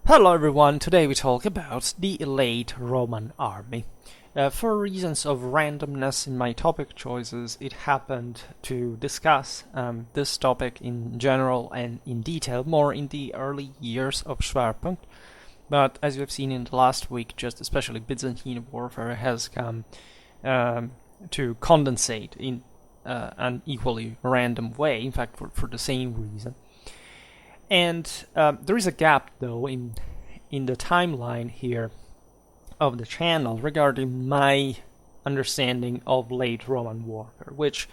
Hello everyone, today we talk about the late Roman army. For reasons of randomness in my topic choices, it happened to discuss this topic in general and in detail more in the early years of Schwerpunkt. But as you have seen in the last week, just especially Byzantine warfare has come to condensate in an equally random way, in fact for the same reason. And there is a gap, though, in the timeline here of the channel regarding my understanding of late Roman warfare, which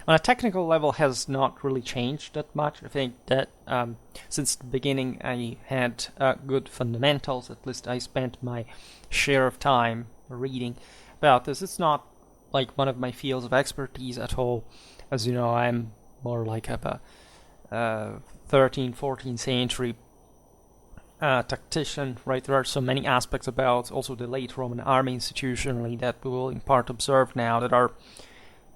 on a technical level has not really changed that much. I think that since the beginning I had good fundamentals. At least I spent my share of time reading about this. It's not like one of my fields of expertise at all. As you know, I'm more like a 13th, 14th century tactician, right? There are so many aspects about also the late Roman army institutionally that we will in part observe now that are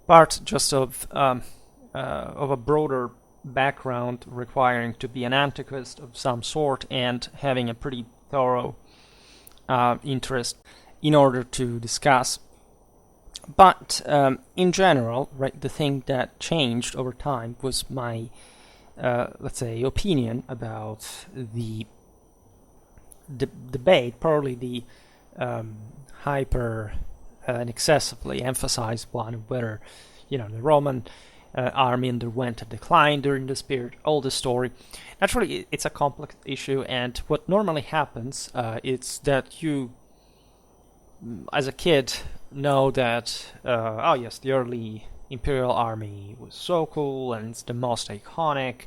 part just of a broader background requiring to be an antiquist of some sort and having a pretty thorough interest in order to discuss. But in general, right, the thing that changed over time was my let's say, opinion about the debate, probably the hyper and excessively emphasized one of whether, the Roman army underwent a decline during this period, all the story. Naturally, it's a complex issue, and what normally happens is that you, as a kid, know that, oh yes, the early Imperial Army was so cool, and it's the most iconic,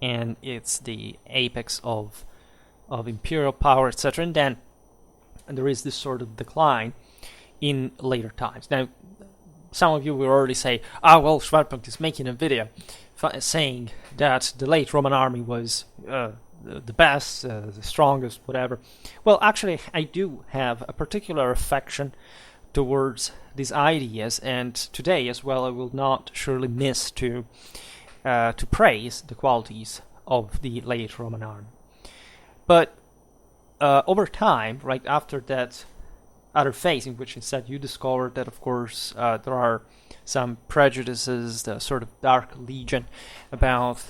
and it's the apex of imperial power, etc. And then there is this sort of decline in later times. Now, some of you will already say, well, Schwerpunkt is making a video saying that the late Roman army was the best, the strongest, whatever. Well, actually, I do have a particular affection towards these ideas, and today as well I will not surely miss to praise the qualities of the late Roman army. But over time, right after that other phase in which instead you discovered that of course there are some prejudices, the sort of dark legion about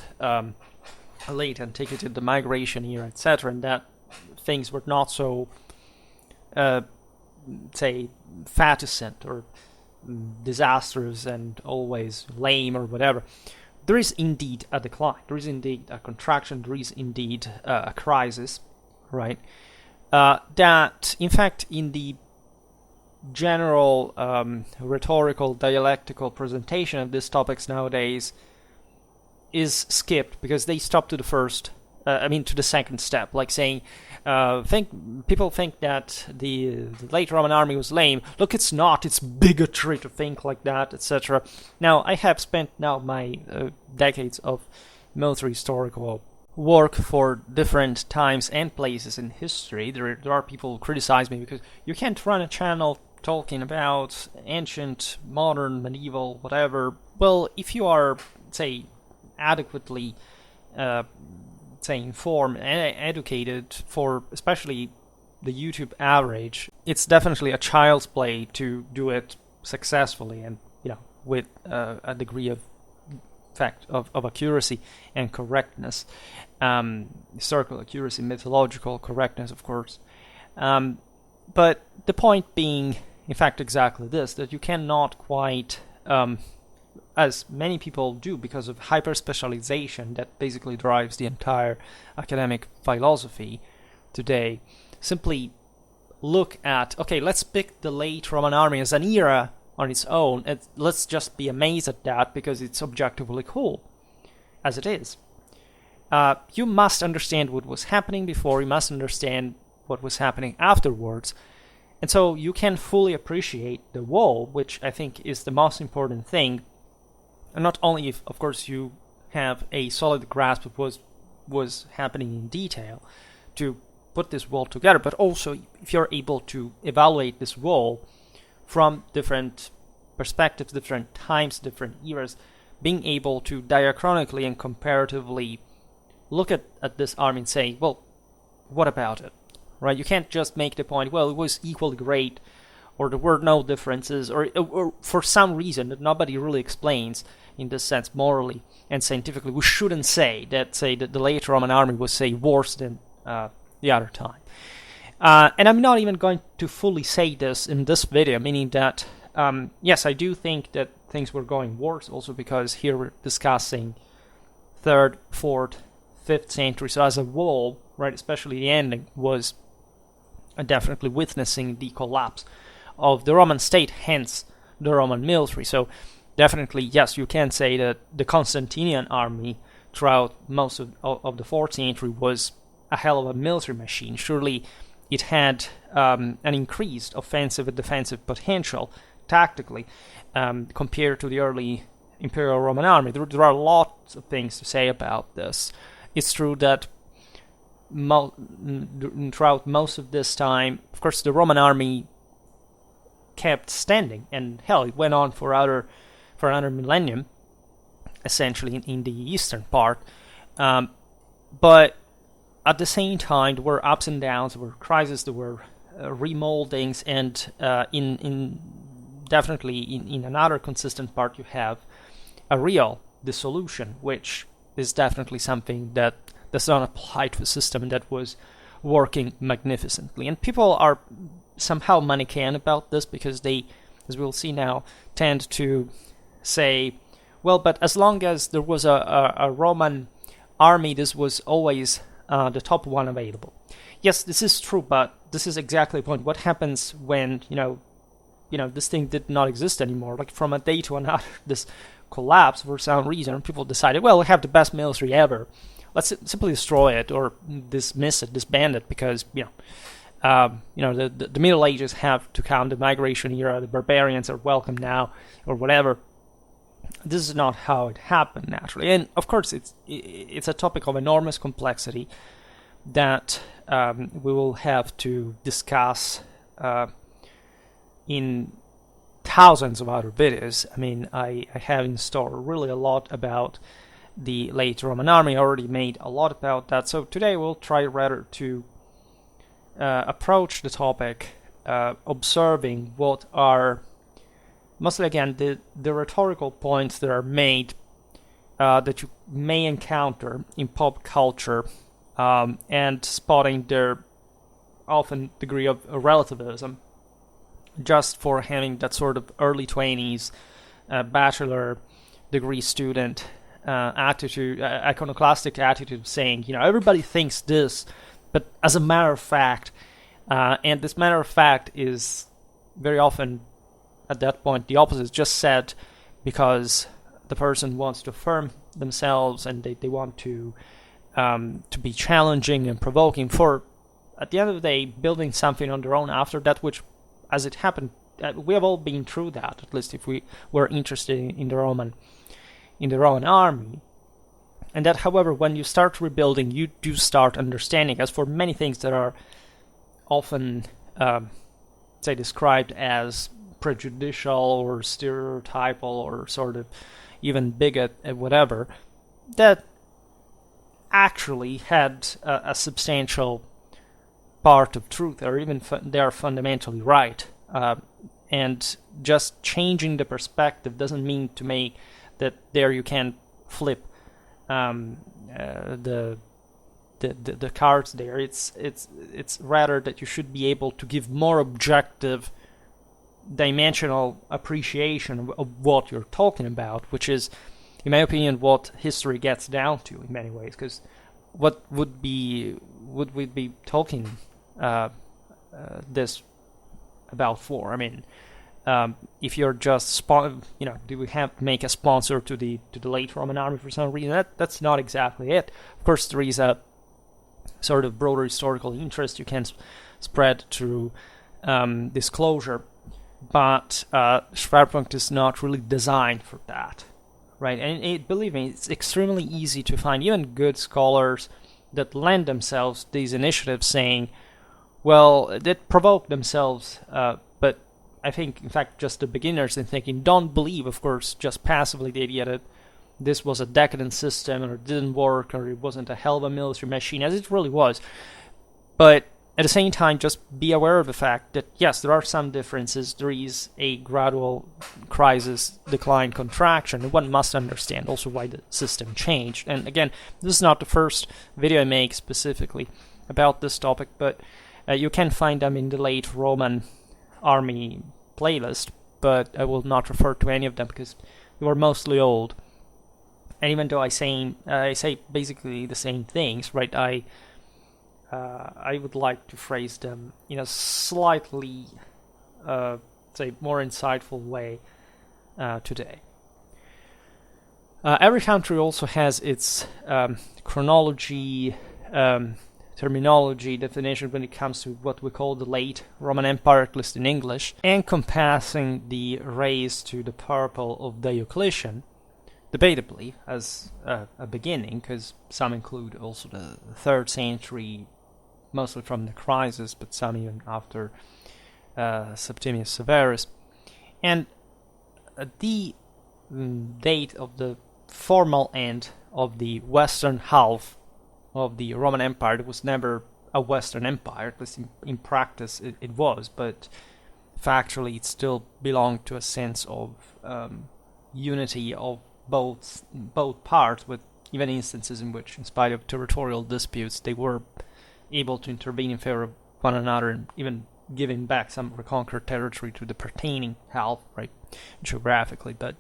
late antiquity, the migration era, etc., and that things were not so say faticent or disastrous and always lame or whatever. There is indeed a decline, there is indeed a contraction, there is indeed a crisis, right? That in fact in the general rhetorical dialectical presentation of these topics nowadays is skipped because they stop to the first to the second step, like saying, people think that the late Roman army was lame. Look, it's not. It's bigotry to think like that, etc. Now, I have spent now my decades of military historical work for different times and places in history. There are people who criticize me because you can't run a channel talking about ancient, modern, medieval, whatever. Well, if you are, say, adequately informed and educated for especially the YouTube average, it's definitely a child's play to do it successfully and with a degree of accuracy and correctness, historical accuracy, mythological correctness, of course. But the point being, in fact, exactly this: that you cannot quite as many people do because of hyper-specialization that basically drives the entire academic philosophy today, simply look at, okay, let's pick the late Roman army as an era on its own, and let's just be amazed at that because it's objectively cool, as it is. You must understand what was happening before, you must understand what was happening afterwards, and so you can fully appreciate the whole, which I think is the most important thing. And not only if, of course, you have a solid grasp of what was happening in detail to put this wall together, but also if you're able to evaluate this wall from different perspectives, different times, different eras, being able to diachronically and comparatively look at this army and say, well, what about it? Right? You can't just make the point, well, it was equally great, or there were no differences, or for some reason that nobody really explains in this sense morally and scientifically. We shouldn't say that the late Roman army was, say, worse than the other time. And I'm not even going to fully say this in this video, meaning that, yes, I do think that things were going worse, also because here we're discussing 3rd, 4th, 5th century, so as a whole, right, especially the ending, was definitely witnessing the collapse of the Roman state, hence the Roman military. So definitely, yes, you can say that the Constantinian army throughout most of the 4th century was a hell of a military machine. Surely it had an increased offensive and defensive potential tactically compared to the early Imperial Roman army. There are lots of things to say about this. It's true that throughout most of this time, of course, the Roman army kept standing, and hell, it went on for another millennium, essentially in the eastern part. But at the same time, there were ups and downs, there were crises, there were remoldings, and definitely in another consistent part, you have a real dissolution, which is definitely something that does not apply to a system that was working magnificently. And people are somehow Manichaean about this because they, as we'll see now, tend to say, well, but as long as there was a Roman army, this was always the top one available. Yes, this is true, but this is exactly the point. What happens when, this thing did not exist anymore? Like from a day to another, this collapse for some reason, people decided, well, we have the best military ever. Let's simply destroy it or dismiss it, disband it, because the Middle Ages have to come, the migration era, the barbarians are welcome now, or whatever. This is not how it happened naturally, and of course it's a topic of enormous complexity that we will have to discuss in thousands of other videos. I mean, I have in store really a lot about the late Roman army. I already made a lot about that, so today we'll try rather to approach the topic observing what are mostly, again, the rhetorical points that are made that you may encounter in pop culture, and spotting their often degree of relativism just for having that sort of early 20s bachelor degree student attitude, iconoclastic attitude, saying, everybody thinks this, but as a matter of fact, and this matter of fact is very often at that point the opposite is just said because the person wants to affirm themselves and they want to be challenging and provoking for, at the end of the day, building something on their own after that, which, as it happened, we have all been through that, at least if we were interested in the Roman army. And that, however, when you start rebuilding, you do start understanding, as for many things that are often, described as prejudicial or stereotypal or sort of even bigot, whatever, that actually had a substantial part of truth, or even they are fundamentally right. And just changing the perspective doesn't mean to make that there you can flip the cards there. It's rather that you should be able to give more objective, dimensional appreciation of what you're talking about, which is, in my opinion, what history gets down to in many ways. Because what would we be talking this about for? I mean, if you're just do we have to make a sponsor to the late Roman army for some reason? That's not exactly it. Of course, there is a sort of broader historical interest you can spread through disclosure, but Schwerpunkt is not really designed for that, right? And believe me, it's extremely easy to find even good scholars that lend themselves to these initiatives, saying, well, that provoke themselves, but I think, in fact, just the beginners in thinking don't believe, of course, just passively the idea that this was a decadent system or it didn't work or it wasn't a hell of a military machine, as it really was. But at the same time, just be aware of the fact that, yes, there are some differences. There is a gradual crisis, decline, contraction, and one must understand also why the system changed. And again, this is not the first video I make specifically about this topic, but you can find them in the late Roman army playlist, but I will not refer to any of them because they were mostly old. And even though I say basically the same things, right, I would like to phrase them in a slightly, say, more insightful way today. Every country also has its chronology, terminology, definition when it comes to what we call the late Roman Empire, at least in English, encompassing the raise to the purple of Diocletian, debatably as a beginning, because some include also the 3rd century, mostly from the crisis, but some even after Septimius Severus. And the date of the formal end of the western half of the Roman Empire, it was never a Western Empire, at least in practice it was, but factually it still belonged to a sense of unity of both parts, with even instances in which, in spite of territorial disputes, they were able to intervene in favor of one another and even giving back some reconquered territory to the pertaining half, right, geographically. But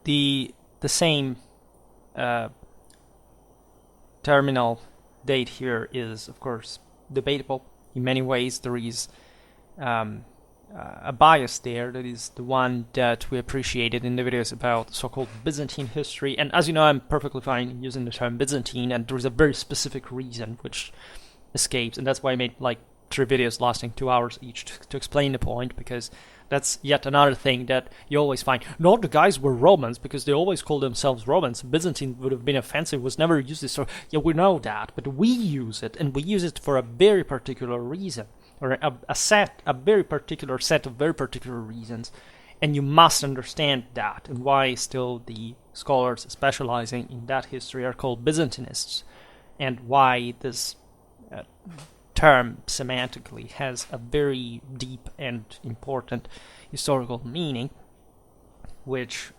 the same terminal date here is, of course, debatable. In many ways, there is a bias there. That is the one that we appreciated in the videos about so-called Byzantine history. And as you know, I'm perfectly fine using the term Byzantine, and there is a very specific reason which escapes, and that's why I made like 3 videos lasting 2 hours each to explain the point, because that's yet another thing that you always find. No, the guys were Romans because they always called themselves Romans. Byzantine would have been offensive, was never used this. So yeah, we know that, but we use it, and we use it for a very particular reason, or a very particular set of very particular reasons. And you must understand that, and why still the scholars specializing in that history are called Byzantinists, and why this term semantically has a very deep and important historical meaning, which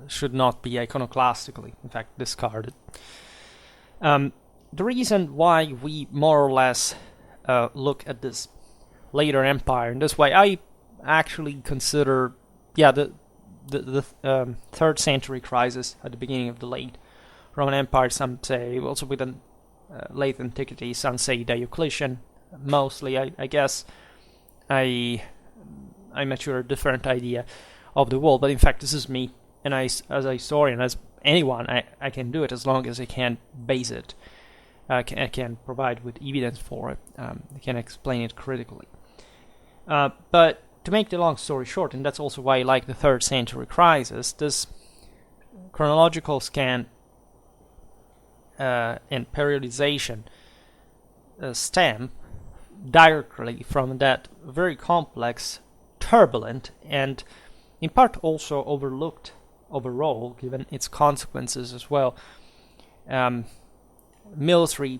should not be iconoclastically, in fact, discarded. The reason why we more or less look at this later empire in this way, I actually consider, the 3rd century crisis at the beginning of the late Roman Empire. Some say also with an late antiquity, some say Diocletian. Mostly, I guess I mature a different idea of the world, but in fact this is me, and as a historian, as anyone, I can do it as long as I can base it, I can provide with evidence for it, I can explain it critically. But to make the long story short, and that's also why I like the 3rd century crisis, this chronological scan and periodization stem directly from that very complex, turbulent, and in part also overlooked overall, given its consequences as well, military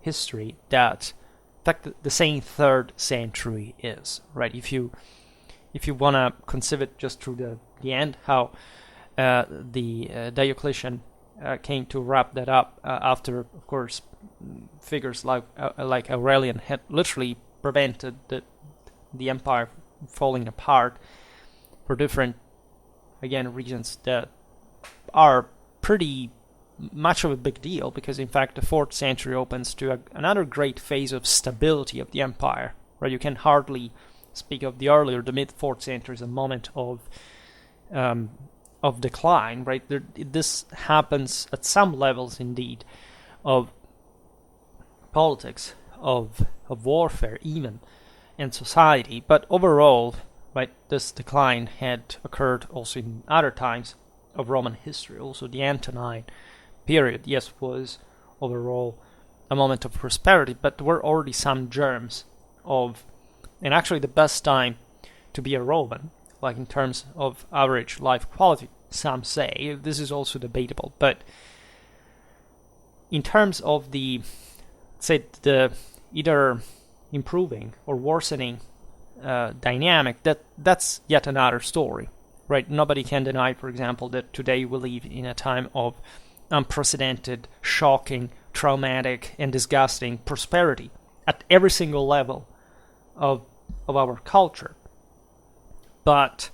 history that, in fact, the same 3rd century is, right? If you want to conceive it just through the end, how the Diocletian came to wrap that up after, of course, figures like Aurelian had literally prevented the empire falling apart for different, again, reasons that are pretty much of a big deal, because in fact the 4th century opens to another great phase of stability of the empire, where you can hardly speak of the earlier, the mid-4th century as a moment of decline, right? This happens at some levels indeed of politics, of warfare even, and society, but overall, right, this decline had occurred also in other times of Roman history. Also the Antonine period, yes, was overall a moment of prosperity, but there were already some germs of, and actually the best time to be a Roman, like in terms of average life quality, some say, this is also debatable, but in terms of the say, the either improving or worsening dynamic, that's yet another story, right? Nobody can deny, for example, that today we live in a time of unprecedented, shocking, traumatic, and disgusting prosperity at every single level of our culture. But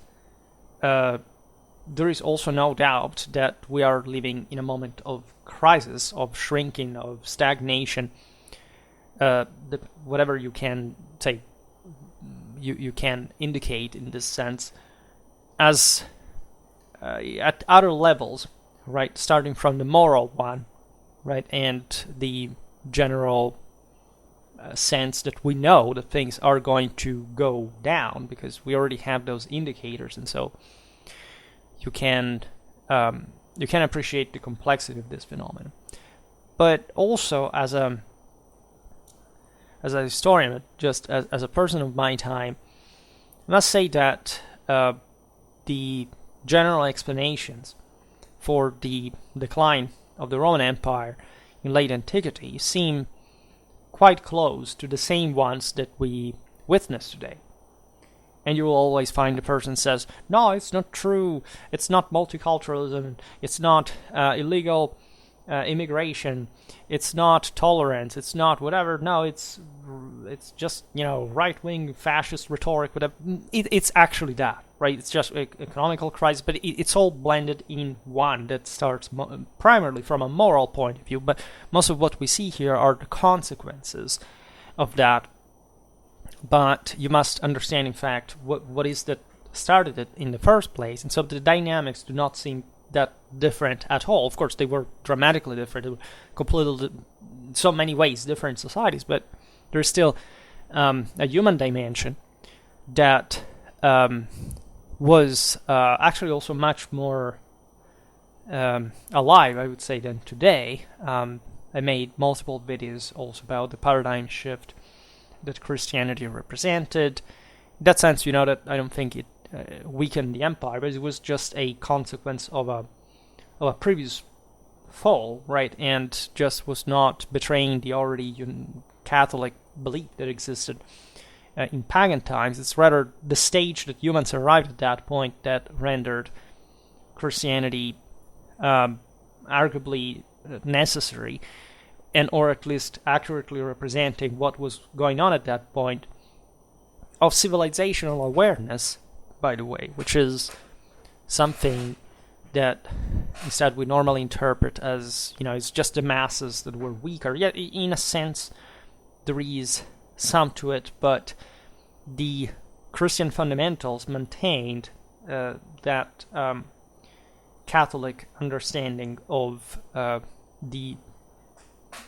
there is also no doubt that we are living in a moment of crisis, of shrinking, of stagnation, whatever you can say, you can indicate in this sense, as at other levels, right, starting from the moral one, right, and the general sense that we know that things are going to go down because we already have those indicators, and so you can appreciate the complexity of this phenomenon. But also as a historian, just as a person of my time, I must say that the general explanations for the decline of the Roman Empire in late antiquity seem quite close to the same ones that we witness today. And you will always find the person says, no, it's not true, it's not multiculturalism, it's not illegal immigration, it's not tolerance, it's not whatever, no, it's just, right-wing fascist rhetoric, whatever. It's actually that, right? It's just economical crisis, but it's all blended in one that starts primarily from a moral point of view, but most of what we see here are the consequences of that. But you must understand, in fact, what is that started it in the first place, and so the dynamics do not seem that different at all. Of course, they were dramatically different, they were completely, in so many ways, different societies, but there's still a human dimension that was actually also much more alive, I would say, than today. I made multiple videos also about the paradigm shift that Christianity represented. In that sense, that I don't think it weakened the empire, but it was just a consequence of a previous fall, right? And just was not betraying the already Catholic belief that existed in pagan times. It's rather the stage that humans arrived at that point that rendered Christianity arguably necessary, and or at least accurately representing what was going on at that point of civilizational awareness, by the way, which is something that instead we normally interpret as, it's just the masses that were weaker. Yet, in a sense, there is some to it, but the Christian fundamentals maintained that Catholic understanding of the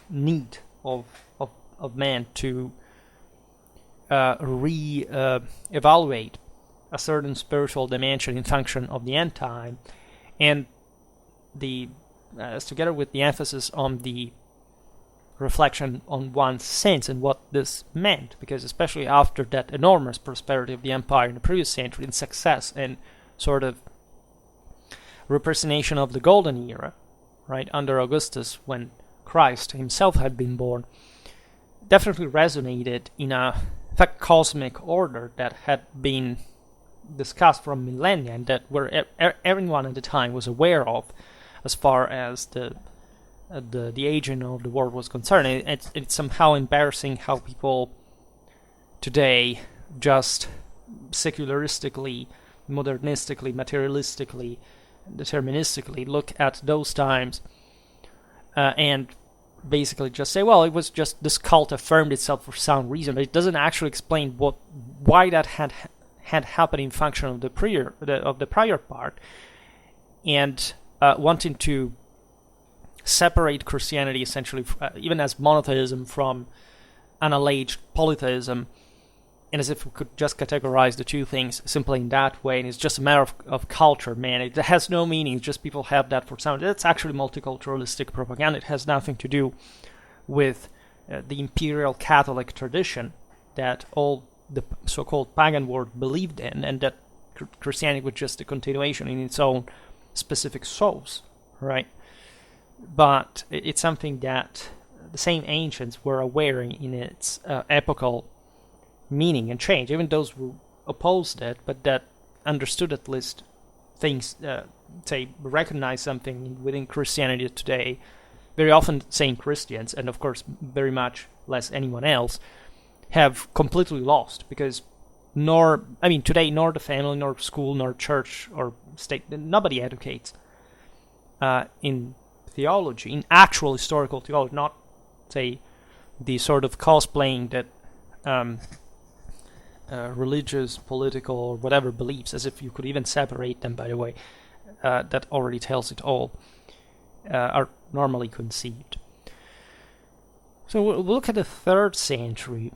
need of man to re-evaluate a certain spiritual dimension in function of the end time, and together with the emphasis on the reflection on one's sins and what this meant, because especially after that enormous prosperity of the empire in the previous century and success and sort of representation of the golden era, right, under Augustus, when Christ himself had been born, definitely resonated in a cosmic order that had been discussed for millennia and that everyone at the time was aware of as far as the aging of the world was concerned. It's somehow embarrassing how people today just secularistically, modernistically, materialistically, deterministically look at those times and basically just say, well, it was just this cult affirmed itself for some reason, but it doesn't actually explain why that had happened in function of the prior part, and wanting to separate Christianity essentially, even as monotheism, from unalleged polytheism, and as if we could just categorize the two things simply in that way, and it's just a matter of culture, man. It has no meaning, it's just people have that for some. That's actually multiculturalistic propaganda. It has nothing to do with the imperial Catholic tradition that all the so-called pagan world believed in, and that Christianity was just a continuation in its own specific source, right? But it's something that the same ancients were aware in its epochal meaning and change, even those who opposed it, but that understood at least things, say, recognize something within Christianity today, very often saying Christians, and of course very much less anyone else, have completely lost, because today, nor the family, nor school, nor church, or state, nobody educates in theology, in actual historical theology, not, say, the sort of cosplaying that religious, political, or whatever beliefs, as if you could even separate them, by the way, that already tells it all, are normally conceived. So we'll look at the 3rd century.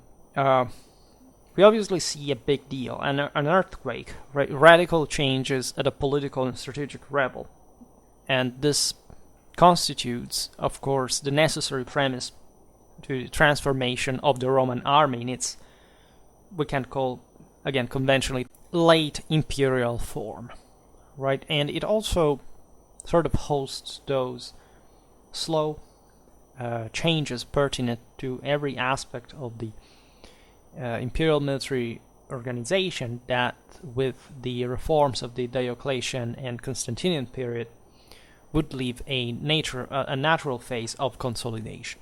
We obviously see a big deal, an earthquake, right? Radical changes at a political and strategic level. And this constitutes, of course, the necessary premise to the transformation of the Roman army in its, we can call, again, conventionally, late imperial form, right? And it also sort of hosts those slow changes pertinent to every aspect of the imperial military organization that, with the reforms of the Diocletian and Constantinian period, would leave a natural phase of consolidation.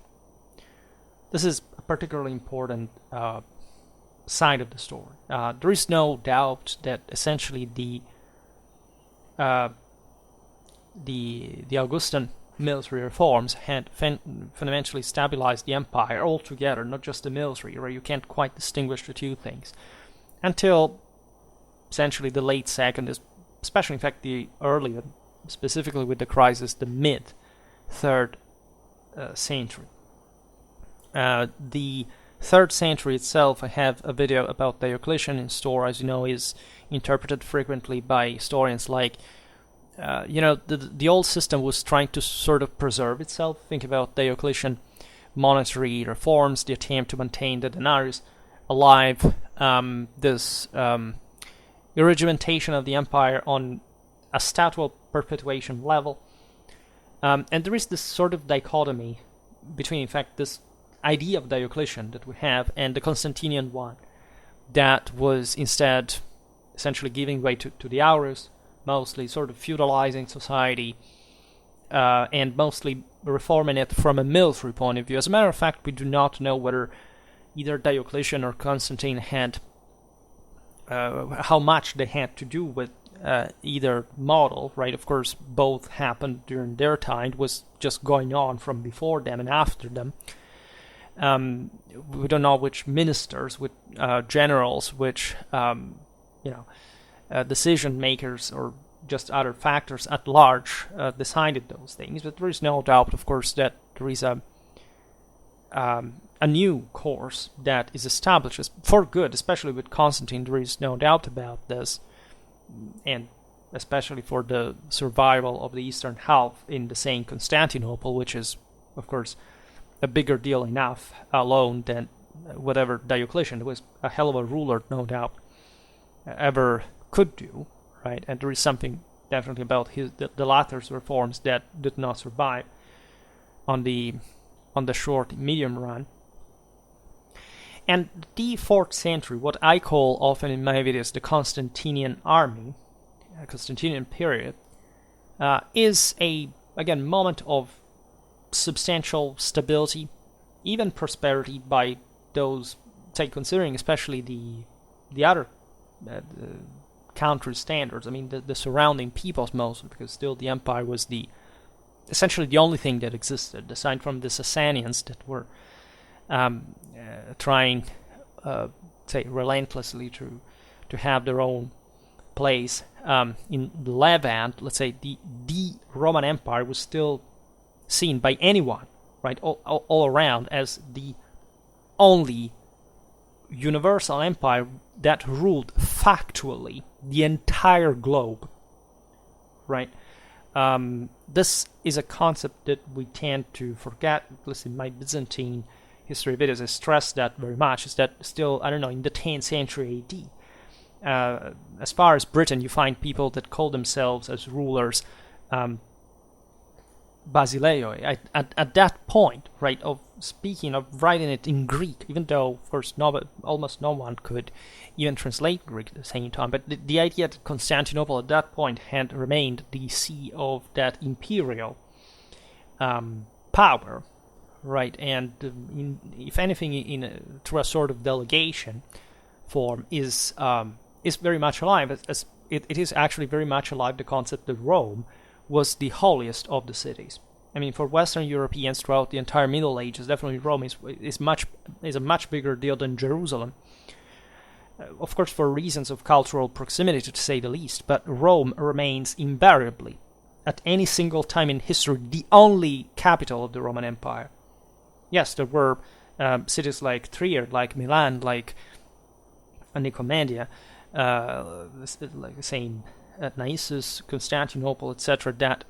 This is a particularly important side of the story. There is no doubt that essentially the Augustan military reforms had fundamentally stabilized the empire altogether, not just the military, where you can't quite distinguish the two things, until essentially the late 2nd, especially in fact the earlier, specifically with the crisis, the mid-3rd century. The 3rd century itself, I have a video about Diocletian in store, as you know, is interpreted frequently by historians like the old system was trying to sort of preserve itself. Think about Diocletian monetary reforms, the attempt to maintain the denarius alive, this irregimentation of the empire on a statual perpetuation level. And there is this sort of dichotomy between, in fact, this idea of Diocletian that we have and the Constantinian one that was instead essentially giving way to the Aurus, mostly sort of feudalizing society, and mostly reforming it from a military point of view. As a matter of fact, we do not know whether either Diocletian or Constantine had, how much they had to do with either model, right? Of course, both happened during their time. It was just going on from before them and after them. We don't know which ministers, which generals, which decision makers, or just other factors at large decided those things. But there is no doubt, of course, that there is a new course that is established for good, especially with Constantine. There is no doubt about this, and especially for the survival of the eastern half in the same Constantinople, which is, of course, a bigger deal enough alone than whatever Diocletian, who was a hell of a ruler, no doubt, ever could do, right? And there is something definitely about the latter's reforms that did not survive on the short, medium run. And the 4th century, what I call often in my videos the Constantinian army, Constantinian period, is a, again, moment of substantial stability, even prosperity by those, say, considering especially the other country standards. I mean, the surrounding peoples mostly, because still the empire was essentially the only thing that existed, aside from the Sasanians that were trying, say, relentlessly to have their own place in the Levant. Let's say the Roman Empire was still seen by anyone, right, all around, as the only universal empire that ruled factually the entire globe, right? This is a concept that we tend to forget. At least in my Byzantine history videos, I stress that very much, is that still, I don't know, in the 10th century AD, as far as Britain, you find people that call themselves as rulers Basileio. At that point, right, of speaking, of writing it in Greek, even though, of course, almost no one could even translate Greek at the same time, but the idea that Constantinople at that point had remained the see of that imperial power, right, and if anything, through a sort of delegation form, is very much alive. As it is actually very much alive, the concept that Rome was the holiest of the cities. I mean, for Western Europeans throughout the entire Middle Ages, definitely Rome is a much bigger deal than Jerusalem. Of course, for reasons of cultural proximity, to say the least, but Rome remains invariably, at any single time in history, the only capital of the Roman Empire. Yes, there were cities like Trier, like Milan, like Nicomedia, like saying Naissus, Constantinople, etc., that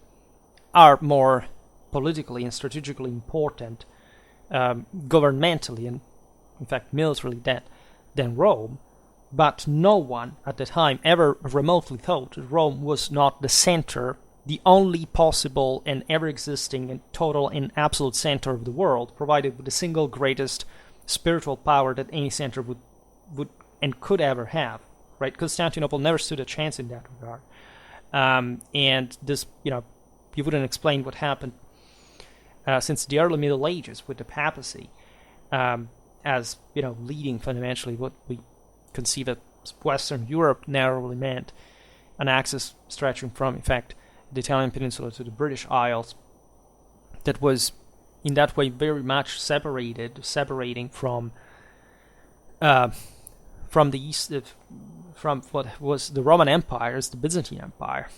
are more politically and strategically important, governmentally and, in fact, militarily than Rome. But no one at the time ever remotely thought that Rome was not the center, the only possible and ever-existing and total and absolute center of the world, provided with the single greatest spiritual power that any center would and could ever have. Right, Constantinople never stood a chance in that regard, and this, you wouldn't explain what happened since the early Middle Ages with the papacy, as leading fundamentally what we conceive as Western Europe narrowly meant, an axis stretching from, in fact, the Italian peninsula to the British Isles, that was in that way very much separating from the east, from what was the Roman Empire, as the Byzantine Empire,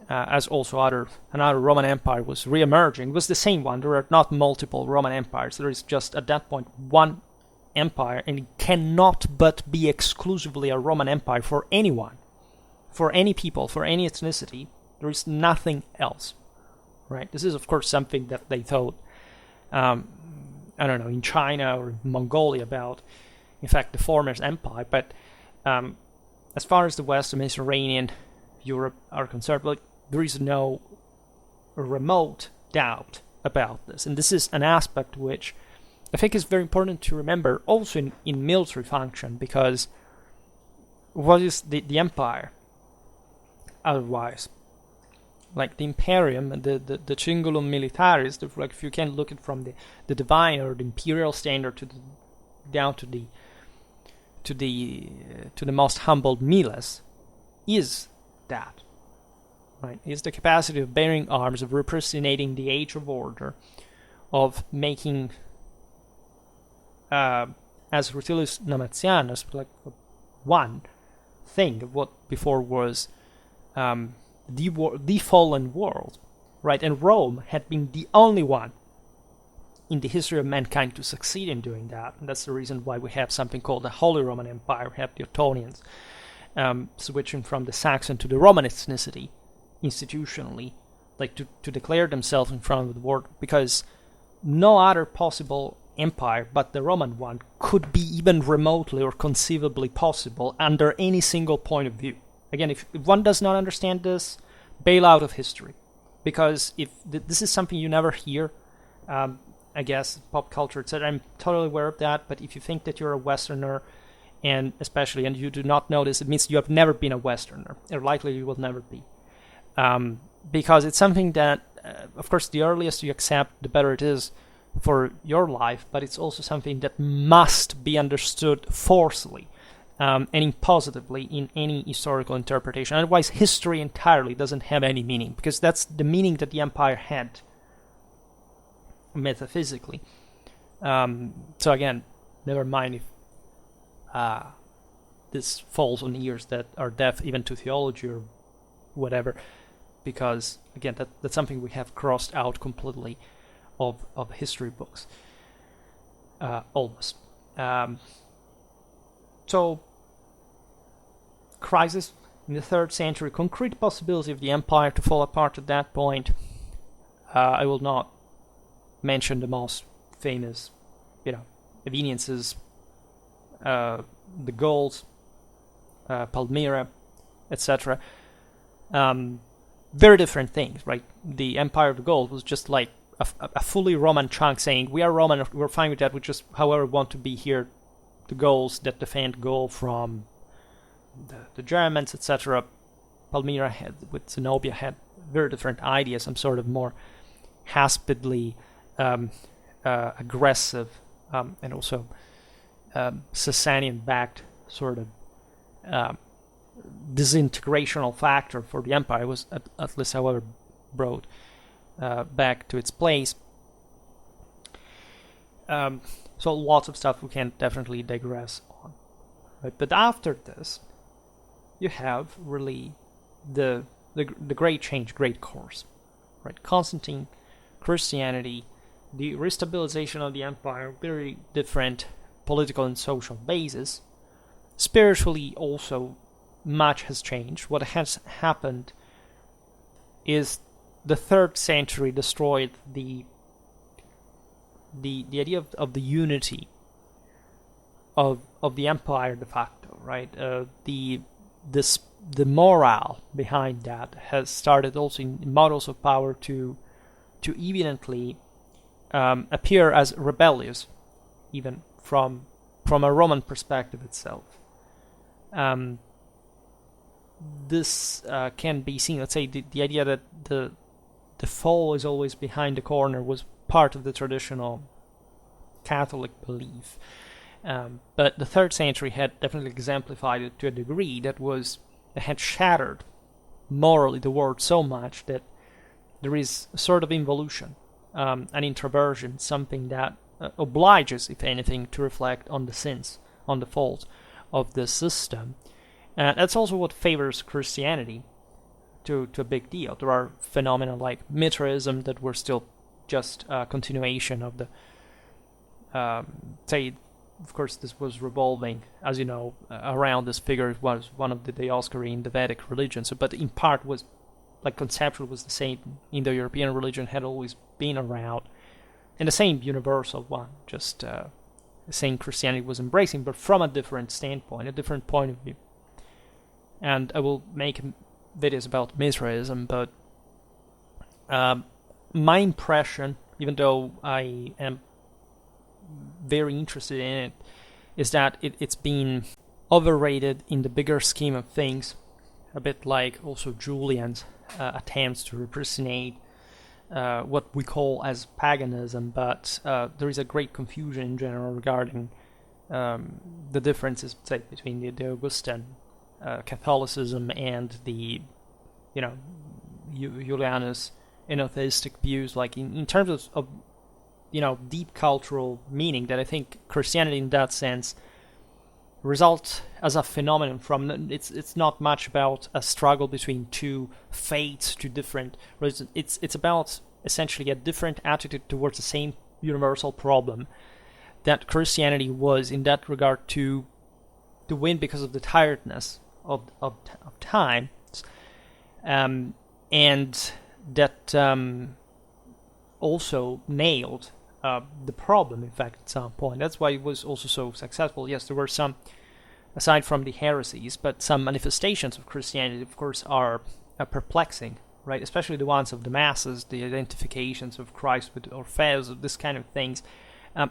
as also another Roman Empire was re-emerging. It was the same one. There are not multiple Roman empires. There is just, at that point, one empire, and it cannot but be exclusively a Roman Empire for anyone, for any people, for any ethnicity. There is nothing else, right? This is, of course, something that they thought, in China or Mongolia about, in fact, the former empire. But as far as the West, the Mediterranean, Europe are concerned, there is no remote doubt about this. And this is an aspect which I think is very important to remember also in military function, because what is the empire otherwise? Like the Imperium, the Cingulum Militaris, if you can look at from the divine or the imperial standard down to the most humble miles, is that, right? Is the capacity of bearing arms, of representating the age of order, of making, as Rutilius Domitianus, like one thing of what before was the fallen world, right? And Rome had been the only one in the history of mankind to succeed in doing that. And that's the reason why we have something called the Holy Roman Empire. We have the Ottonians, switching from the Saxon to the Roman ethnicity institutionally, like to declare themselves in front of the world, because no other possible empire but the Roman one could be even remotely or conceivably possible under any single point of view. Again, if one does not understand this, bail out of history, because if this is something you never hear, I guess, pop culture, etc. I'm totally aware of that, but if you think that you're a Westerner, and you do not know this, it means you have never been a Westerner, or likely you will never be. Because it's something that, of course, the earliest you accept, the better it is for your life, but it's also something that must be understood forcefully and impositively in any historical interpretation. Otherwise, history entirely doesn't have any meaning, because that's the meaning that the empire had metaphysically. So again, never mind if this falls on ears that are deaf even to theology or whatever, because again, that's something we have crossed out completely of history books, almost. So, crisis in the 3rd century, concrete possibility of the empire to fall apart at that point. I will not mention the most famous, Evenienses, the Gauls, Palmyra, etc. very different things, right? The Empire of the Gauls was just like a fully Roman chunk saying, we are Roman, we're fine with that, we just, however, want to be here, the Gauls that defend Gaul from the Germans, etc. Palmyra had, with Zenobia, had very different ideas, some sort of more haspidly aggressive and also Sasanian-backed sort of disintegrational factor for the empire was at least, however, brought back to its place. So lots of stuff we can definitely digress on. Right? But after this, you have really the great change, great course. Right? Constantine, Christianity, the restabilization of the empire, very different political and social basis. Spiritually also, much has changed. What has happened is the 3rd century destroyed the idea of the unity of the empire de facto, right? The morale behind that has started also in models of power to evidently appear as rebellious, even from a Roman perspective itself. This can be seen, let's say, the idea that the fall is always behind the corner was part of the traditional Catholic belief. But the 3rd century had definitely exemplified it to a degree that had shattered morally the world so much that there is a sort of involution, an introversion, something that obliges, if anything, to reflect on the sins, on the faults of the system. That's also what favors Christianity to a big deal. There are phenomena like Mithraism that were still just a continuation of the, of course, this was revolving, as you know, around this figure. It was one of the Dioscuri, the Vedic religion. So, but in part was, like, conceptual was the same. Indo-European religion had always been around, and the same universal one, just saying Christianity was embracing, but from a different standpoint, a different point of view. And I will make videos about Mithraism, but my impression, even though I am very interested in it, is that it's been overrated in the bigger scheme of things, a bit like also Julian's attempts to represent what we call as paganism, but there is a great confusion in general regarding the differences, say, between the Augustan Catholicism and the, Julianus enotheistic views, like in terms of deep cultural meaning, that I think Christianity in that sense results as a phenomenon from, it's not much about a struggle between two faiths, two different religions. It's about essentially a different attitude towards the same universal problem that Christianity was in that regard to win because of the tiredness of time, and that also nailed the problem, in fact, at some point. That's why it was also so successful. Yes, there were some, aside from the heresies, but some manifestations of Christianity, of course, are perplexing, right? Especially the ones of the masses, the identifications of Christ with Orpheus, this kind of things.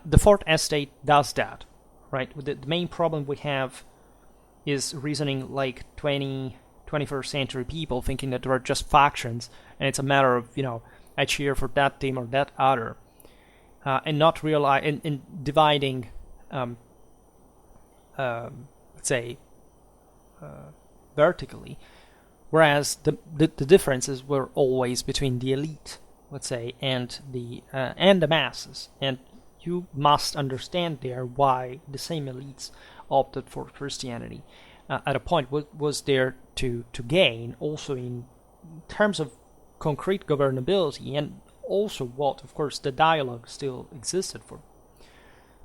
The Fourth Estate does that, right? The main problem we have is reasoning like 21st century people, thinking that there are just factions, and it's a matter of, I cheer for that team or that other, and not realize, in dividing, let's say, vertically, whereas the differences were always between the elite, let's say, and the masses, and you must understand there why the same elites opted for Christianity. At a point, what was there to gain, also in terms of concrete governability, and also what, of course, the dialogue still existed for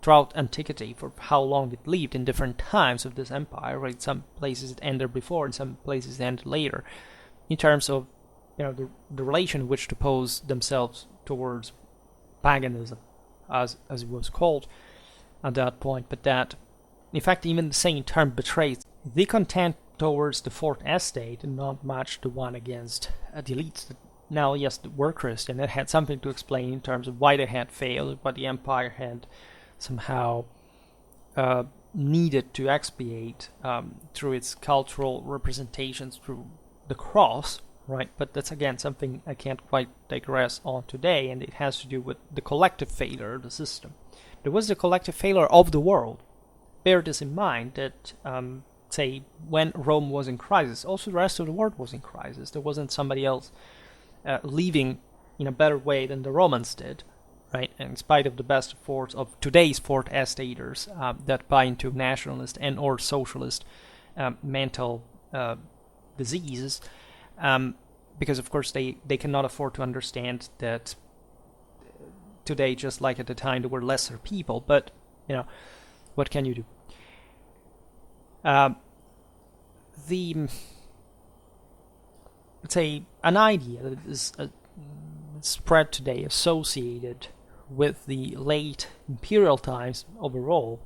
throughout antiquity, for how long it lived in different times of this empire, right? Some places it ended before, and some places it ended later, in terms of the relation which to pose themselves towards paganism, as it was called at that point. But that, in fact, even the same term betrays the content towards the fourth estate and not much the one against the elites. Now, yes, they were Christian. It had something to explain in terms of why they had failed, but the empire had somehow needed to expiate through its cultural representations through the cross, right? But that's again something I can't quite digress on today, and it has to do with the collective failure of the system. There was the collective failure of the world. Bear this in mind that, say, when Rome was in crisis, also the rest of the world was in crisis. There wasn't somebody else leaving in a better way than the Romans did, right? And in spite of the best efforts of today's fourth estaters that buy into nationalist and or socialist mental diseases, because of course they cannot afford to understand that today, just like at the time, there were lesser people, but what can you do? Let's say an idea that is spread today associated with the late imperial times overall,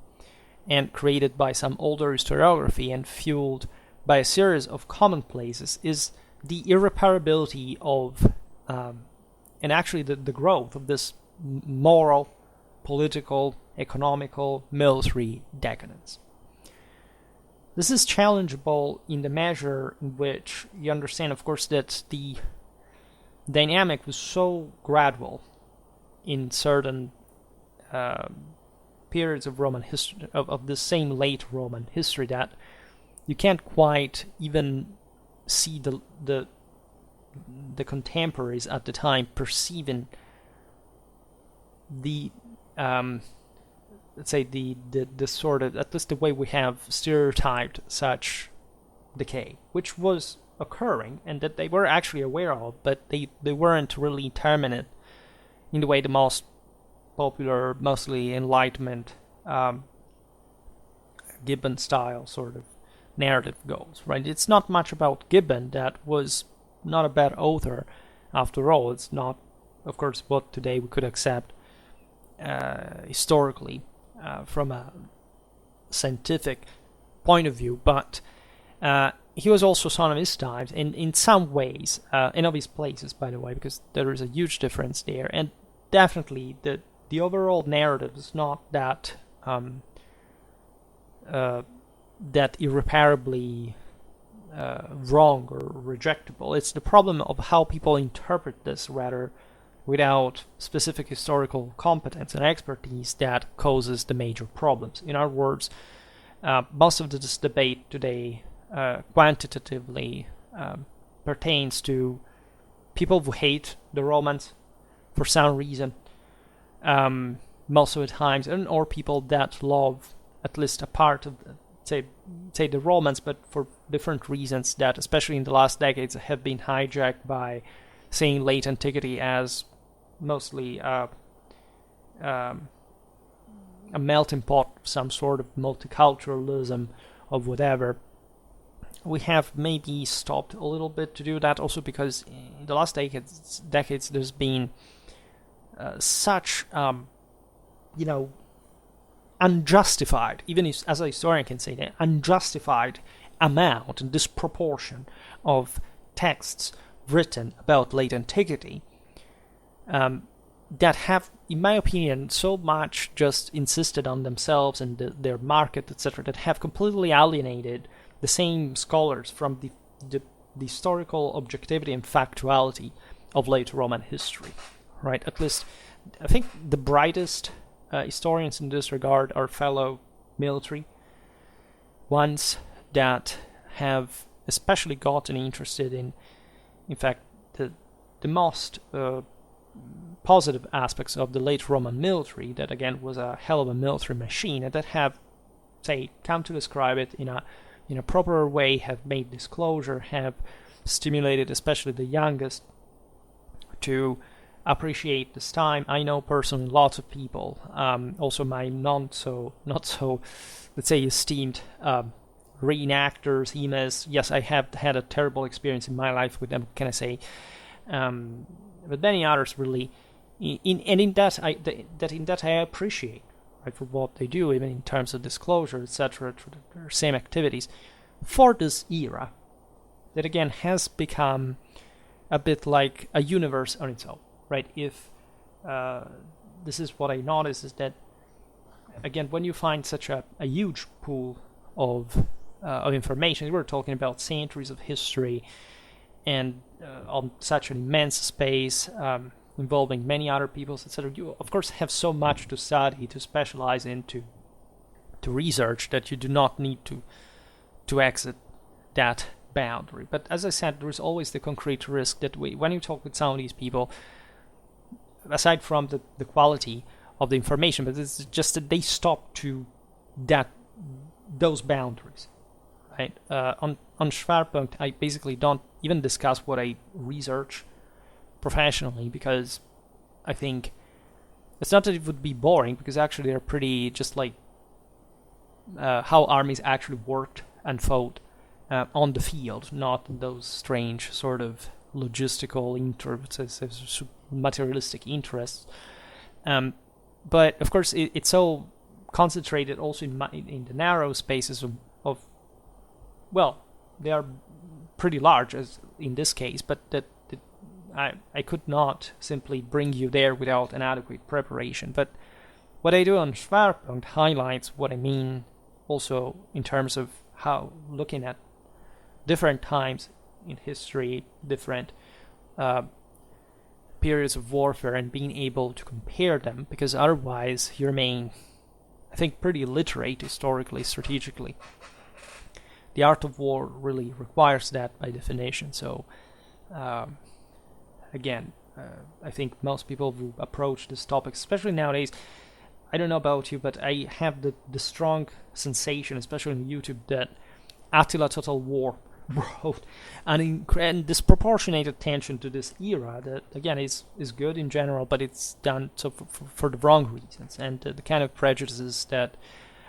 and created by some older historiography and fueled by a series of commonplaces, is the irreparability of and actually the growth of this moral, political, economical, military decadence. This is challengeable in the measure in which you understand, of course, that the dynamic was so gradual in certain periods of Roman history, of the same late Roman history, that you can't quite even see the contemporaries at the time perceiving the let's say the sort of, at least the way we have stereotyped such decay, which was occurring and that they were actually aware of, but they weren't really terminate in the way the most popular, mostly Enlightenment Gibbon style sort of narrative goes, right? It's not much about Gibbon, that was not a bad author after all. It's not, of course, what today we could accept historically from a scientific point of view, but he was also son of his times in some ways, and of his places, by the way, because there is a huge difference there. And definitely the overall narrative is not that that irreparably wrong or rejectable. It's the problem of how people interpret this, rather, without specific historical competence and expertise, that causes the major problems. In other words, most of this debate today quantitatively pertains to people who hate the Romans for some reason, most of the times, or people that love at least a part of say the Romans, but for different reasons that, especially in the last decades, have been hijacked by seeing late antiquity as mostly a melting pot of some sort of multiculturalism of whatever. We have maybe stopped a little bit to do that, also because in the last decades there's been such unjustified, even as a historian can say that, unjustified amount and disproportion of texts written about late antiquity that have, in my opinion, so much just insisted on themselves and their market, etc., that have completely alienated the same scholars from the historical objectivity and factuality of late Roman history, right? At least, I think the brightest historians in this regard are fellow military ones that have especially gotten interested in fact, the most positive aspects of the late Roman military, that again was a hell of a military machine, and that have, say, come to describe it in a proper way, have made disclosure, have stimulated especially the youngest to appreciate this time. I know personally lots of people, also my not so let's say esteemed reenactors, EMAs. Yes, I have had a terrible experience in my life with them, can I say? But many others really, in that I appreciate, right, for what they do, even in terms of disclosure, etc., for their same activities. for this era that again has become a bit like a universe on its own, right? If this is what I notice is that again, when you find such a huge pool of information, we're talking about centuries of history, and on such an immense space involving many other peoples, etc. You of course have so much to study, to specialize into, to research, that you do not need to exit that boundary. But as I said, there is always the concrete risk that when you talk with some of these people, aside from the quality of the information, but it's just that they stop to those boundaries, right? On Schwerpunkt, I basically don't even discuss what I research professionally, because I think it's not that it would be boring, because actually they're pretty just like how armies actually worked and fought on the field, not those strange sort of logistical materialistic interests. But of course, it's so concentrated also in the narrow spaces of well, they are pretty large as in this case, but I could not simply bring you there without an adequate preparation. But what I do on Schwerpunkt highlights what I mean also in terms of how looking at different times in history, different periods of warfare, and being able to compare them, because otherwise you remain, I think, pretty illiterate historically, strategically. The art of war really requires that by definition. So again, I think most people who approach this topic, especially nowadays, I don't know about you, but I have the strong sensation, especially on YouTube, that Attila Total War brought an disproportionate attention to this era that, again, is good in general, but it's done so for the wrong reasons, and the kind of prejudices that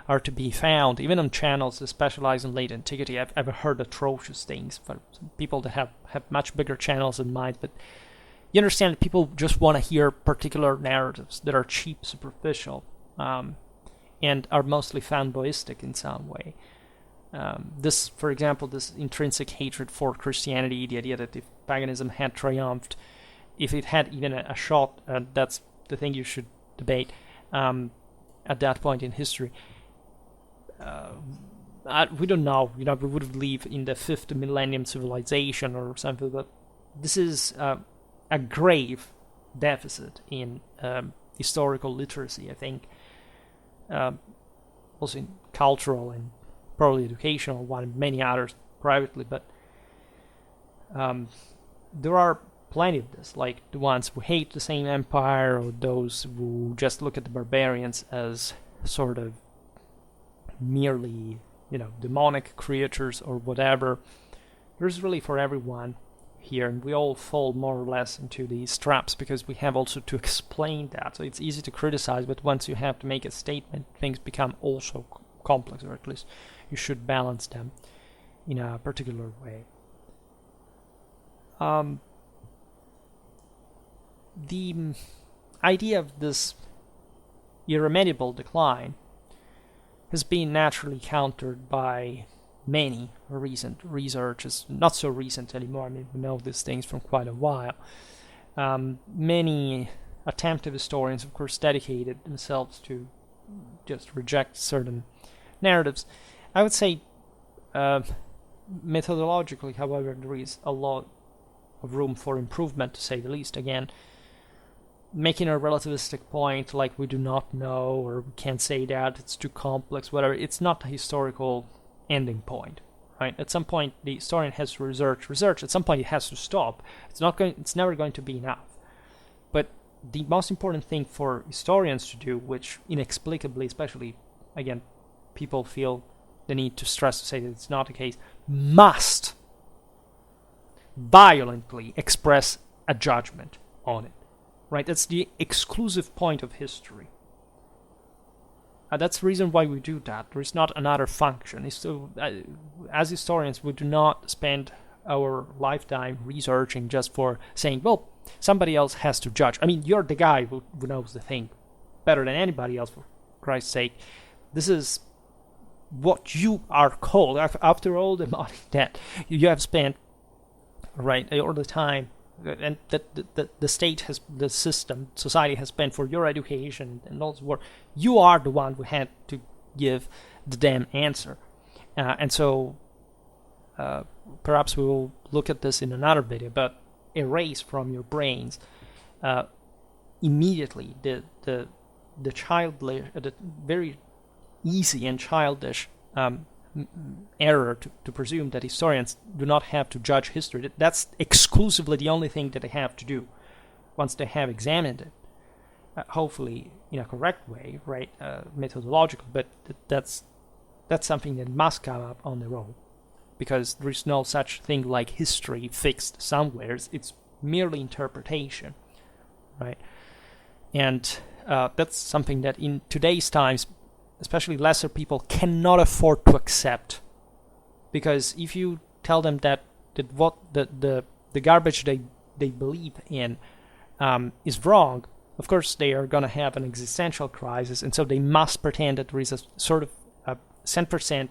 are to be found, even on channels that specialize in late antiquity. I've heard atrocious things from people that have much bigger channels than mine, but you understand that people just want to hear particular narratives that are cheap, superficial, and are mostly fanboyistic in some way. This, for example, this intrinsic hatred for Christianity, the idea that if paganism had triumphed, if it had even a shot, that's the thing you should debate at that point in history. We don't know, we would live in the 5th millennium civilization or something, but this is a grave deficit in historical literacy, I think, also in cultural and probably educational one, and many others privately, but there are plenty of this, like the ones who hate the same empire, or those who just look at the barbarians as sort of merely, demonic creatures or whatever. There's really for everyone here, and we all fall more or less into these traps because we have also to explain that. So it's easy to criticize, but once you have to make a statement, things become also complex, or at least you should balance them in a particular way. The idea of this irremediable decline has been naturally countered by many recent researchers, not so recent anymore. I mean, we know these things from quite a while. Many attempted historians, of course, dedicated themselves to just reject certain narratives. I would say, methodologically, however, there is a lot of room for improvement, to say the least. Again, making a relativistic point like we do not know, or we can't say that, it's too complex, whatever, it's not a historical ending point, right? At some point, the historian has to research. At some point, it has to stop. It's never going to be enough. But the most important thing for historians to do, which inexplicably, especially, again, people feel the need to stress to say that it's not the case, must violently express a judgment on it, right? That's the exclusive point of history. That's the reason why we do that. There is not another function. As historians, we do not spend our lifetime researching just for saying, well, somebody else has to judge. I mean, you're the guy who knows the thing better than anybody else, for Christ's sake. This is what you are called, after all the money that you have spent, right, all the time, and that the state has, the system, society has spent for your education and all this work, you are the one who had to give the damn answer. And so perhaps we will look at this in another video, but erase from your brains immediately the childish, the very easy and childish error to presume that historians do not have to judge history. That's exclusively the only thing that they have to do once they have examined it, hopefully in a correct way, right, methodological, but that's something that must come up on their own, because there is no such thing like history fixed somewhere. It's merely interpretation, right? And that's something that in today's times, especially lesser people, cannot afford to accept, because if you tell them that what the garbage they believe in is wrong, of course they are going to have an existential crisis, and so they must pretend that there is a sort of 100%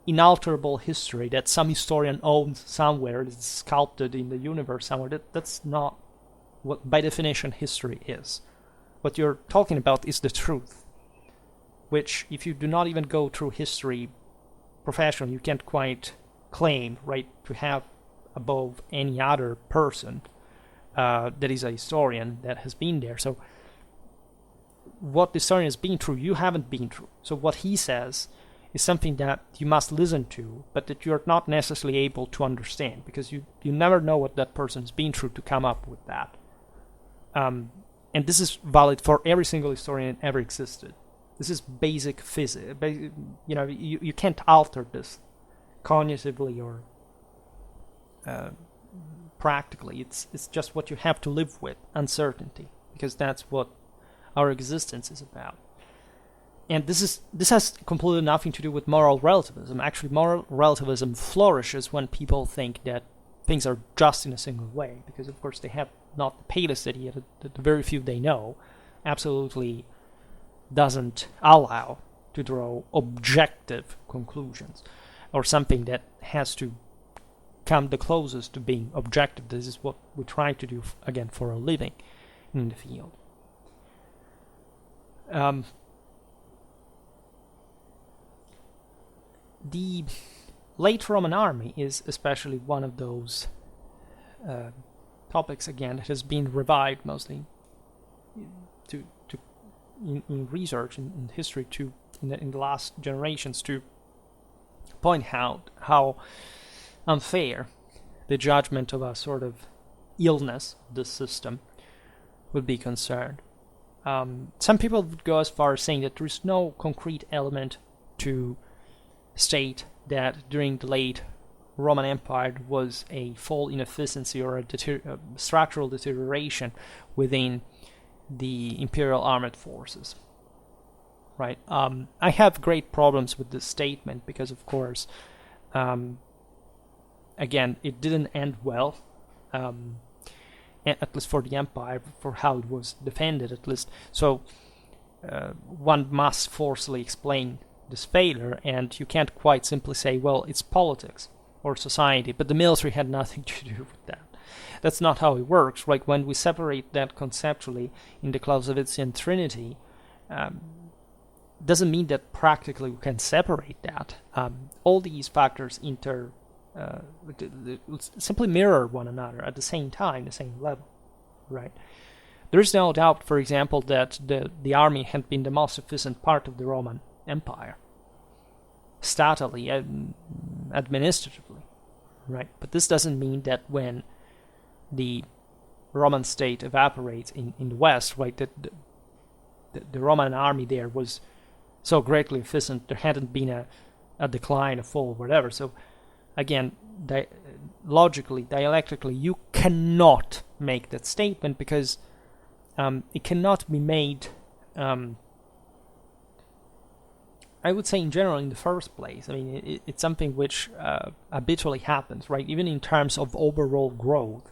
inalterable history that some historian owns somewhere, it's sculpted in the universe somewhere. That's not what by definition history is. What you're talking about is the truth, which if you do not even go through history professionally, you can't quite claim, right, to have above any other person that is a historian that has been there. So what the historian has been through, you haven't been through. So what he says is something that you must listen to, but that you're not necessarily able to understand, because you never know what that person's been through to come up with that. And this is valid for every single historian ever existed. This is basic physics. You can't alter this cognitively or practically. It's just what you have to live with, uncertainty, because that's what our existence is about. And this has completely nothing to do with moral relativism. Actually, moral relativism flourishes when people think that things are just in a single way, because of course they have not the palest idea that the very few they know absolutely doesn't allow to draw objective conclusions, or something that has to come the closest to being objective. This is what we try to do, again, for a living in the field. The late Roman army is especially one of those topics, again, that has been revived mostly in research, in history, in the last generations, to point out how unfair the judgment of a sort of illness of the system would be concerned. Some people would go as far as saying that there is no concrete element to state that during the late Roman Empire was a fall in efficiency or a structural deterioration within the imperial armed forces. Right? I have great problems with this statement because, of course, again, it didn't end well, at least for the empire, for how it was defended, at least. So one must forcefully explain this failure, and you can't quite simply say, well, it's politics or society, but the military had nothing to do with that. That's not how it works, right? When we separate that conceptually in the Clausewitzian Trinity, doesn't mean that practically we can separate that. All these factors simply mirror one another at the same time, the same level, right? There is no doubt, for example, that the army had been the most efficient part of the Roman Empire, statally and administratively, right? But this doesn't mean that when the Roman state evaporates in the West, right, that the Roman army there was so greatly efficient, there hadn't been a decline, a fall, whatever. So again, logically, dialectically, you cannot make that statement because it cannot be made, I would say in general, in the first place. I mean, it's something which habitually happens, right? Even in terms of overall growth,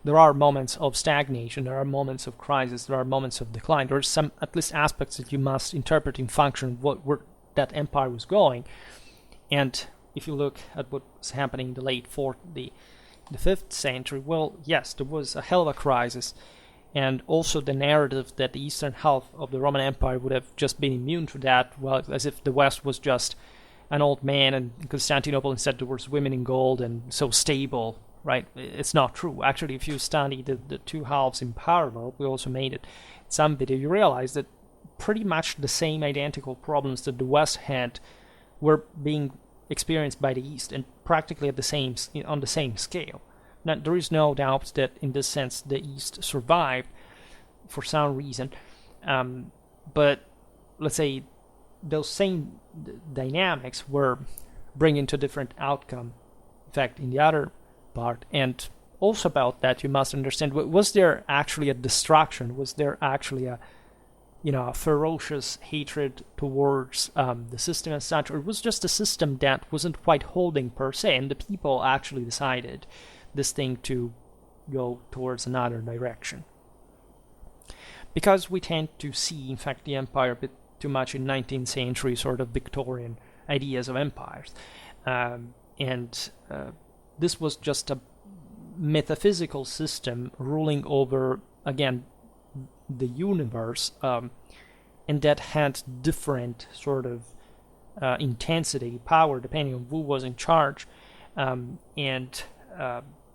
there are moments of stagnation, there are moments of crisis, there are moments of decline. There are some, at least, aspects that you must interpret in function of where that empire was going. And if you look at what was happening in the late 4th, the 5th century, well, yes, there was a hell of a crisis. And also the narrative that the eastern half of the Roman Empire would have just been immune to that, well, as if the West was just an old man, and in Constantinople instead there was women in gold and so stable, right? It's not true. Actually, if you study the two halves in parallel, we also made it in some video, you realize that pretty much the same identical problems that the West had were being experienced by the East, and practically at on the same scale. Now, there is no doubt that in this sense the East survived for some reason, but let's say those same dynamics were bringing to different outcome. In fact, in the other part, and also about that, you must understand: was there actually a destruction? Was there actually a ferocious hatred towards the system as such, or it was just a system that wasn't quite holding per se, and the people actually decided this thing to go towards another direction? Because we tend to see, in fact, the empire a bit too much in 19th century sort of Victorian ideas of empires. This was just a metaphysical system ruling over, again, the universe, and that had different sort of intensity, power, depending on who was in charge, and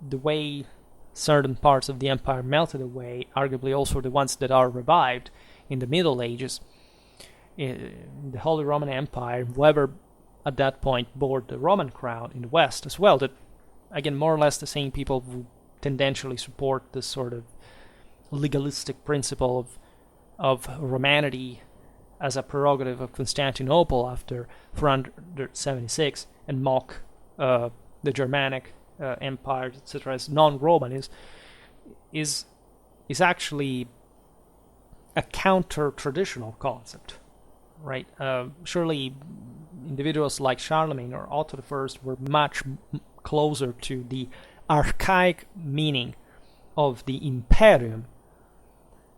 the way certain parts of the empire melted away, arguably also the ones that are revived in the Middle Ages. In the Holy Roman Empire, whoever at that point bore the Roman crown in the West as well, that, again, more or less the same people who tendentially support this sort of legalistic principle of Romanity as a prerogative of Constantinople after 476, and mock the Germanic empires, etc., as non-Roman, is actually a counter-traditional concept, right? Surely individuals like Charlemagne or Otto I were much closer to the archaic meaning of the Imperium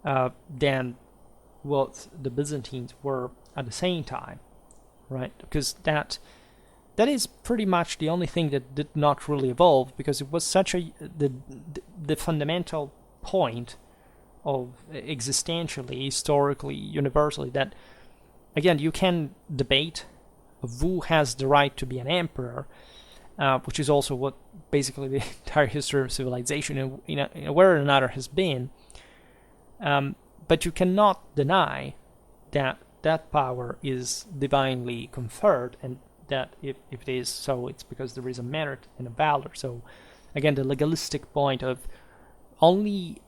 than what the Byzantines were at the same time, right? Because that is pretty much the only thing that did not really evolve, because it was such the fundamental point of existentially, historically, universally, that, again, you can debate who has the right to be an emperor, which is also what basically the entire history of civilization in a way or another has been. But you cannot deny that that power is divinely conferred, and that if it is so, it's because there is a merit and a valor. So, again, the legalistic point of only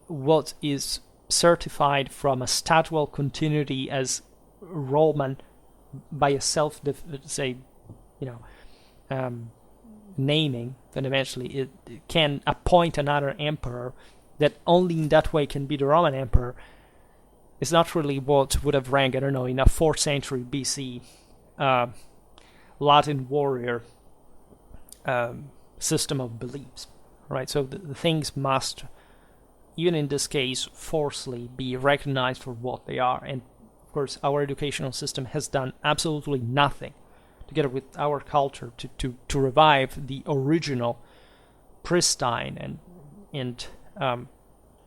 what is certified from a statual continuity as Roman by a naming, then eventually it can appoint another emperor that only in that way can be the Roman emperor, is not really what would have ranked, I don't know, in a 4th century BC Latin warrior system of beliefs, right? So the things must, even in this case, forcefully be recognized for what they are. And of course, our educational system has done absolutely nothing, together with our culture, to revive the original, pristine and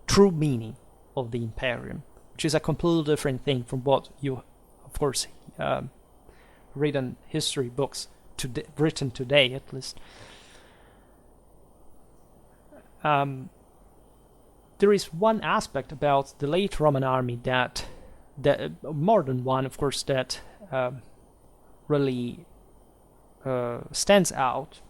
true meaning of the Imperium, which is a completely different thing from what you, of course, read in history books written today, at least. There is one aspect about the late Roman army that more than one, of course, that really stands out,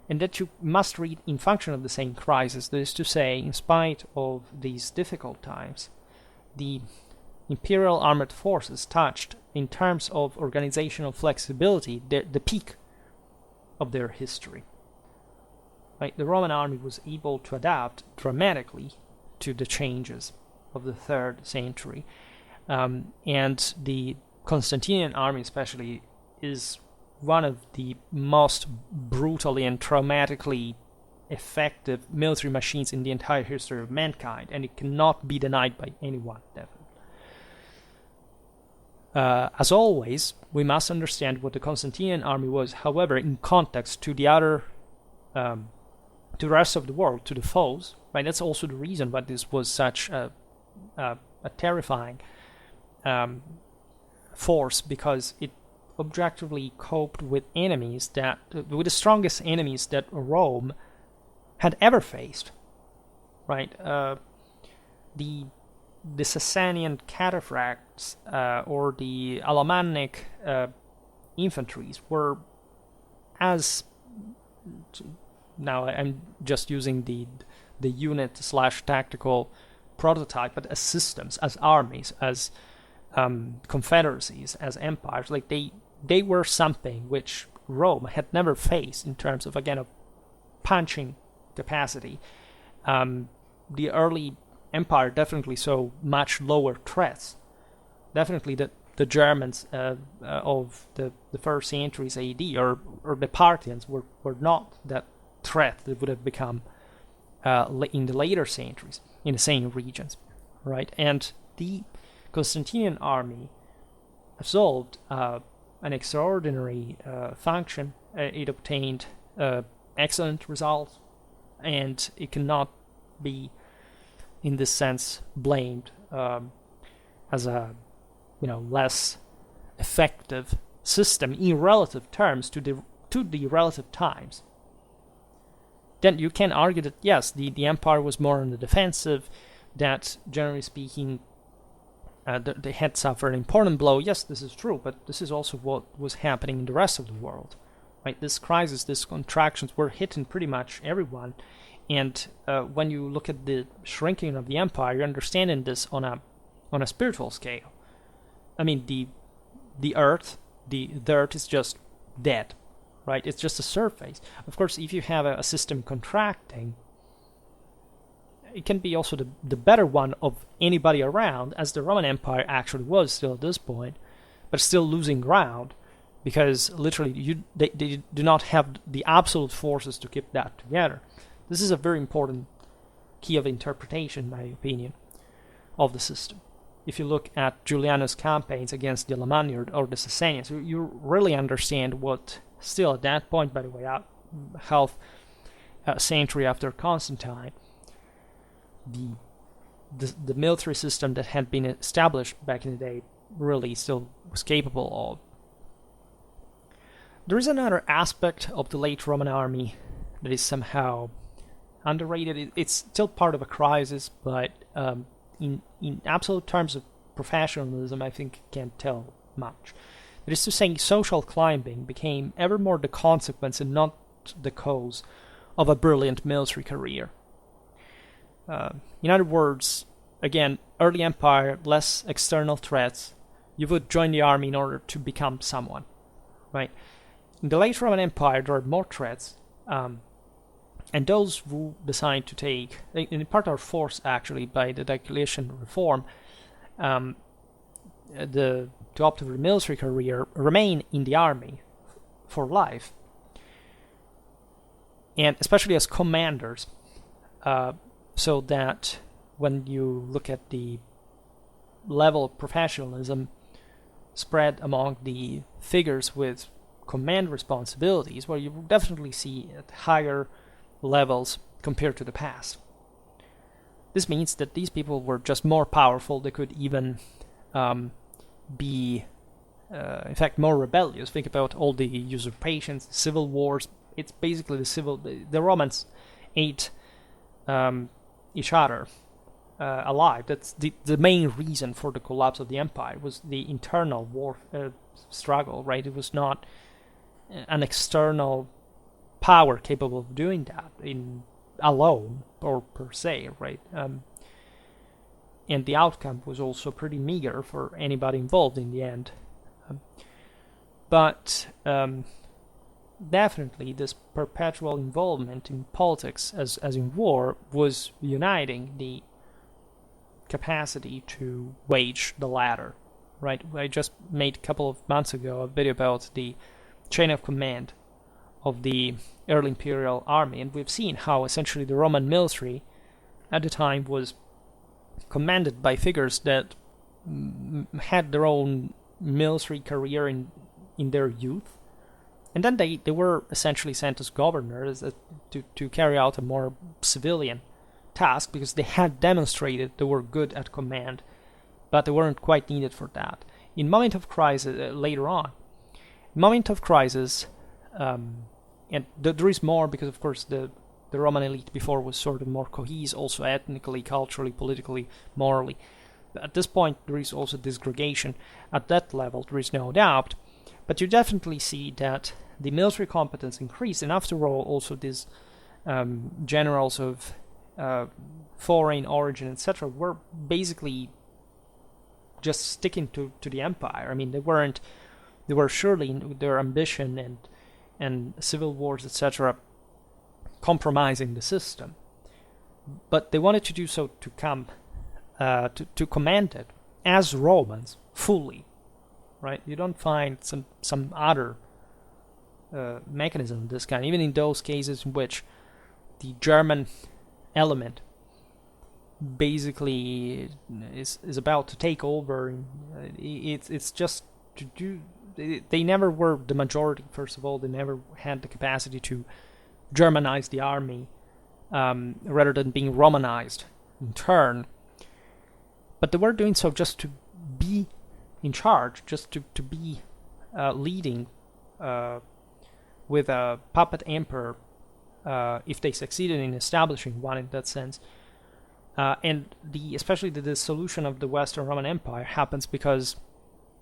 and that you must read in function of the same crisis. That is to say, in spite of these difficult times, the imperial armored forces touched, in terms of organizational flexibility, the peak of their history. Right? The Roman army was able to adapt dramatically to the changes of the 3rd century, and the Constantinian army especially is one of the most brutally and traumatically effective military machines in the entire history of mankind, and it cannot be denied by anyone, definitely. As always, we must understand what the Constantinian army was, however, in context to the other, to the rest of the world, to the foes. Right? That's also the reason why this was such a terrifying force, because it objectively coped with enemies with the strongest enemies that Rome had ever faced. Right? The Sasanian cataphracts or the Alemannic infantries were, as now I'm just using the unit/tactical prototype, but as systems, as armies, as confederacies, as empires, like they were something which Rome had never faced in terms of, again, of punching capacity. The early empire definitely saw much lower threats. Definitely the Germans of the first centuries AD or the Parthians were not that threat that would have become in the later centuries in the same regions, right? And the Constantinian army solved an extraordinary function. It obtained excellent results, and it cannot be, in this sense, blamed as a less effective system in relative terms to the relative times. Then you can argue that yes, the empire was more on the defensive, that generally speaking they had suffered an important blow. Yes, this is true, but this is also what was happening in the rest of the world. Right? This crisis, these contractions were hitting pretty much everyone. And when you look at the shrinking of the empire, you're understanding this on a spiritual scale. I mean, the earth is just dead, right? It's just a surface. Of course, if you have a system contracting, it can be also the better one of anybody around, as the Roman Empire actually was still at this point, but still losing ground, because literally they do not have the absolute forces to keep that together. This is a very important key of interpretation, in my opinion, of the system. If you look at Julianus' campaigns against the Alemanni or the Sasanians, you really understand what, still at that point, by the way, half a century after Constantine, the military system that had been established back in the day really still was capable of. There is another aspect of the late Roman army that is somehow underrated. It's still part of a crisis, but in absolute terms of professionalism, I think it can't tell much. That is to say, social climbing became ever more the consequence and not the cause of a brilliant military career. In other words, again, early empire, less external threats. You would join the army in order to become someone, right? In the late Roman Empire, there are more threats, and those who decide to take, in part are forced actually by the Diocletian reform, to opt for a military career, remain in the army for life, and especially as commanders, so that when you look at the level of professionalism spread among the figures with command responsibilities, well, you will definitely see at higher levels compared to the past. This means that these people were just more powerful. They could even be, in fact, more rebellious. Think about all the usurpations, civil wars. It's basically the Romans ate each other alive. That's the main reason for the collapse of the empire, was the internal war struggle, right? It was not an external power capable of doing that alone or per se, right? And the outcome was also pretty meager for anybody involved in the end. But definitely this perpetual involvement in politics, as in war, was uniting the capacity to wage the latter, right? I just made a couple of months ago a video about the chain of command of the early imperial army, and we've seen how essentially the Roman military at the time was commanded by figures that had their own military career in their youth, and then they were essentially sent as governors to carry out a more civilian task, because they had demonstrated they were good at command, but they weren't quite needed for that. In moment of crisis, later on, and there is more, because of course the Roman elite before was sort of more cohesive, also ethnically, culturally, politically, morally. But at this point, there is also disgregation at that level, there is no doubt. But you definitely see that the military competence increased, and after all, also these generals of foreign origin, etc., were basically just sticking to the empire. I mean, they were surely their ambition and civil wars, etc., compromising the system, but they wanted to do so to come to command it as Romans fully, right? You don't find some other mechanism of this kind, even in those cases in which the German element basically is about to take over. It's just to do. They never were the majority. First of all, they never had the capacity to Germanize the army rather than being Romanized in turn. But they were doing so just to be in charge, just to be leading with a puppet emperor, if they succeeded in establishing one in that sense. And especially the dissolution of the Western Roman Empire happens because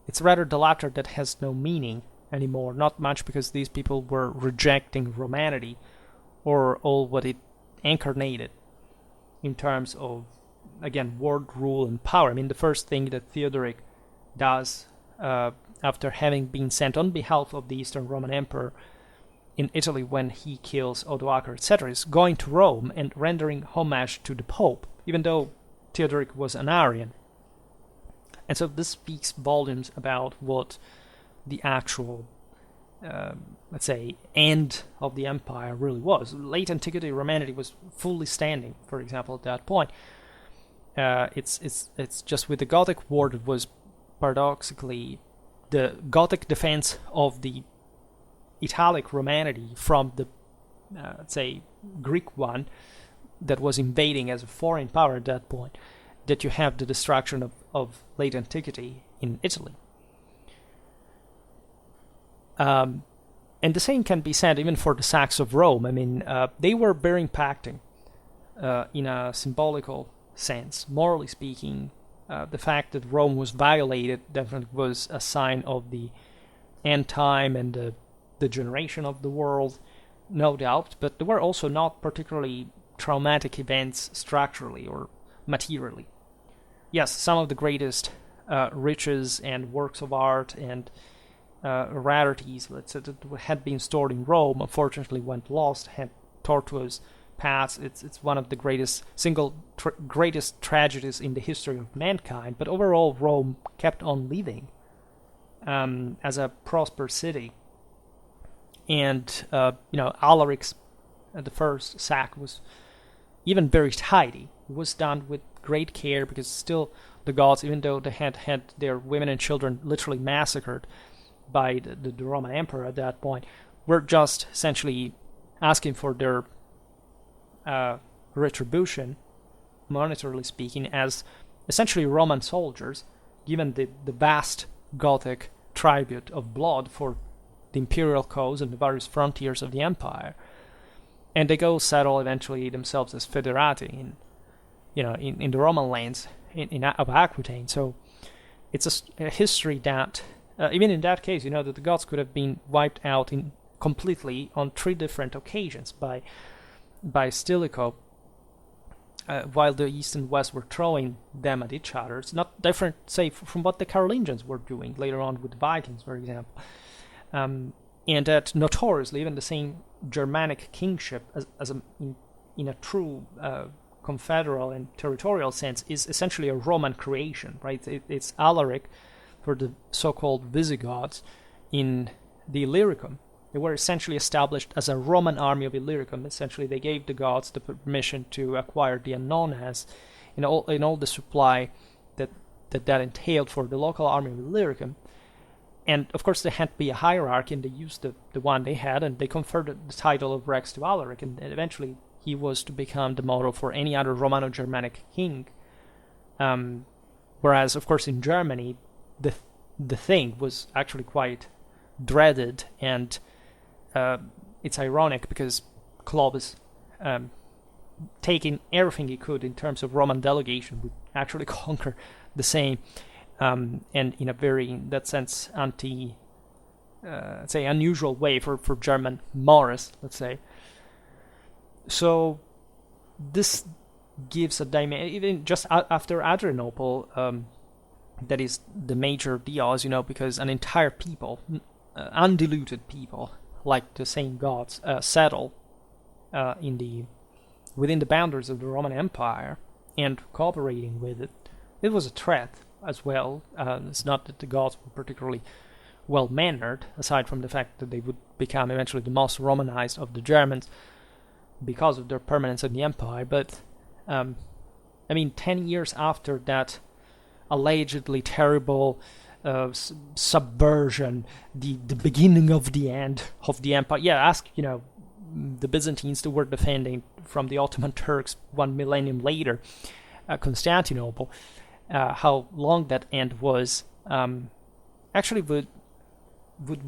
it's rather the latter that has no meaning anymore, not much because these people were rejecting Romanity or all what it incarnated in terms of, again, world rule and power. I mean, the first thing that Theodoric does after having been sent on behalf of the Eastern Roman Emperor in Italy when he kills Odoacer, etc., is going to Rome and rendering homage to the Pope, even though Theodoric was an Arian. And so this speaks volumes about what the actual, let's say, end of the empire really was. Late antiquity, Romanity was fully standing, for example, at that point. It's just with the Gothic war that was paradoxically the Gothic defense of the Italic Romanity from the, let's say, Greek one that was invading as a foreign power at that point, that you have the destruction of late antiquity in Italy. And the same can be said even for the Sacs of Rome. I mean, they were very impacting in a symbolical sense. Morally speaking, the fact that Rome was violated definitely was a sign of the end time and the degeneration of the world, no doubt, but there were also not particularly traumatic events structurally or materially. Yes, some of the greatest riches and works of art and rarities, let's say, that had been stored in Rome, unfortunately went lost, had tortuous paths. It's one of the greatest greatest tragedies in the history of mankind. But overall, Rome kept on living as a prosperous city. And Alaric's the first sack was even very tidy. It was done with great care because still the Goths, even though they had their women and children literally massacred by the Roman Emperor at that point, were just essentially asking for their retribution, monetarily speaking, as essentially Roman soldiers, given the vast Gothic tribute of blood for the imperial cause and the various frontiers of the empire. And they go settle eventually themselves as foederati in the Roman lands of Aquitaine. So it's a history that, even in that case, that the Goths could have been wiped out completely on 3 different occasions by Stilicho, while the East and West were throwing them at each other. It's not different, say, from what the Carolingians were doing later on with the Vikings, for example. And that notoriously, even the same Germanic kingship, in a true confederal and territorial sense, is essentially a Roman creation, right? It's Alaric for the so-called Visigoths in the Illyricum, They were essentially established as a Roman army of Illyricum. Essentially, they gave the gods the permission to acquire the unknown as in all the supply that entailed for the local army of Illyricum. And of course, there had to be a hierarchy, and they used the one they had, and they conferred the title of Rex to Alaric, and eventually he was to become the model for any other Romano-Germanic king. Whereas, of course, in Germany, the thing was actually quite dreaded, and it's ironic because Clovis, taking everything he could in terms of Roman delegation, would actually conquer the same, and in a very, in that sense, unusual way for German Morris, let's say. So this gives a dimension, even just after Adrianople, that is the major deal, as you know, because an entire people, undiluted people, like the same gods, settle within the boundaries of the Roman Empire and cooperating with it. It was a threat as well. It's not that the gods were particularly well-mannered, aside from the fact that they would become eventually the most Romanized of the Germans because of their permanence in the empire, but 10 years after that allegedly terrible subversion, the beginning of the end of the empire. Yeah, ask the Byzantines who were defending from the Ottoman Turks 1 millennium later, Constantinople, how long that end was. Actually would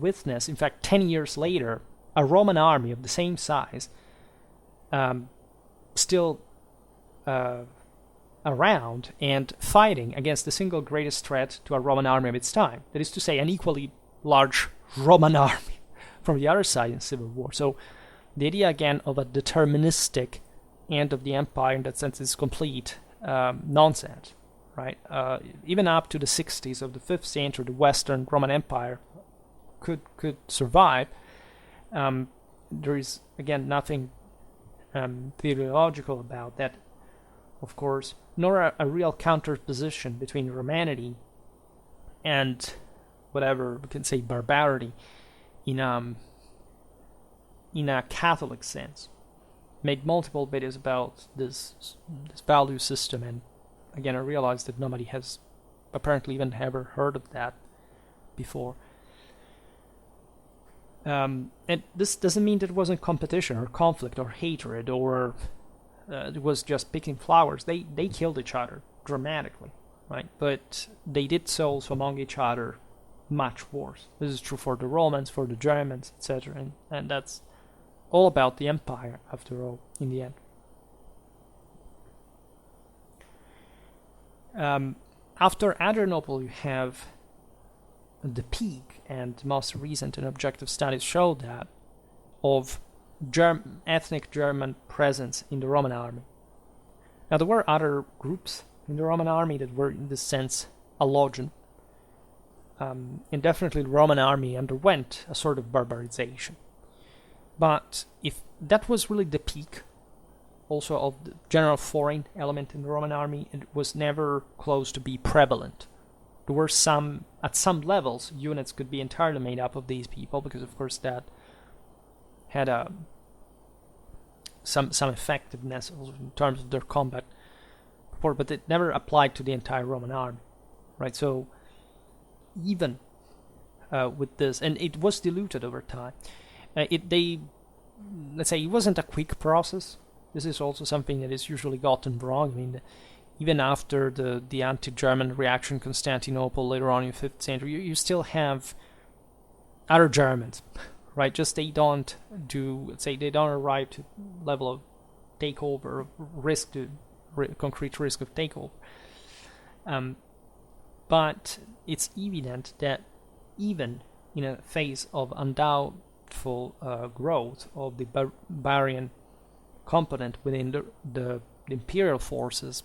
witness, in fact, 10 years later, a Roman army of the same size still around and fighting against the single greatest threat to a Roman army of its time. That is to say, an equally large Roman army from the other side in civil war. So the idea again of a deterministic end of the empire in that sense is complete nonsense, right? Even up to the 60s of the 5th century, the Western Roman Empire could survive. There is again nothing theological about that, of course, nor a real counterposition between Romanity and whatever we can say barbarity in a Catholic sense. Made multiple videos about this value system, and again I realized that nobody has apparently even ever heard of that before. And this doesn't mean that it wasn't competition or conflict or hatred or it was just picking flowers. They killed each other dramatically, right? But they did so also among each other much worse. This is true for the Romans, for the Germans, etc. And that's all about the empire, after all, in the end. After Adrianople, you have the peak, and most recent and objective studies show that, of ethnic German presence in the Roman army. Now, there were other groups in the Roman army that were, in this sense, allogenous. And definitely the Roman army underwent a sort of barbarization. But if that was really the peak also of the general foreign element in the Roman army, it was never close to be prevalent. There were at some levels, units could be entirely made up of these people, because of course that had some effectiveness in terms of their combat support, but it never applied to the entire Roman army, right? So even with this, and it was diluted over time. Let's say it wasn't a quick process. This is also something that is usually gotten wrong. I mean, even after the anti-German reaction in Constantinople later on in the 5th century, you still have other Germans, right? Just they don't arrive to level of takeover, concrete risk of takeover. But it's evident that even in a phase of undoubtful growth of the barbarian component within the imperial forces,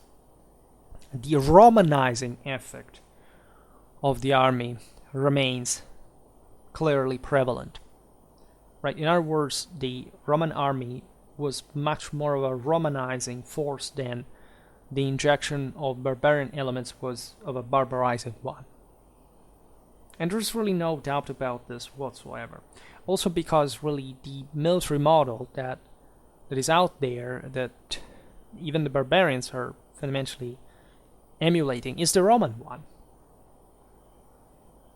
the Romanizing effect of the army remains clearly prevalent. Right? In other words, the Roman army was much more of a Romanizing force than the injection of barbarian elements was of a barbarizing one. And there's really no doubt about this whatsoever. Also because really the military model that is out there, that even the barbarians are fundamentally emulating, is the Roman one.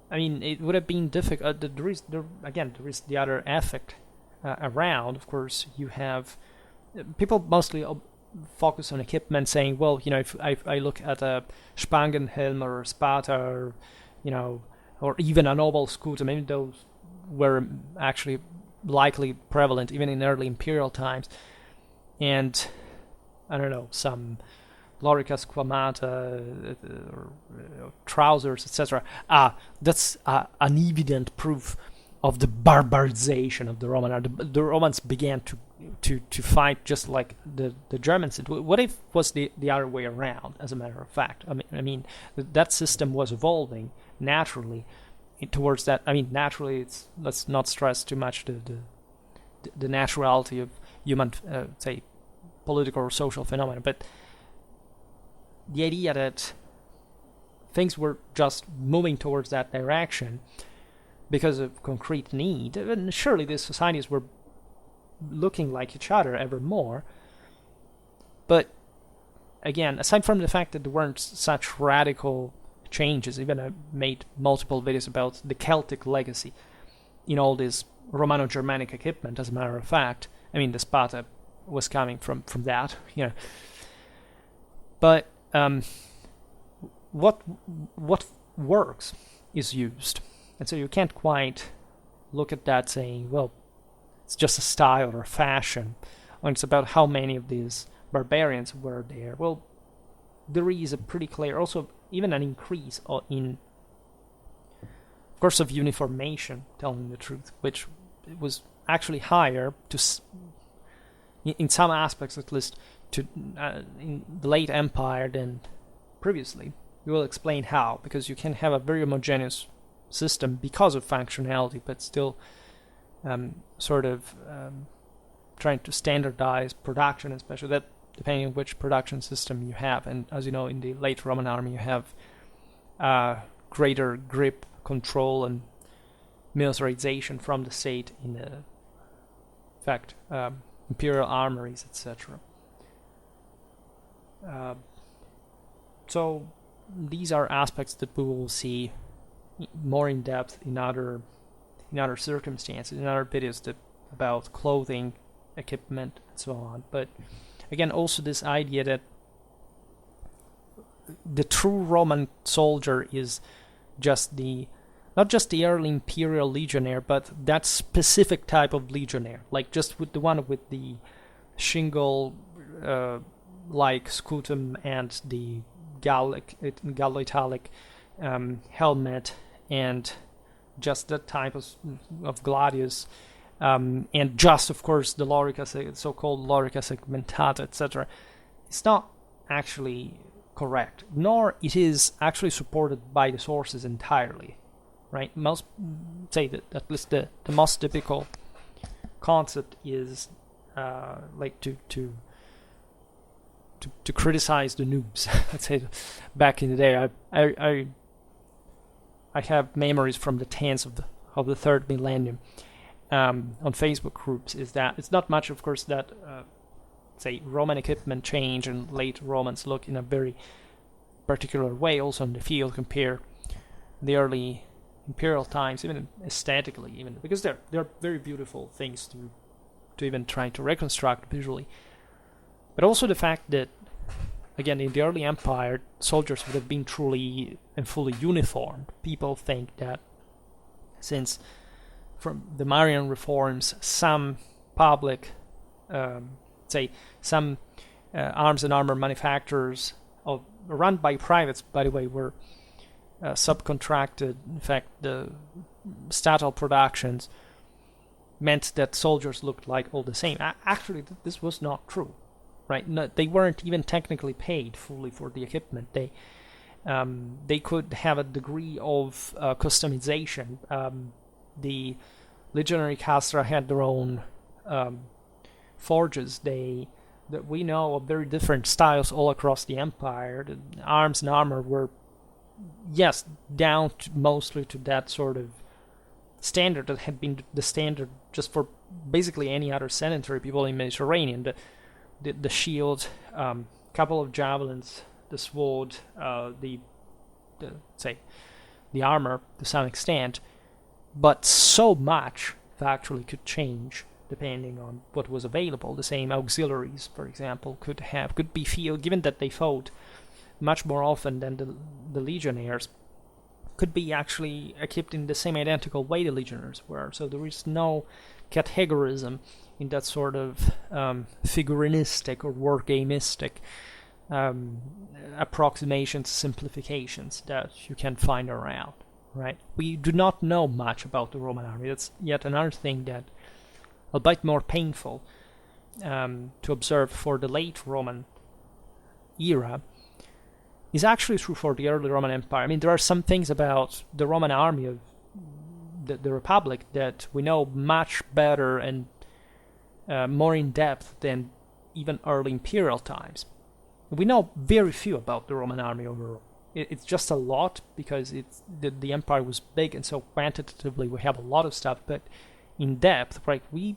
I mean, it would have been difficult. There is the other effect around. Of course, you have people mostly focus on equipment, saying, well, if I look at a Spangenhelm or Sparta, or, or even a noble scooter, maybe those were actually likely prevalent even in early imperial times, and I don't know, some lorica squamata, trousers, etc. That's an evident proof of the barbarization of the Roman. The Romans began to fight just like the Germans did. What if it was the other way around? As a matter of fact, I mean that system was evolving naturally towards that. I mean, naturally, let's not stress too much the naturality of human, say, political or social phenomena, but the idea that things were just moving towards that direction because of concrete need. And surely these societies were looking like each other ever more. But again, aside from the fact that there weren't such radical changes, even I made multiple videos about the Celtic legacy in all this Romano-Germanic equipment, as a matter of fact. I mean, the Sparta was coming from that, But what works is used. And so you can't quite look at that saying, well, it's just a style or a fashion, or it's about how many of these barbarians were there. Well, there is a pretty clear, also even an increase in, of course, of uniformation, telling the truth, which was actually higher in some aspects at least in the late empire than previously. We will explain how, because you can have a very homogeneous system because of functionality, but still trying to standardize production, especially that depending on which production system you have. And as you know, in the late Roman army, you have greater grip, control, and militarization from the state in fact, imperial armories, etc. So these are aspects that we will see more in depth in other circumstances, in other videos about clothing, equipment, and so on. But again, also this idea that the true Roman soldier is not just the early imperial legionnaire, but that specific type of legionnaire, like just with the one with the shingle like scutum and the Gallo-Italic helmet, and just that type of gladius, and just, of course, the lorica, so-called lorica segmentata, etc. It's not actually correct, nor it is actually supported by the sources entirely, right? Most say that at least the most typical concept is like to criticize the noobs. Let's say back in the day, I have memories from the 10s of the third millennium on Facebook groups. Is that it's not much, of course, that say Roman equipment change and late Romans look in a very particular way also in the field. Compare the early imperial times, even aesthetically, even because they're very beautiful things to even try to reconstruct visually. But also the fact that, again, in the early empire, soldiers would have been truly and fully uniformed. People think that since from the Marian reforms, some public, some arms and armor manufacturers run by privates, by the way, were subcontracted. In fact, the statal productions meant that soldiers looked like all the same. Actually, this was not true. Right? No, they weren't even technically paid fully for the equipment. They could have a degree of customization. The legionary castra had their own forges. That we know of very different styles all across the empire. The arms and armor were yes, down to mostly to that sort of standard that had been the standard just for basically any other sedentary people in the Mediterranean. The shield, couple of javelins, the sword, the armor to some extent, but so much factually could change depending on what was available. The same auxiliaries, for example, could be field, given that they fought much more often than the legionnaires, could be actually equipped in the same identical way the legionnaires were. So there is no categorism in that sort of figurinistic or wargamistic approximations, simplifications that you can find around, right? We do not know much about the Roman army. That's yet another thing that, albeit more painful to observe for the late Roman era, is actually true for the early Roman Empire. I mean, there are some things about the Roman army of the Republic that we know much better and more in depth than even early imperial times. We know very few about the Roman army overall. It's just a lot because the empire was big, and so quantitatively we have a lot of stuff, but in depth, right, we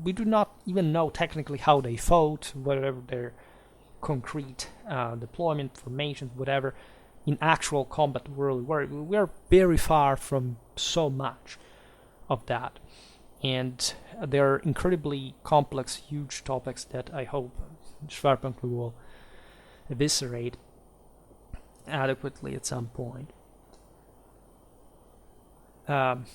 do not even know technically how they fought, whatever their concrete deployment, formations, whatever, in actual combat really were. We are very far from so much of that. And there are incredibly complex, huge topics that I hope Schwerpunkt will eviscerate adequately at some point. And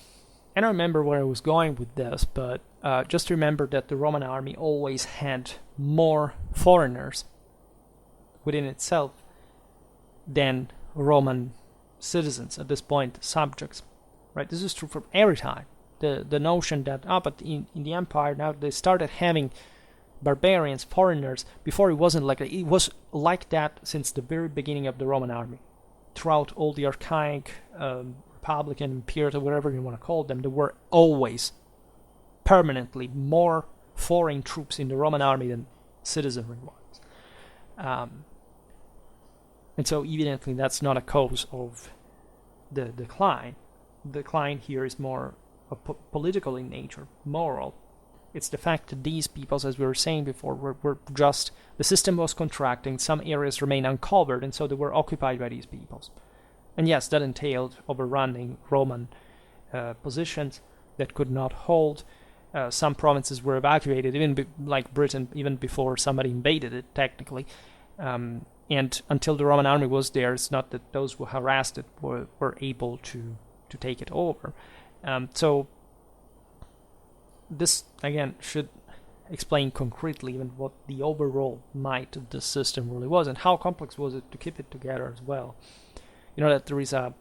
I remember where I was going with this, but just remember that the Roman army always had more foreigners within itself than Roman citizens at this point, subjects, right? This is true for every time. The notion that, but in the empire now they started having barbarians, foreigners. Before it wasn't like that. It was like that since the very beginning of the Roman army. Throughout all the archaic, Republican, Imperial, whatever you want to call them, there were always permanently more foreign troops in the Roman army than citizenry was. And so evidently that's not a cause of the decline. The decline here is more political in nature, moral. It's the fact that these peoples, as we were saying before, were just, the system was contracting, some areas remained uncovered, and so they were occupied by these peoples. And yes, that entailed overrunning Roman positions that could not hold. Some provinces were evacuated, even like Britain, even before somebody invaded it, technically. And until the Roman army was there, it's not that those who harassed it were able to take it over. So this, again, should explain concretely even what the overall might of the system really was and how complex was it to keep it together as well. You know that there is the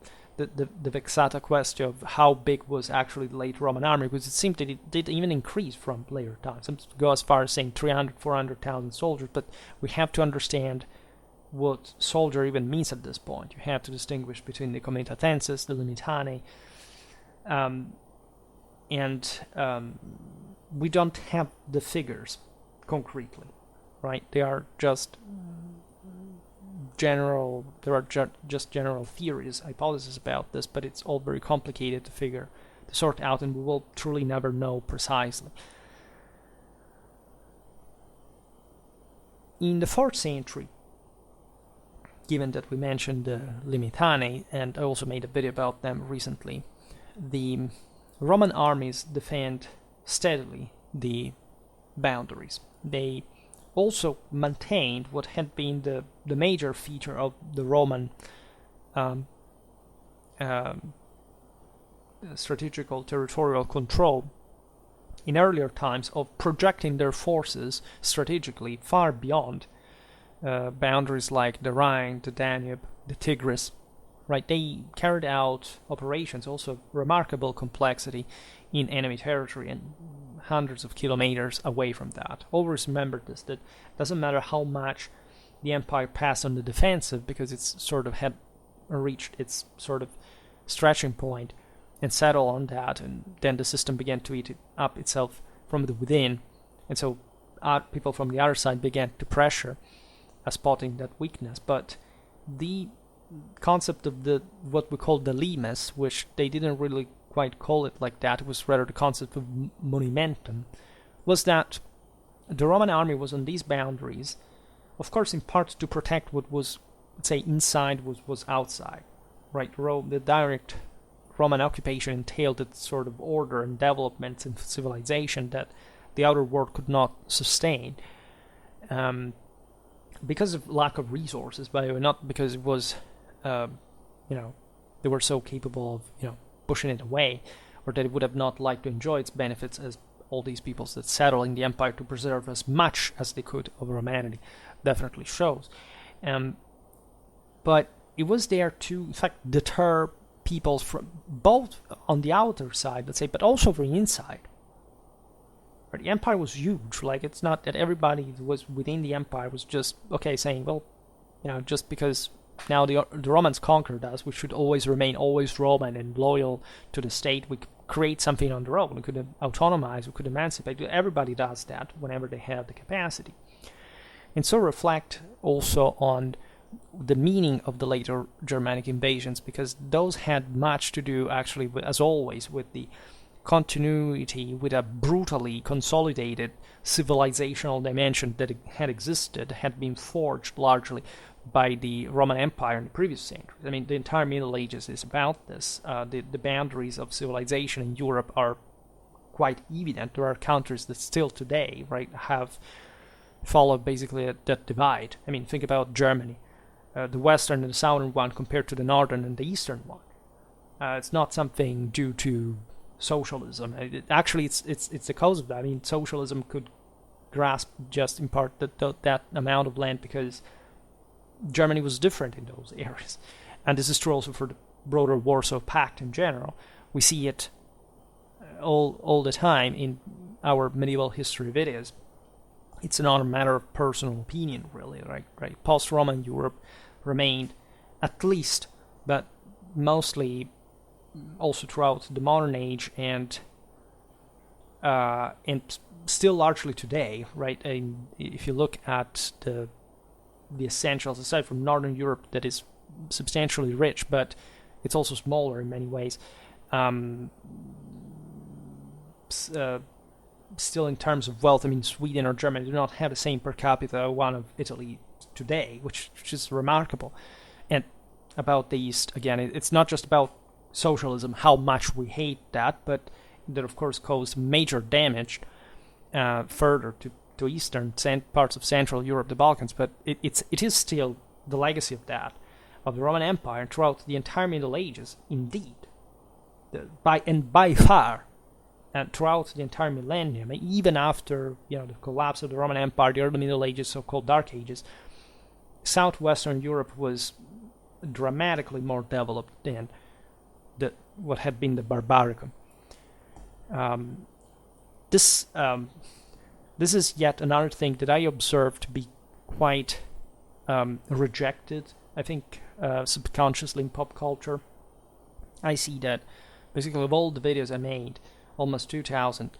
vexata question of how big was actually the late Roman army, because it seemed that it did even increase from later times. Some go as far as saying 300, 400,000 soldiers, but we have to understand what soldier even means at this point. You have to distinguish between the comitatenses, the limitani, and we don't have the figures concretely, right? They are just general. There are just general theories, hypotheses about this, but it's all very complicated to sort out, and we will truly never know precisely. In the 4th century, given that we mentioned the limitani, and I also made a video about them recently, the Roman armies defend steadily the boundaries. They also maintained what had been the major feature of the Roman strategical territorial control in earlier times of projecting their forces strategically far beyond boundaries like the Rhine, the Danube, the Tigris. Right, they carried out operations also of remarkable complexity in enemy territory and hundreds of kilometers away from that. Always remember this, that it doesn't matter how much the empire passed on the defensive, because it's sort of had reached its sort of stretching point and settled on that, and then the system began to eat it up itself from the within, and so people from the other side began to pressure, spotting that weakness. But the concept of what we call the limes, which they didn't really quite call it like that, it was rather the concept of monumentum, was that the Roman army was on these boundaries, of course in part to protect what was, let's say, inside was outside, right? The direct Roman occupation entailed that sort of order and development and civilization that the outer world could not sustain, because of lack of resources, by the way, not because it was, they were so capable of, pushing it away, or that it would have not liked to enjoy its benefits as all these peoples that settled in the empire to preserve as much as they could of humanity definitely shows. But it was there to, in fact, deter peoples from both on the outer side, let's say, but also from the inside. But the empire was huge. Like, it's not that everybody who was within the empire was just, saying, well, just because now the Romans conquered us, we should always remain always Roman and loyal to the state. We could create something on their own. We could autonomize, we could emancipate. Everybody does that whenever they have the capacity. And so reflect also on the meaning of the later Germanic invasions, because those had much to do, actually, as always, with the continuity, with a brutally consolidated civilizational dimension that had existed, had been forged largely by the Roman Empire in the previous centuries. I mean, the entire Middle Ages is about this. The boundaries of civilization in Europe are quite evident. There are countries that still today, right, have followed basically that divide. I mean, think about Germany, the western and the southern one compared to the northern and the eastern one. It's not something due to socialism. It's the cause of that. I mean, socialism could grasp just in part that amount of land because Germany was different in those areas. And this is true also for the broader Warsaw Pact in general. We see it all the time in our medieval history videos. It's another matter of personal opinion, really, right? Post-Roman Europe remained, at least, but mostly also throughout the modern age and still largely today, right? And if you look at the essentials, aside from Northern Europe that is substantially rich, but it's also smaller in many ways, still in terms of wealth, I mean, Sweden or Germany do not have the same per capita one of Italy today, which is remarkable. And about the East, again, it's not just about socialism, how much we hate that, but that of course caused major damage further to eastern parts of Central Europe, the Balkans, but it is still the legacy of that, of the Roman Empire throughout the entire Middle Ages, indeed, by far, and throughout the entire millennium, even after the collapse of the Roman Empire, the early Middle Ages, so-called Dark Ages, southwestern Europe was dramatically more developed than what had been the Barbaricum. This is yet another thing that I observed to be quite rejected, I think, subconsciously in pop culture. I see that basically of all the videos I made, almost 2,000,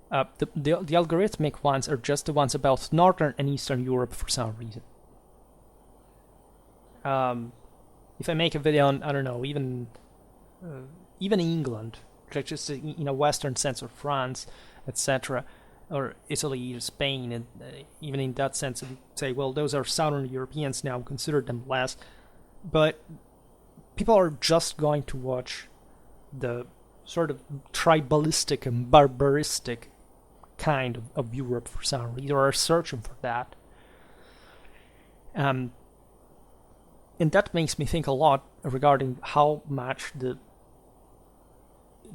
the algorithmic ones are just the ones about Northern and Eastern Europe for some reason. If I make a video on, I don't know, even England, like just in a Western sense, or France, etc., or Italy, or Spain, and even in that sense, you say, well, those are Southern Europeans now, consider them less. But people are just going to watch the sort of tribalistic and barbaristic kind of Europe for some reason, or are searching for that. And that makes me think a lot regarding how much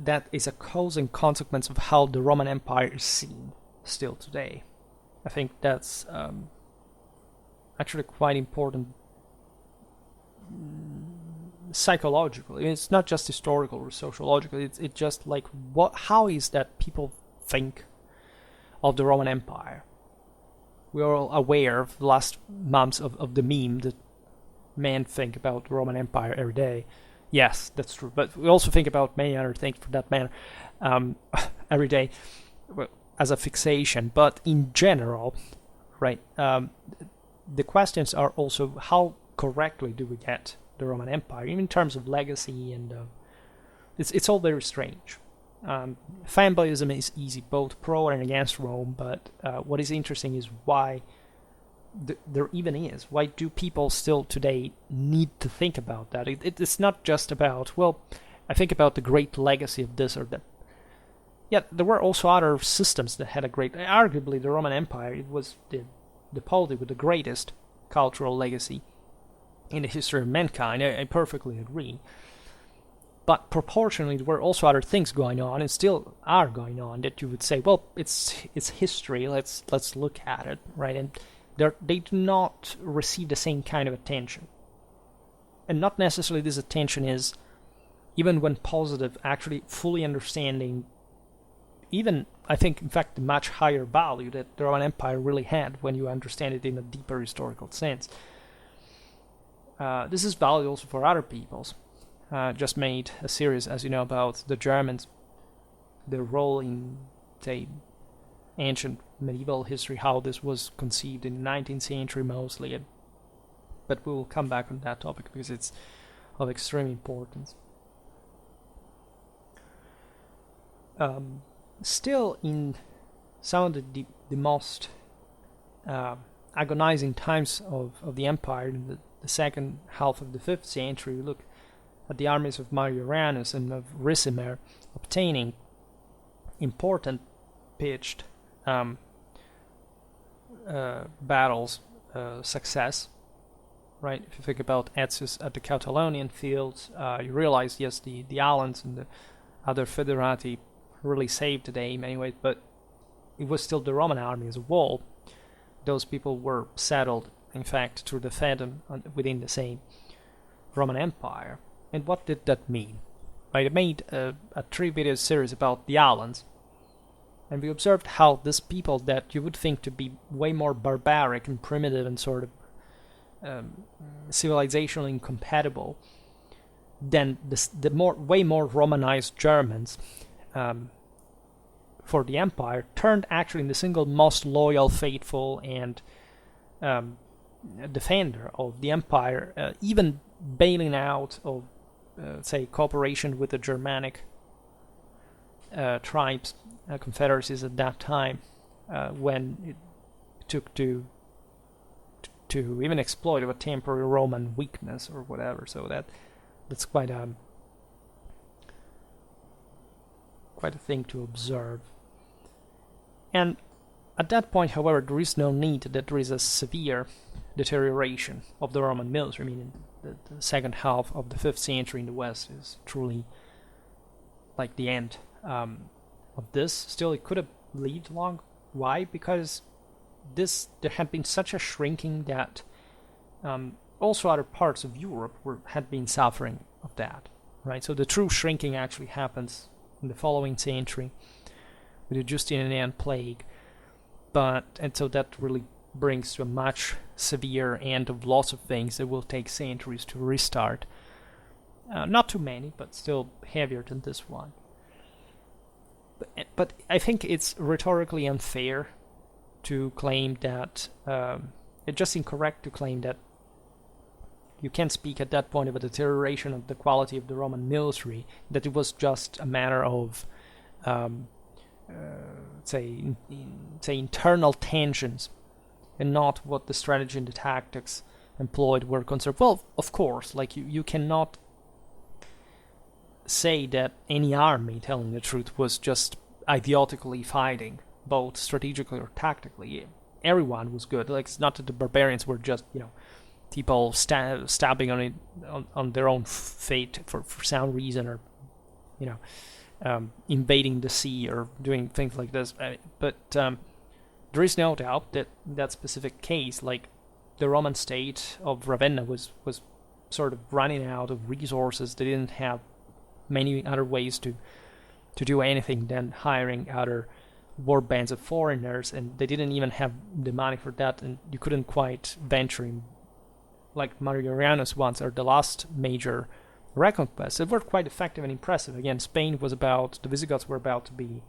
that is a cause and consequence of how the Roman Empire is seen still today. I think that's actually quite important psychologically. It's not just historical or sociological. It's just like how is that people think of the Roman Empire? We're all aware of the last months of the meme that men think about the Roman Empire every day. Yes, that's true. But we also think about many other things for that matter every day as a fixation. But in general, right, the questions are also how correctly do we get the Roman Empire, even in terms of legacy, and it's all very strange. Fanboyism is easy, both pro and against Rome, but what is interesting is why there even is. Why do people still today need to think about that? It's not just about, well, I think about the great legacy of this or that. Yeah, there were also other systems that had a great... Arguably, the Roman Empire, it was the polity with the greatest cultural legacy in the history of mankind. I perfectly agree. But proportionally, there were also other things going on, and still are going on, that you would say, well, it's history, let's look at it, right? And they do not receive the same kind of attention. And not necessarily this attention is, even when positive, actually fully understanding, even, I think, in fact, the much higher value that the Roman Empire really had when you understand it in a deeper historical sense. This is valid also for other peoples. Just made a series, as you know, about the Germans, their role in, say, ancient medieval history, how this was conceived in the 19th century mostly. But we will come back on that topic because it's of extreme importance. Still, in some of the most agonizing times of the empire, in the second half of the 5th century, we look at the armies of Marius and of Ricimer obtaining important pitched battles success, right? If you think about Etsus at the Catalonian fields, you realize, yes, the Alans and the other foederati really saved the day in many ways, but it was still the Roman army as a whole. Those people were settled, in fact, through the Fedon within the same Roman Empire. And what did that mean? Right, I made a 3-video series about the Alans, and we observed how these people that you would think to be way more barbaric and primitive and sort of civilizationally incompatible than the way more Romanized Germans for the empire, turned actually in the single most loyal, faithful, and defender of the empire, even bailing out of, say, cooperation with the Germanic tribes, confederacies at that time, when it took to even exploit a temporary Roman weakness or whatever. So that's quite a thing to observe. And at that point, however, there is no need that there is a severe deterioration of the Roman military. I mean, the second half of the 5th century in the West is truly like the end of this. Still, it could have lived long. Why? Because there had been such a shrinking that also other parts of Europe had been suffering of that, right? So the true shrinking actually happens in the following century with the Justinian plague, and so that really brings to a much severe end of lots of things that will take centuries to restart. Not too many, but still heavier than this one. But I think it's rhetorically unfair to claim that, it's just incorrect to claim that you can speak at that point of a deterioration of the quality of the Roman military, that it was just a matter of, say internal tensions, and not what the strategy and the tactics employed were concerned. Well, of course, like you cannot say that any army, telling the truth, was just idiotically fighting, both strategically or tactically. Everyone was good. Like, it's not that the barbarians were just, people stabbing on their own fate for some reason, or invading the sea or doing things like this. But there is no doubt that in that specific case, like, the Roman state of Ravenna was sort of running out of resources. They didn't have many other ways to do anything than hiring other war bands of foreigners, and they didn't even have the money for that, and you couldn't quite venture in, like Marius once, or the last major reconquest. They were quite effective and impressive. Again, the Visigoths were about to be,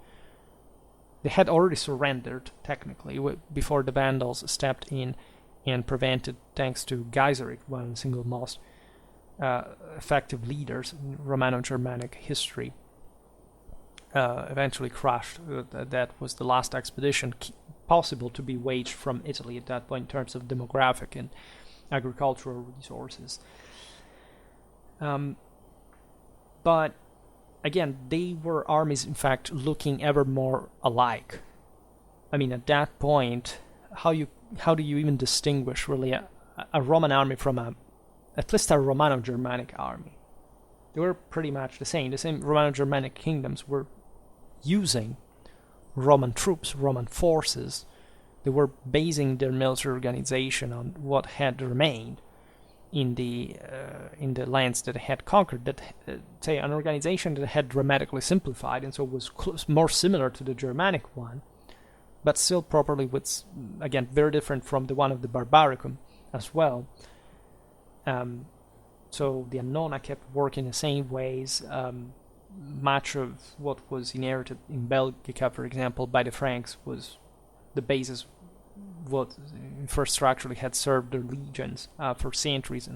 they had already surrendered, technically, before the Vandals stepped in and prevented, thanks to Gaiseric, one single most effective leaders in Romano-Germanic history eventually crashed. That was the last expedition possible to be waged from Italy at that point in terms of demographic and agricultural resources. But again, they were armies, in fact, looking ever more alike. I mean, at that point, how do you even distinguish really a Roman army from at least a Romano-Germanic army? They were pretty much the same. The same Romano-Germanic kingdoms were using Roman troops, Roman forces. They were basing their military organization on what had remained in the lands that they had conquered. That say an organization that had dramatically simplified, and so was more similar to the Germanic one, but still properly with, again, very different from the one of the Barbaricum as well. So the Annona kept working the same ways. Much of what was inherited in Belgica, for example, by the Franks was the basis what infrastructurally had served their legions for centuries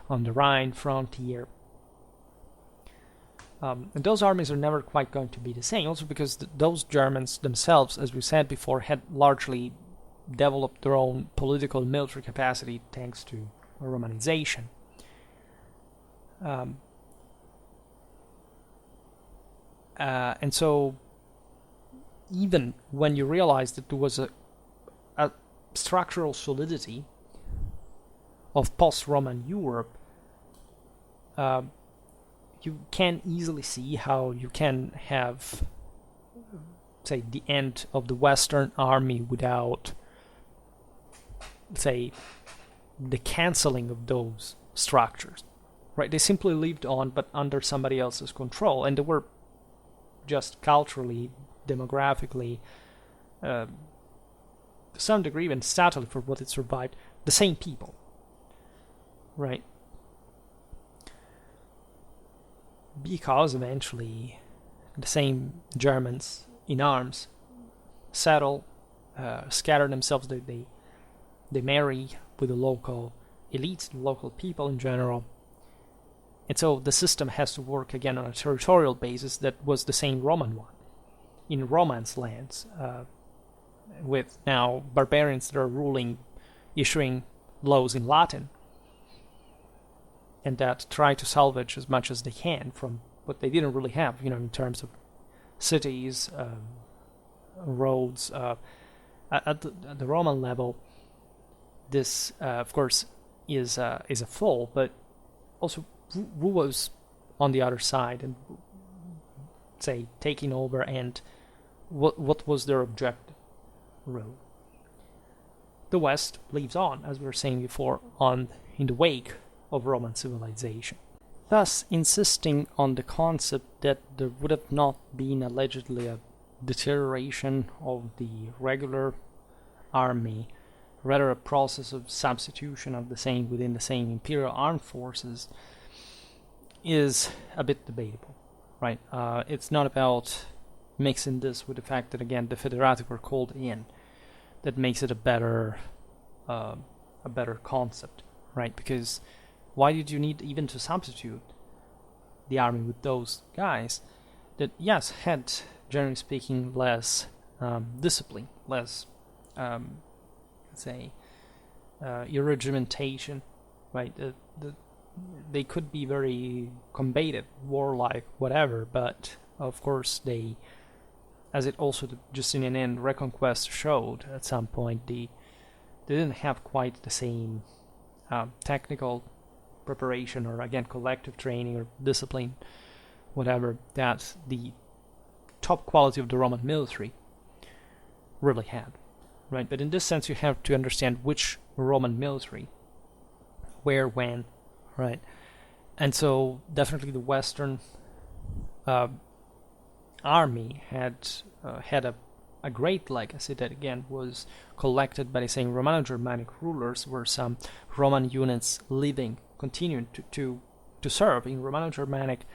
on the Rhine frontier. And those armies are never quite going to be the same, also because those Germans themselves, as we said before, had largely developed their own political and military capacity thanks to Romanization. And so even when you realize that there was a structural solidity of post-Roman Europe, you can easily see how you can have, say, the end of the Western army without, say, the canceling of those structures, right? They simply lived on, but under somebody else's control, and they were just culturally, demographically, to some degree, even statally, for what it survived, the same people, right? Because eventually the same Germans in arms settle, scatter themselves, they marry with the local elites, the local people in general. And so the system has to work again on a territorial basis that was the same Roman one, in Romance lands, with now barbarians that are ruling, issuing laws in Latin, and that try to salvage as much as they can from what they didn't really have, in terms of cities, roads. At the Roman level, this, of course, is a fall, but also who was on the other side and, say, taking over, and what was their objective role? The West lives on, as we were saying before, in the wake of Roman civilization, thus insisting on the concept that there would have not been allegedly a deterioration of the regular army, rather a process of substitution of the same within the same imperial armed forces, is a bit debatable, right? It's not about mixing this with the fact that, again, the Federati were called in, that makes it a better concept, right? Because why did you need even to substitute the army with those guys that, yes, had, generally speaking, less discipline, less, irregimentation, right? They could be very combative, warlike, whatever, but of course they, as it also the Justinian Reconquest showed at some point, they didn't have quite the same technical preparation or, again, collective training or discipline, whatever, that the top quality of the Roman military really had, right? But in this sense, you have to understand which Roman military, where, when, right? And so definitely the Western army had a great legacy that, again, was collected by the same Romano-Germanic rulers, where some Roman units continuing to serve in Romano-Germanic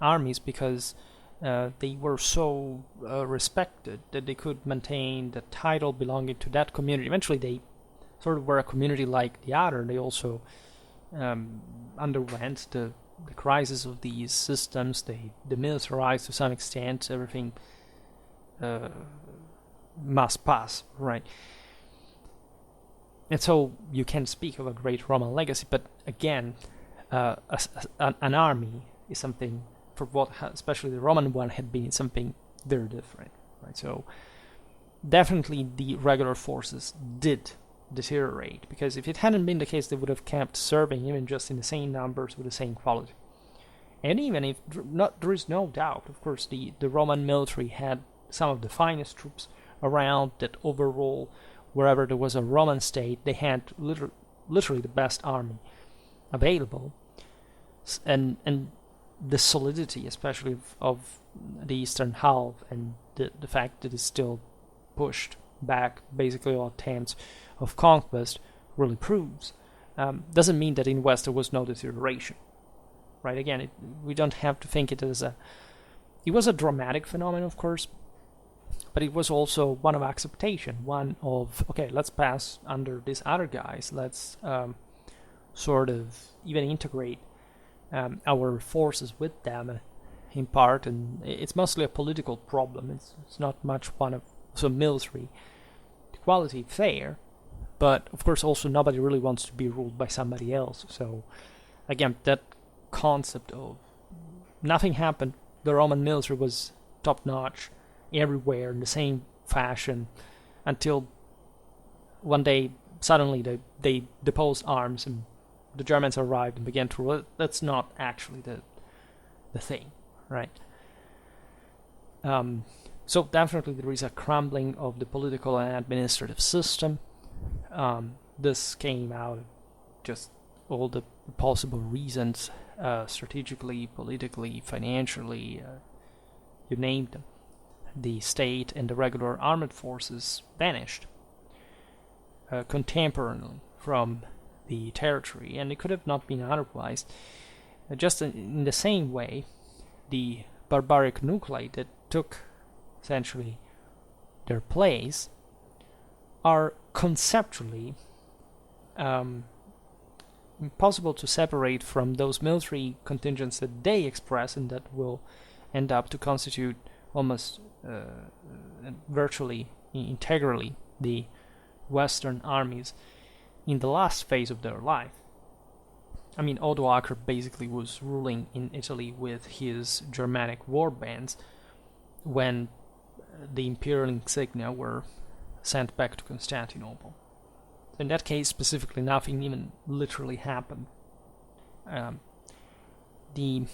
armies because they were so respected that they could maintain the title belonging to that community. Eventually they sort of were a community like the other. They also underwent the crisis of these systems. They demilitarized to some extent. Everything must pass, right? And so you can speak of a great Roman legacy, but again, an army is something, for what especially the Roman one had been, something very different, right? So definitely the regular forces did deteriorate, because if it hadn't been the case, they would have kept serving even just in the same numbers with the same quality. And even if there is no doubt, of course, the Roman military had some of the finest troops around, that overall, wherever there was a Roman state, they had literally the best army available, and the solidity, especially of the eastern half, and the fact that it's still pushed back basically all attempts of conquest, really proves. Doesn't mean that in West there was no deterioration, right? Again, we don't have to think it as it was a dramatic phenomenon, of course, but it was also one of acceptation, one of, okay, let's pass under these other guys, let's sort of even integrate our forces with them in part, and it's mostly a political problem. It's not much one of some military equality there, but of course also nobody really wants to be ruled by somebody else. So again, that concept of nothing happened, the Roman military was top-notch everywhere in the same fashion, until one day suddenly they deposed arms and the Germans arrived and began to rule. That's not actually the thing, right? So definitely there is a crumbling of the political and administrative system. This came out of just all the possible reasons, strategically, politically, financially, you name them. The state and the regular armed forces vanished contemporaneously from the territory, and it could have not been otherwise. Just in the same way, the barbaric nuclei that took essentially their place are conceptually impossible to separate from those military contingents that they express, and that will end up to constitute almost virtually integrally the Western armies in the last phase of their life. I mean, Odoacer basically was ruling in Italy with his Germanic war bands when the imperial insignia were sent back to Constantinople. In that case, specifically, nothing even literally happened. The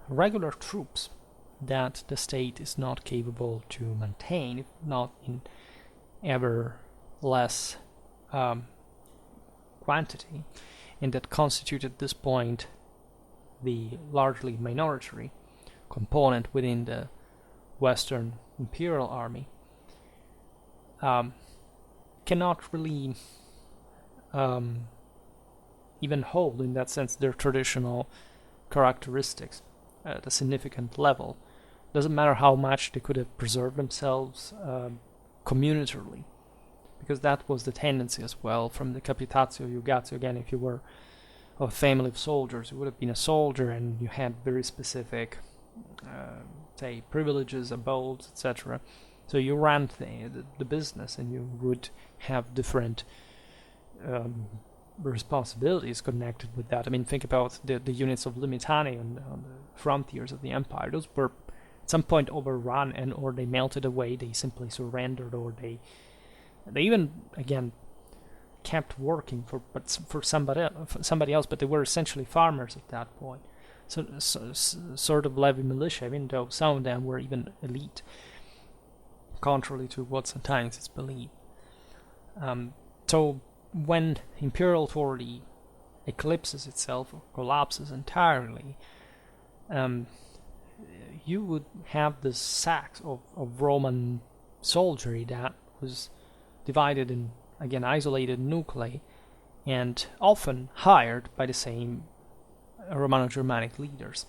regular troops that the state is not capable to maintain, if not in ever less quantity, and that constitute at this point the largely minority component within the Western Imperial Army, cannot really even hold, in that sense, their traditional characteristics at a significant level. Doesn't matter how much they could have preserved themselves communitarily, because that was the tendency as well from the capitatio iugatio. Again, if you were of a family of soldiers, you would have been a soldier and you had very specific say privileges, abodes, etc. So you ran the business, and you would have different responsibilities connected with that. I mean, think about the units of Limitani on the frontiers of the empire. Those were at some point overrun, and or they melted away, they simply surrendered, or they even, again, kept working for somebody else, but they were essentially farmers at that point. So sort of levy militia, even though some of them were even elite, contrary to what sometimes is believed. So when imperial authority eclipses itself or collapses entirely, you would have this sacks of Roman soldiery that was divided in, again, isolated nuclei, and often hired by the same Romano-Germanic leaders.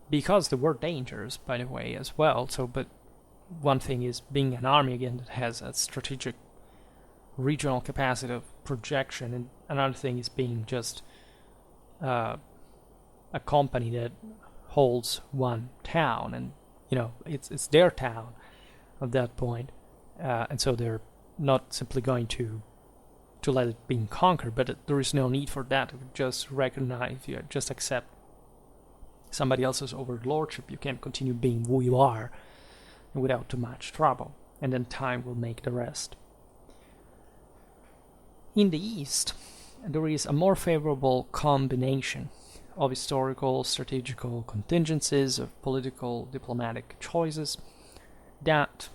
Because there were dangers, by the way, as well. So, but one thing is being an army, again, that has a strategic regional capacity of projection, and another thing is being just a company that holds one town, and it's their town at that point, and so they're not simply going to let it be conquered, but there is no need for that. Just recognize, you just accept somebody else's overlordship. You can continue being who you are without too much trouble, and then time will make the rest. In the East, there is a more favorable combination of historical, strategical contingencies, of political, diplomatic choices that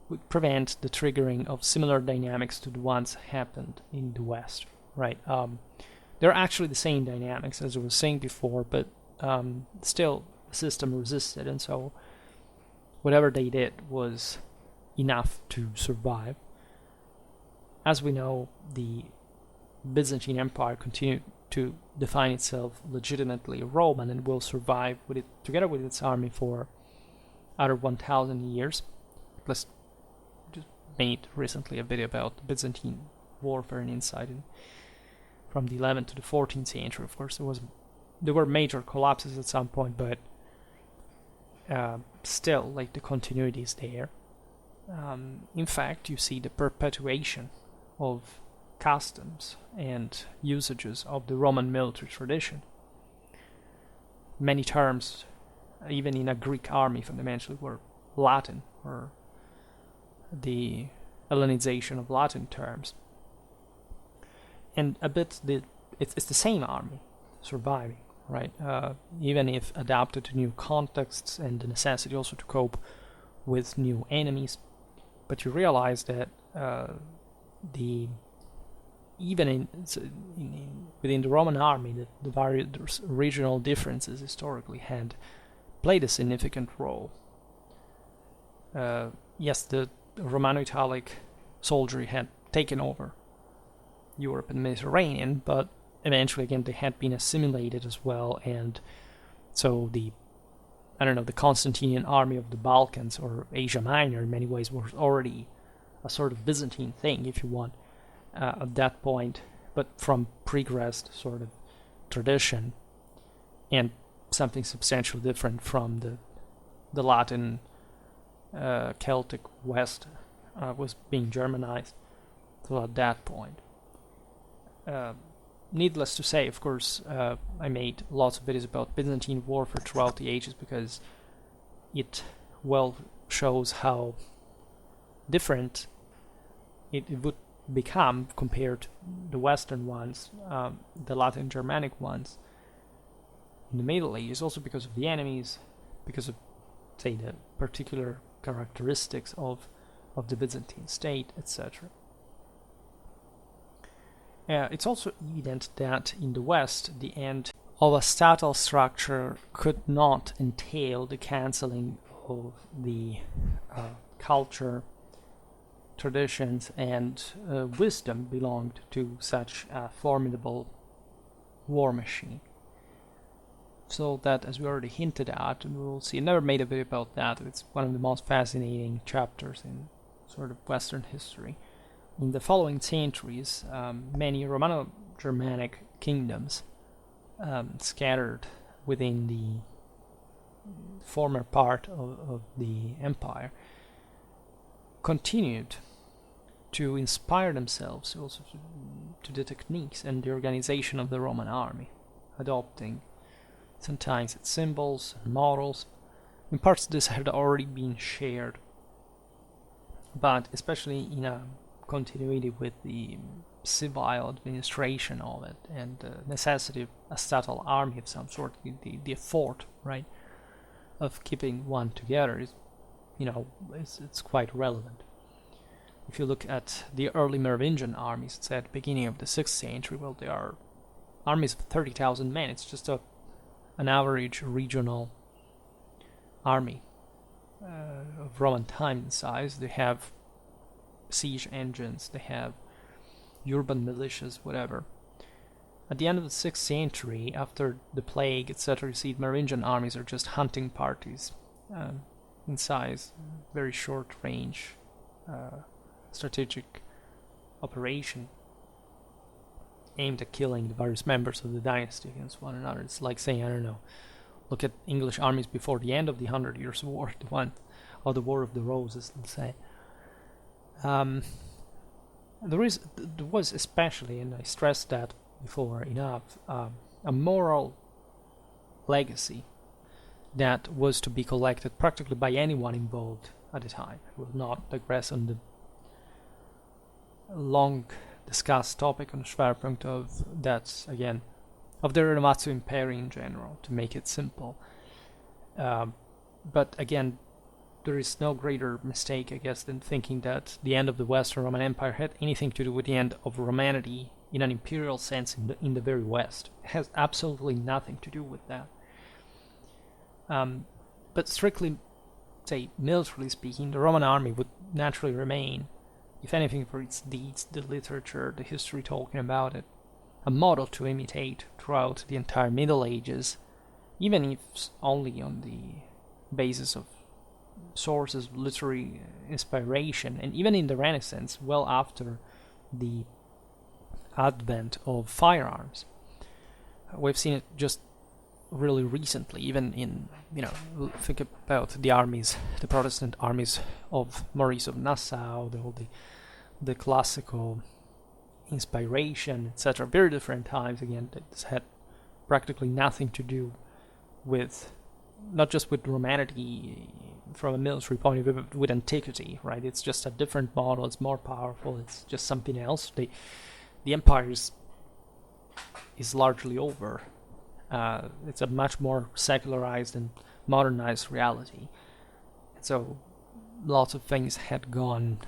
would prevent the triggering of similar dynamics to the ones happened in the West, right? They're actually the same dynamics as I was saying before, but still the system resisted, and so whatever they did was enough to survive. As we know, the Byzantine Empire continued to define itself legitimately Roman and will survive with it, together with its army, for other 1,000 years. Plus, just made recently a video about Byzantine warfare and insight from the 11th to the 14th century. Of course, there were major collapses at some point, but still, like, the continuity is there. In fact, you see the perpetuation of customs and usages of the Roman military tradition. Many terms, even in a Greek army, fundamentally were Latin, or the Hellenization of Latin terms. And a bit, it's the same army surviving, right? Even if adapted to new contexts and the necessity also to cope with new enemies. But you realize that even within the Roman army, the various regional differences historically had played a significant role. Yes, the Romano-Italic soldiery had taken over Europe and Mediterranean, but eventually, again, they had been assimilated as well, and so the Constantinian army of the Balkans, or Asia Minor, in many ways was already a sort of Byzantine thing, if you want, at that point, but from pregressed sort of tradition, and something substantially different from the Latin Celtic West was being Germanized. So at that point, needless to say, of course, I made lots of videos about Byzantine warfare throughout the ages because it well shows how different it would become compared to the Western ones, the Latin Germanic ones in the Middle Ages, also because of the enemies, because of, say, the particular characteristics of the Byzantine state, etc. It's also evident that in the West, the end of a statal structure could not entail the cancelling of the culture, traditions, and wisdom belonged to such a formidable war machine. So that, as we already hinted at, and we'll see, I never made a video about that, it's one of the most fascinating chapters in sort of Western history. In the following centuries, many Romano-Germanic kingdoms scattered within the former part of the empire continued to inspire themselves also to the techniques and the organization of the Roman army, adopting sometimes its symbols and models. In parts, this had already been shared, but especially in a continuity with the civil administration of it and the necessity of a statal army of some sort, the effort, right, of keeping one together is, it's quite relevant. If you look at the early Merovingian armies, it's at the beginning of the 6th century, well, they are armies of 30,000 men. It's just an average regional army of Roman time in size. They have siege engines, they have urban militias, whatever. At the end of the 6th century, after the plague, etc., you see Merovingian armies are just hunting parties in size, very short range, strategic operation aimed at killing the various members of the dynasty against one another. It's like saying, I don't know, look at English armies before the end of the 100 Years' War, the one, or the War of the Roses, let's say. There was especially, and I stressed that before enough, a moral legacy that was to be collected practically by anyone involved at the time. I will not digress on the long discussed topic on Schwerpunkt of that, again, of the Uematsu Imperium in general, to make it simple. But again, there is no greater mistake, I guess, than thinking that the end of the Western Roman Empire had anything to do with the end of Romanity in an imperial sense in the very West. It has absolutely nothing to do with that. But strictly, say, militarily speaking, the Roman army would naturally remain, if anything, for its deeds, the literature, the history talking about it, a model to imitate throughout the entire Middle Ages, even if only on the basis of sources of literary inspiration, and even in the Renaissance, well after the advent of firearms. We've seen it just really recently, even in, think about the armies, the Protestant armies of Maurice of Nassau, the classical inspiration, etc. Very different times, again, that had practically nothing to do with, not just with Romanity from a military point of view, but with antiquity, right? It's just a different model, it's more powerful, it's just something else. The empire is largely over. It's a much more secularized and modernized reality. And so lots of things had gone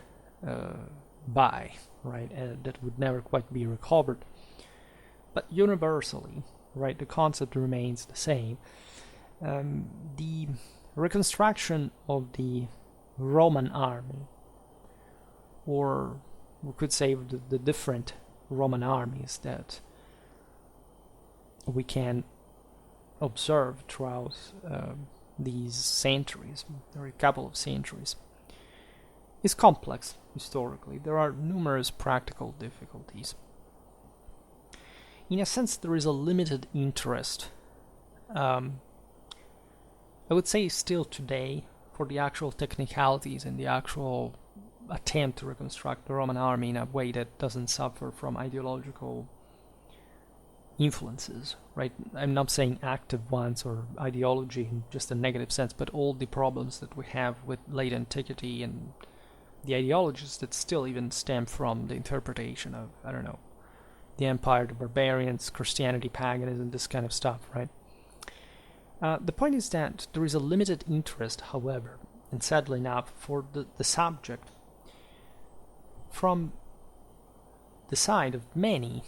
by, right, that would never quite be recovered. But universally, right, the concept remains the same. The reconstruction of the Roman army, or we could say the different Roman armies that we can observe throughout these centuries, or a couple of centuries, is complex historically. There are numerous practical difficulties. In a sense, there is a limited interest, I would say still today, for the actual technicalities and the actual attempt to reconstruct the Roman army in a way that doesn't suffer from ideological influences, right? I'm not saying active ones or ideology in just a negative sense, but all the problems that we have with late antiquity and the ideologies that still even stem from the interpretation of, I don't know, the empire, the barbarians, Christianity, paganism, this kind of stuff, right? The point is that there is a limited interest, however, and sadly enough, for the subject from the side of many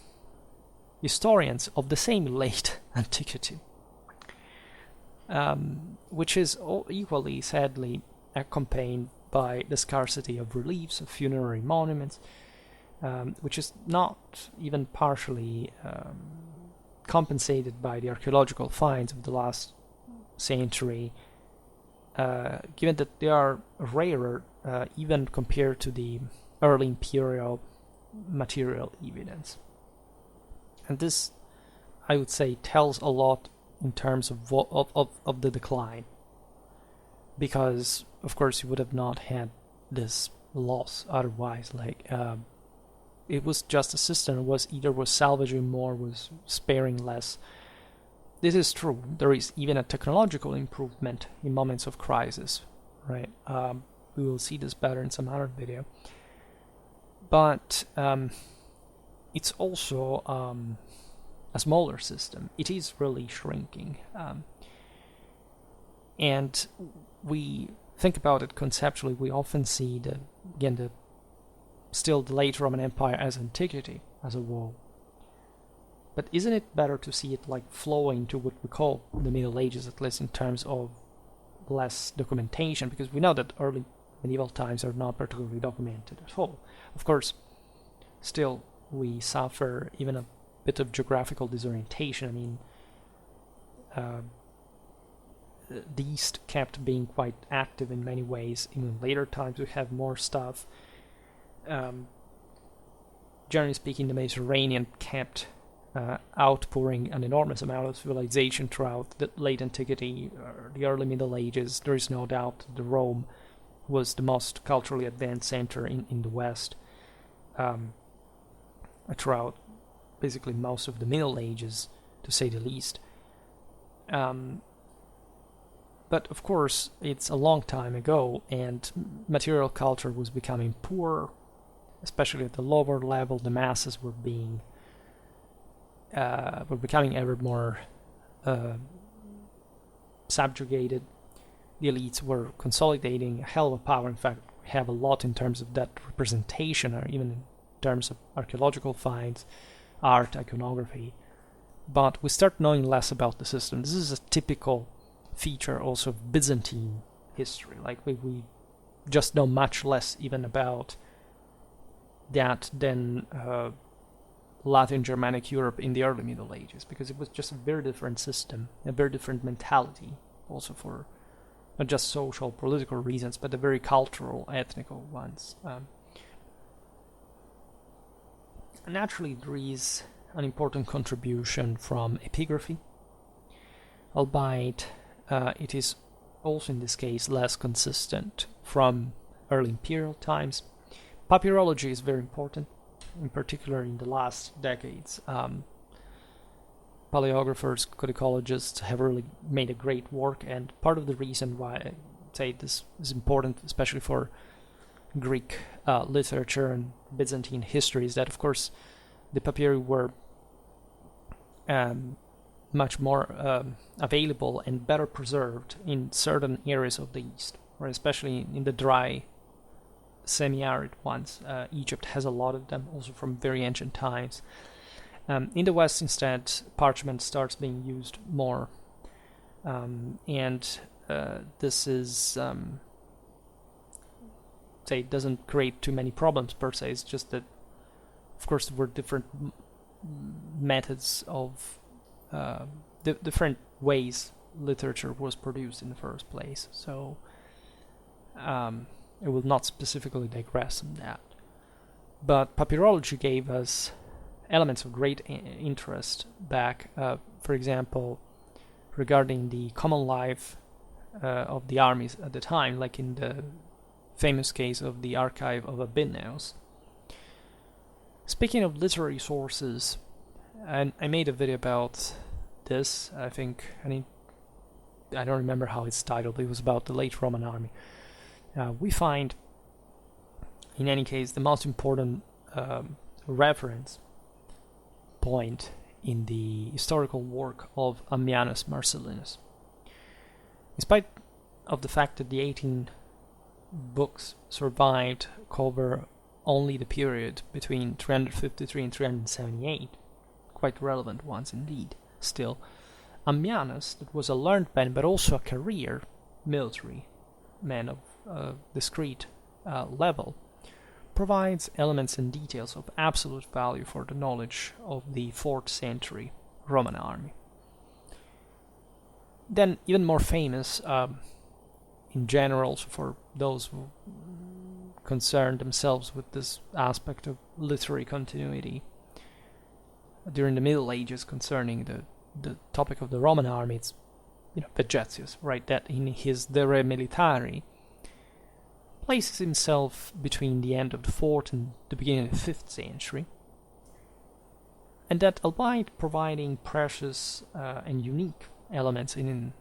historians of the same late antiquity, which is equally sadly accompanied by the scarcity of reliefs, of funerary monuments, which is not even partially compensated by the archaeological finds of the last century, given that they are rarer even compared to the early imperial material evidence. And this, I would say, tells a lot in terms of the decline, because of course you would have not had this loss otherwise. It was just a system, was salvaging more, was sparing less. This is true. There is even a technological improvement in moments of crisis, right? We will see this better in some other video. But it's also a smaller system. It is really shrinking. And we think about it conceptually. We often see still the late Roman Empire as antiquity, as a whole. But isn't it better to see it like flowing to what we call the Middle Ages, at least in terms of less documentation? Because we know that early medieval times are not particularly documented at all. Of course, still we suffer even a bit of geographical disorientation. I mean, the East kept being quite active in many ways. In later times we have more stuff. generally speaking, the Mediterranean kept outpouring an enormous amount of civilization throughout the late antiquity, the early Middle Ages. There is no doubt that Rome was the most culturally advanced center in the West throughout basically most of the Middle Ages, to say the least. But of course, it's a long time ago, and material culture was becoming poor, especially at the lower level. The masses were becoming ever more subjugated. The elites were consolidating a hell of a power. In fact, we have a lot in terms of that representation, or even in terms of archaeological finds, art, iconography. But we start knowing less about the system. This is a typical feature also of Byzantine history. Like we just know much less even about that than Latin Germanic Europe in the early Middle Ages, because it was just a very different system, a very different mentality, also for not just social, political reasons, but the very cultural, ethnical ones. Naturally, there is an important contribution from epigraphy, albeit it is also in this case less consistent from early imperial times. Papyrology is very important, in particular in the last decades. Paleographers, codicologists have really made a great work, and part of the reason why I say this is important, especially for Greek literature and Byzantine history, is that, of course, the papyri were much more available and better preserved in certain areas of the East, or especially in the dry, semi-arid ones. Egypt has a lot of them, also from very ancient times. In the West, instead, parchment starts being used more, and this is, say, it doesn't create too many problems per se. It's just that, of course, there were different methods of different ways literature was produced in the first place. So I will not specifically digress on that. But papyrology gave us elements of great interest back, for example, regarding the common life of the armies at the time, like in the famous case of the archive of Abydos. Speaking of literary sources, and I made a video about this, I think, I don't remember how it's titled, it was about the late Roman army. We find, in any case, the most important reference point in the historical work of Ammianus Marcellinus. In spite of the fact that the 18 books survived cover only the period between 353 and 378, quite relevant ones indeed, still, Ammianus, that was a learned man but also a career military man of discrete level, provides elements and details of absolute value for the knowledge of the 4th century Roman army. Then, even more famous, in general, for those who concern themselves with this aspect of literary continuity during the Middle Ages concerning the topic of the Roman army, it's Vegetius, right, that in his De Re Militari places himself between the end of the 4th and the beginning of the 5th century, and that, albeit providing precious and unique elements in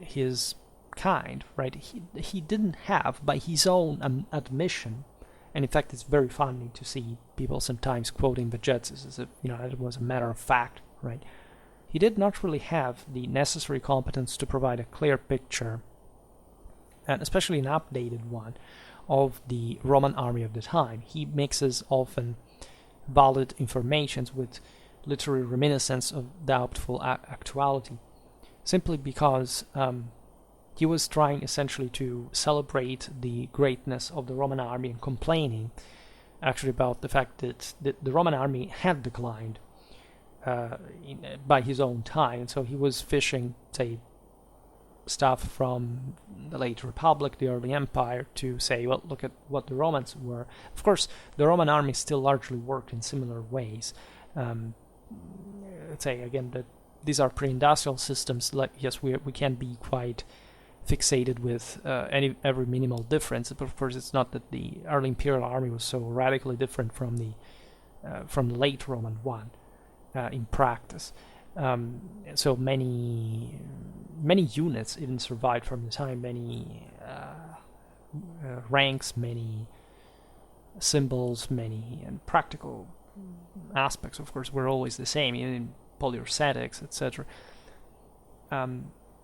his kind, right, he didn't have, by his own admission, and in fact it's very funny to see people sometimes quoting Vegetius as if it was a matter of fact, right, he did not really have the necessary competence to provide a clear picture, and especially an updated one, of the Roman army of the time. He mixes often valid informations with literary reminiscence of doubtful actuality, simply because he was trying essentially to celebrate the greatness of the Roman army and complaining actually about the fact that the Roman army had declined by his own time. And so he was fishing, say, stuff from the late Republic, the early Empire, to say, well, look at what the Romans were. Of course, the Roman army still largely worked in similar ways. Let's say, again, that these are pre-industrial systems. Like, yes, we can be quite fixated with every minimal difference, but of course it's not that the early imperial army was so radically different from the late Roman one in practice. So many units even survived from the time, many ranks, many symbols, many and practical aspects, of course, were always the same, even in polyursatics, etc.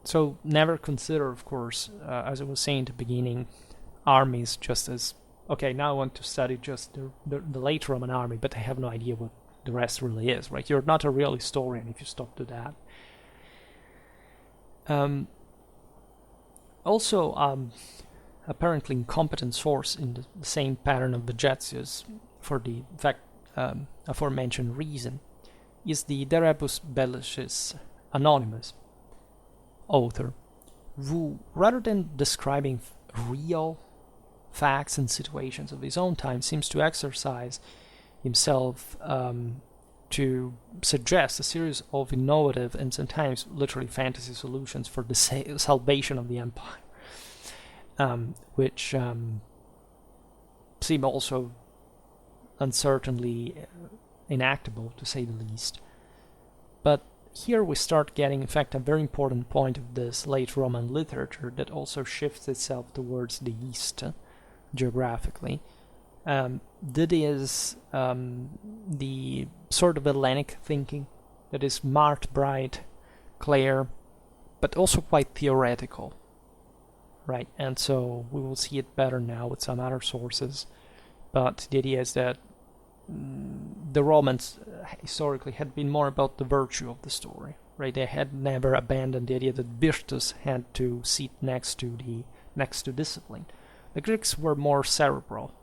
So never consider, of course, as I was saying at the beginning, armies just as, okay, now I want to study just the late Roman army, but I have no idea what the rest really is, right? You're not a real historian if you stop to that. Also, apparently incompetent source in the same pattern of Vegetius, for the aforementioned reason, is the De Rebus Bellicis anonymous author, who, rather than describing real facts and situations of his own time, seems to exercise himself to suggest a series of innovative and sometimes literally fantasy solutions for the salvation of the empire, which seem also uncertainly inactable, to say the least. But here we start getting, in fact, a very important point of this late Roman literature that also shifts itself towards the east geographically. That is the sort of Hellenic thinking that is marked, bright, clear, but also quite theoretical, right? And so we will see it better now with some other sources. But the idea is that the Romans historically had been more about the virtue of the story, right? They had never abandoned the idea that virtus had to sit next to discipline. The Greeks were more cerebral,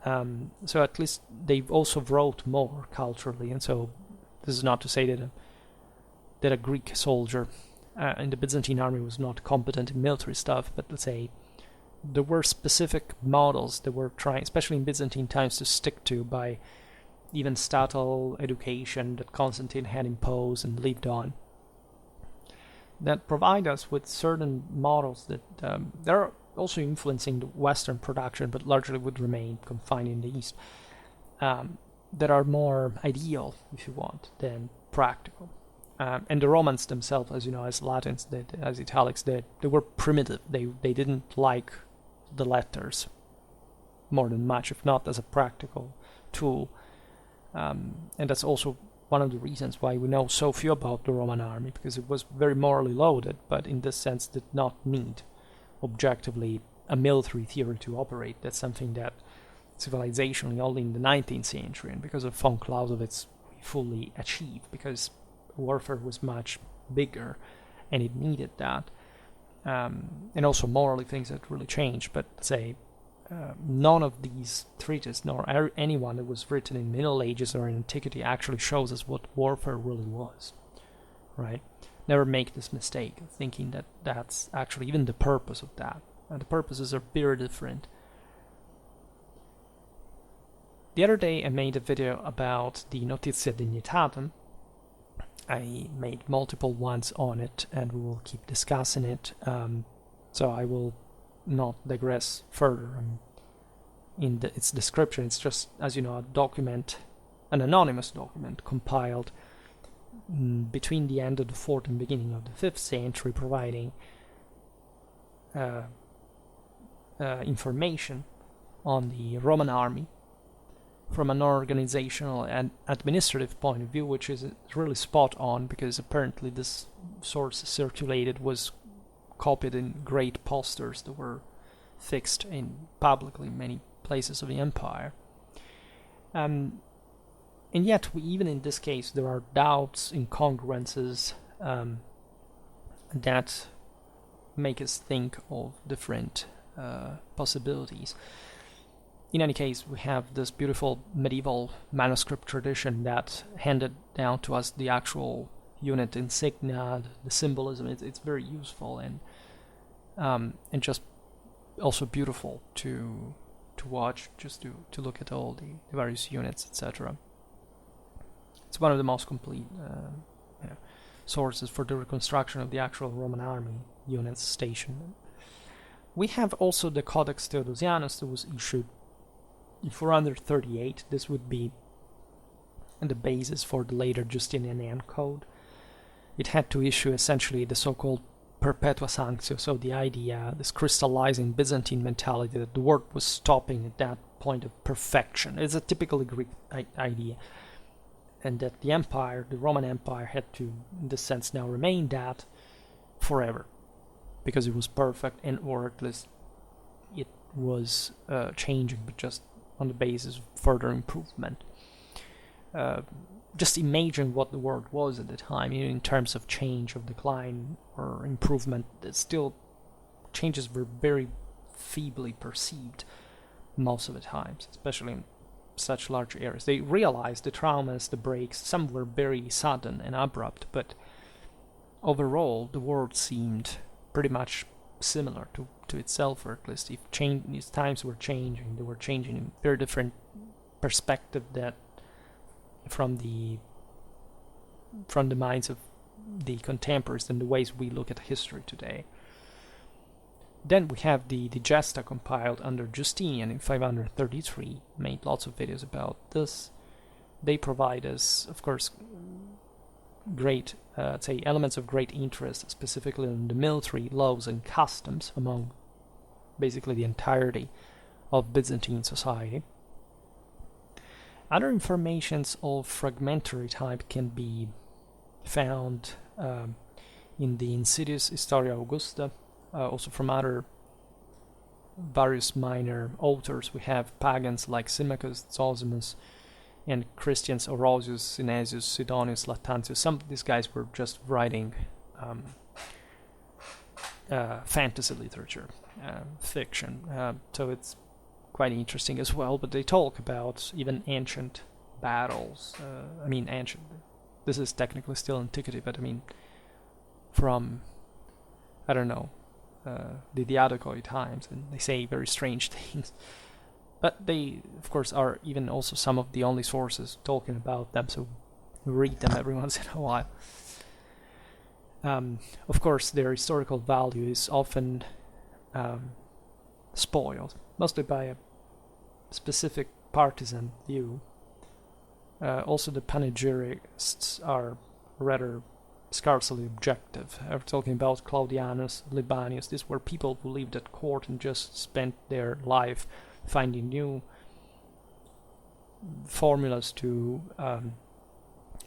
so at least they also wrote more culturally. And so this is not to say that a Greek soldier in the Byzantine army was not competent in military stuff, but let's say there were specific models that were trying, especially in Byzantine times, to stick to by even statal education that Constantine had imposed and lived on, that provide us with certain models that they're also influencing the Western production, but largely would remain confined in the East, that are more ideal, if you want, than practical. And the Romans themselves, as you know, as Latins did, as Italics did, they were primitive. They didn't like the letters more than much, if not as a practical tool. And that's also one of the reasons why we know so few about the Roman army, because it was very morally loaded, but in this sense did not need objectively a military theory to operate. That's something that civilizationally only in the 19th century, and because of von Clausewitz, we fully achieved, because warfare was much bigger and it needed that. And also morally things that really changed, but say none of these treatises, nor anyone that was written in Middle Ages or in Antiquity, actually shows us what warfare really was, right? Never make this mistake of thinking that that's actually even the purpose of that. And the purposes are very different. The other day I made a video about the Notitia Dignitatem. I made multiple ones on it, and we will keep discussing it. So I will not digress further in its description. It's just, as you know, a document, an anonymous document compiled between the end of the 4th and beginning of the 5th century, providing information on the Roman army from an organizational and administrative point of view, which is really spot on, because apparently this source circulated was copied in great posters that were fixed in publicly in many places of the empire. And yet, even in this case, there are doubts, incongruences that make us think of different possibilities. In any case, we have this beautiful medieval manuscript tradition that handed down to us the actual unit insignia, the symbolism. It's very useful, and and just also beautiful to watch, just to look at all the various units, etc. It's one of the most complete sources for the reconstruction of the actual Roman army units stationed. We have also the Codex Theodosianus that was issued in 438. This would be the basis for the later Justinian Code. It had to issue essentially the so-called perpetua sanctio, so the idea, this crystallizing Byzantine mentality that the world was stopping at that point of perfection. It's a typically Greek idea, and that the empire, the Roman Empire, had to, in this sense, now remain that forever, because it was perfect, and or at least it was changing, but just on the basis of further improvement. Just imagine what the world was at the time, in terms of change, of decline, or improvement. Still, changes were very feebly perceived most of the times, especially in such large areas. They realized the traumas, the breaks, some were very sudden and abrupt, but overall the world seemed pretty much similar to itself, or at least if times were changing, they were changing in very different perspective that from the minds of the contemporaries and the ways we look at history today. Then we have the Gesta compiled under Justinian in 533, made lots of videos about this. They provide us, of course, great, elements of great interest, specifically in the military laws and customs among basically the entirety of Byzantine society. Other informations of fragmentary type can be found in the Insidious Historia Augusta, also from other various minor authors. We have pagans like Symmachus, Zosimus, and Christians Orosius, Synesius, Sidonius, Lactantius. Some of these guys were just writing fantasy literature, fiction, so it's quite interesting as well, but they talk about even ancient battles. Ancient, this is technically still antiquity, but from, I don't know, the Diadochoi times, and they say very strange things. But they, of course, are even also some of the only sources talking about them, so read them every once in a while. Of course, their historical value is often spoiled, mostly by a specific partisan view. Also, the panegyrists are rather scarcely objective. I'm talking about Claudianus, Libanius. These were people who lived at court and just spent their life finding new formulas to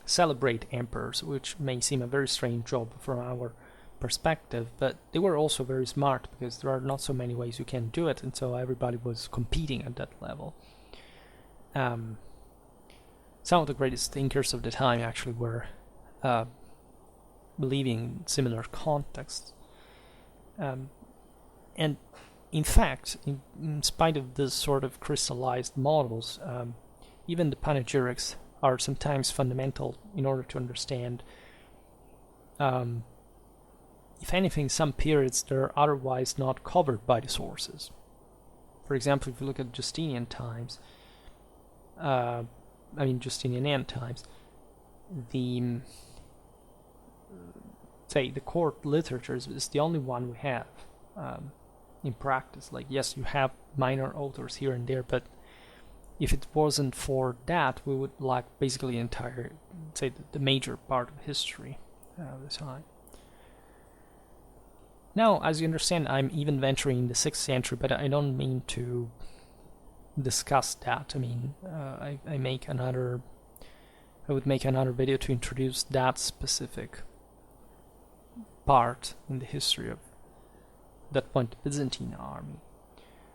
celebrate emperors, which may seem a very strange job from our perspective, but they were also very smart, because there are not so many ways you can do it, and so everybody was competing at that level. Some of the greatest thinkers of the time actually were believing in similar contexts, and in fact, in spite of this sort of crystallized models, even the panegyrics are sometimes fundamental in order to understand, if anything, some periods that are otherwise not covered by the sources. For example, if you look at Justinian times, Justinian end times, the court literature is the only one we have in practice. Like, yes, you have minor authors here and there, but if it wasn't for that, we would lack basically entire, the major part of history at the time. Now, as you understand, I'm even venturing in the 6th century, but I don't mean to discuss that. I would make another video to introduce that specific part in the history of that point, the Byzantine army.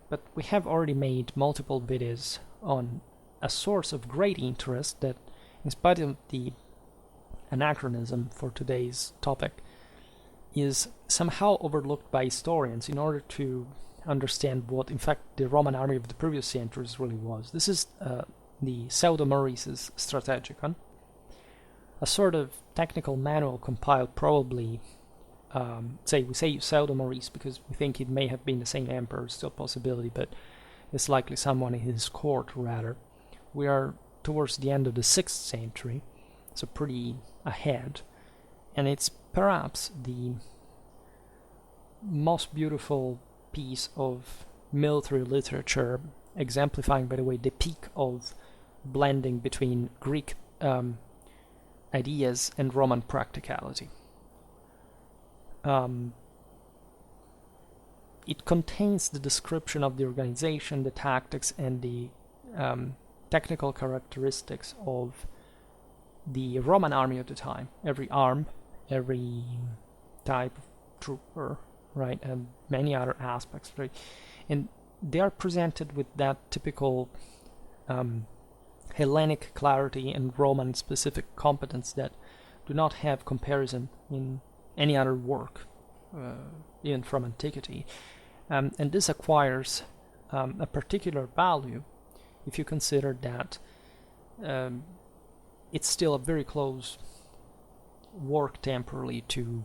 But we have already made multiple videos on a source of great interest that, in spite of the anachronism for today's topic, is somehow overlooked by historians in order to understand what, in fact, the Roman army of the previous centuries really was. This is the Pseudo-Maurice's Strategicon, a sort of technical manual compiled probably we say Pseudo-Maurice because we think it may have been the same emperor, still a possibility, but it's likely someone in his court rather. We are towards the end of the 6th century, so pretty ahead, and it's perhaps the most beautiful piece of military literature, exemplifying, by the way, the peak of blending between Greek ideas and Roman practicality. It contains the description of the organization, the tactics, and the technical characteristics of the Roman army of the time. Every arm, every type of trooper, right, and many other aspects, right? And they are presented with that typical Hellenic clarity and Roman specific competence that do not have comparison in any other work, even from antiquity. And this acquires a particular value if you consider that it's still a very close work temporally to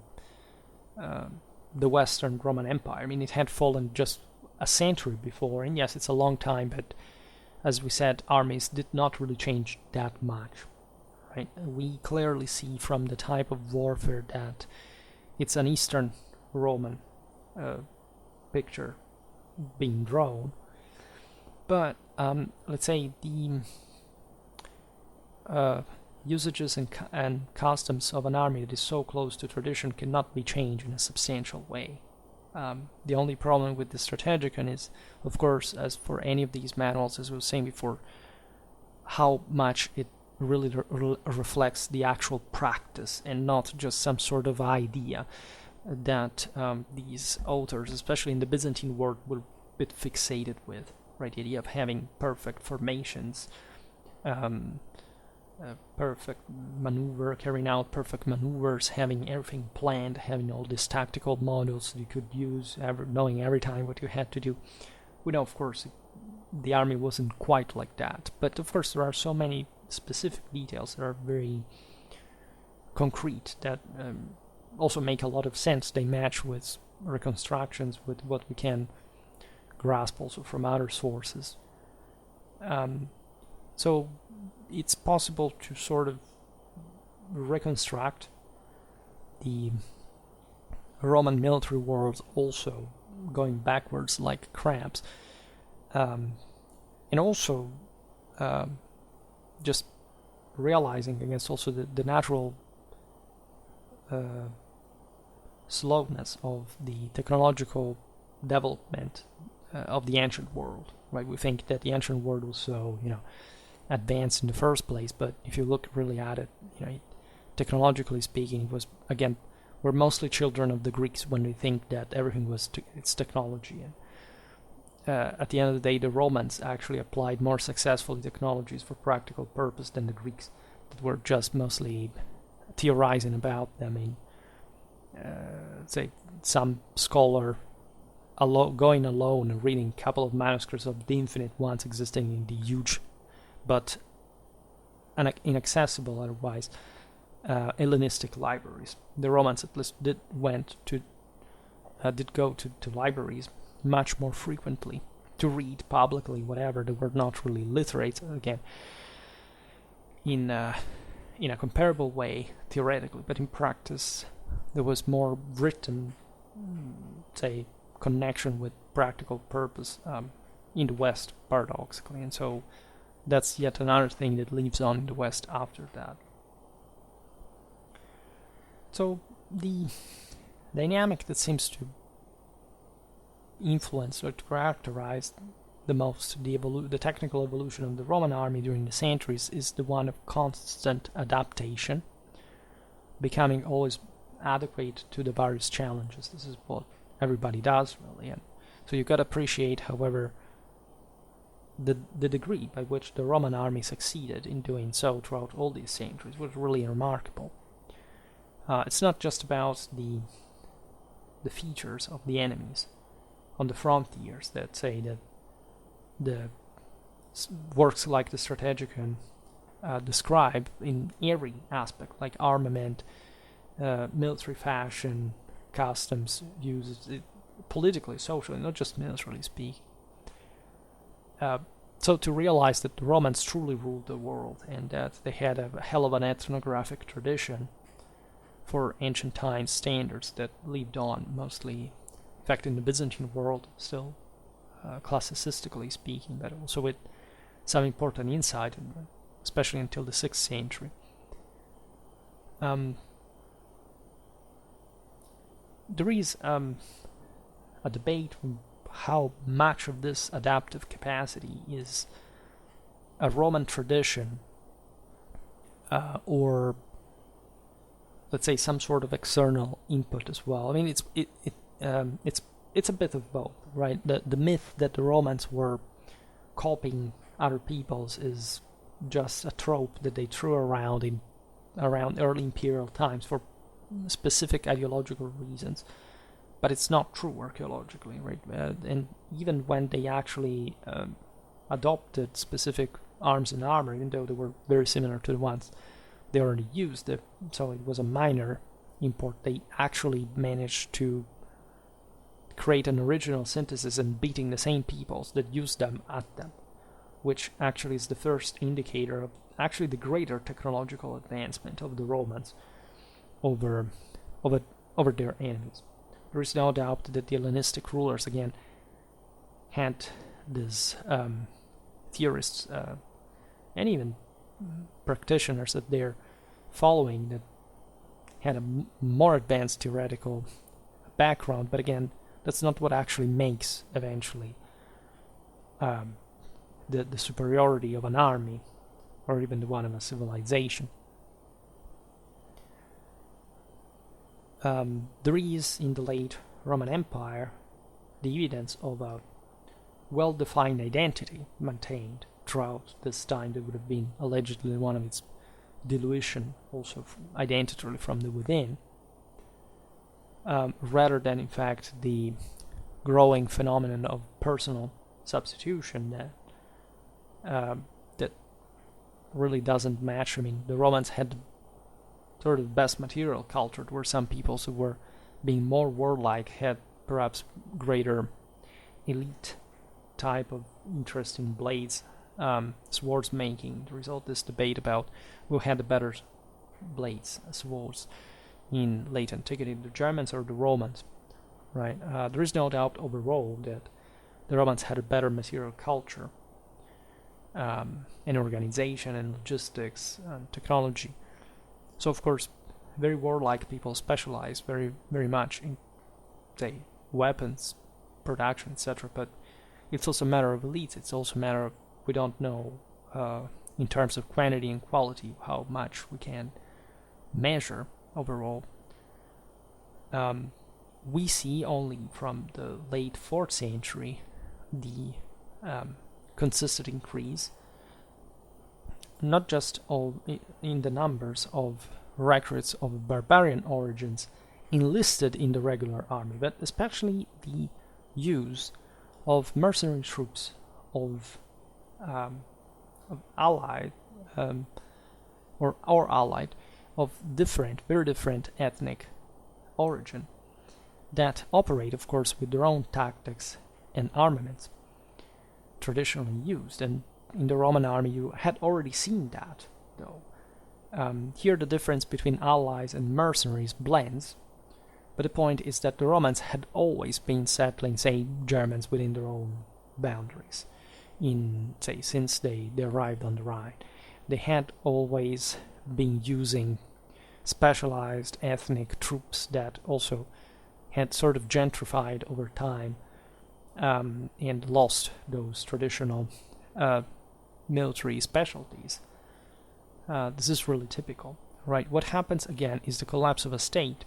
the Western Roman Empire. I mean, it had fallen just a century before, and yes, it's a long time, but as we said, armies did not really change that much, right? We clearly see from the type of warfare that it's an Eastern Roman picture being drawn, but let's say the usages and customs of an army that is so close to tradition cannot be changed in a substantial way. The only problem with the Strategicon is, of course, as for any of these manuals, as we were saying before, how much it really reflects the actual practice and not just some sort of idea that these authors, especially in the Byzantine world, were a bit fixated with, right? The idea of having perfect formations, perfect maneuver, carrying out perfect maneuvers, having everything planned, having all these tactical models you could use, knowing every time what you had to do. We know, of course, the army wasn't quite like that, but of course there are so many specific details that are very concrete that also make a lot of sense. They match with reconstructions, with what we can grasp also from other sources. So it's possible to sort of reconstruct the Roman military world also going backwards like crabs, and also just realizing against also the natural slowness of the technological development of the ancient world, right? We think that the ancient world was so, advanced in the first place, but if you look really at it, technologically speaking, it was, again, we're mostly children of the Greeks when we think that everything was it's technology. And at the end of the day, the Romans actually applied more successfully technologies for practical purpose than the Greeks, that were just mostly theorizing about them. I mean, say some scholar going alone and reading a couple of manuscripts of the Infinite Ones existing in the huge but inaccessible otherwise Hellenistic libraries. The Romans at least did go to libraries much more frequently to read publicly whatever. They were not really literate, again, in a comparable way theoretically, but in practice there was more written, say, connection with practical purpose in the West, paradoxically, and so that's yet another thing that lives on in the West after that. So the dynamic that seems to influence or to characterize the most the technical evolution of the Roman army during the centuries is the one of constant adaptation, becoming always adequate to the various challenges. This is what everybody does, really, and so you got to appreciate, however, the degree by which the Roman army succeeded in doing so throughout all these centuries was really remarkable. It's not just about the features of the enemies on the frontiers that say that the works like the Strategicon describe in every aspect, like armament, military fashion, customs, uses, politically, socially, not just militarily speaking. So to realize that the Romans truly ruled the world and that they had a hell of an ethnographic tradition for ancient times standards that lived on mostly, in fact, in the Byzantine world, still classicistically speaking, but also with some important insight, especially until the 6th century. There is a debate on how much of this adaptive capacity is a Roman tradition or, let's say, some sort of external input as well. I mean, it's a bit of both, right? The myth that the Romans were copying other people's is just a trope that they threw around around early imperial times for specific ideological reasons, but it's not true archaeologically, right? And even when they actually adopted specific arms and armor, even though they were very similar to the ones they already used, so it was a minor import, they actually managed to create an original synthesis and beating the same peoples that used them at them, which actually is the first indicator of actually the greater technological advancement of the Romans over their enemies. There is no doubt that the Hellenistic rulers, again, had these theorists and even practitioners that they're following that had a more advanced theoretical background, but again, that's not what actually makes eventually the superiority of an army or even the one of a civilization. There is in the late Roman Empire the evidence of a well-defined identity maintained throughout this time that would have been allegedly one of its dilution, also identically from the within, rather than in fact the growing phenomenon of personal substitution that really doesn't match. I mean, the Romans had sort of best material culture, where some peoples who were being more warlike had perhaps greater elite type of interest in blades, swords making. There is all this debate about who had the better blades, swords in late antiquity, the Germans or the Romans, right? There is no doubt overall that the Romans had a better material culture and organization and logistics and technology. So of course, very warlike people specialize very, very much in, say, weapons production, etc. But it's also a matter of elites. It's also a matter of, we don't know in terms of quantity and quality how much we can measure overall. We see only from the late 4th century the consistent increase, not just in the numbers of recruits of barbarian origins enlisted in the regular army, but especially the use of mercenary troops of allied or allied of different, very different ethnic origin that operate, of course, with their own tactics and armaments traditionally used. And in the Roman army, you had already seen that, though. Here the difference between allies and mercenaries blends, but the point is that the Romans had always been settling, say, Germans within their own boundaries, since they arrived on the Rhine. They had always been using specialized ethnic troops that also had sort of gentrified over time and lost those traditional military specialties. This is really typical, right? What happens again is the collapse of a state,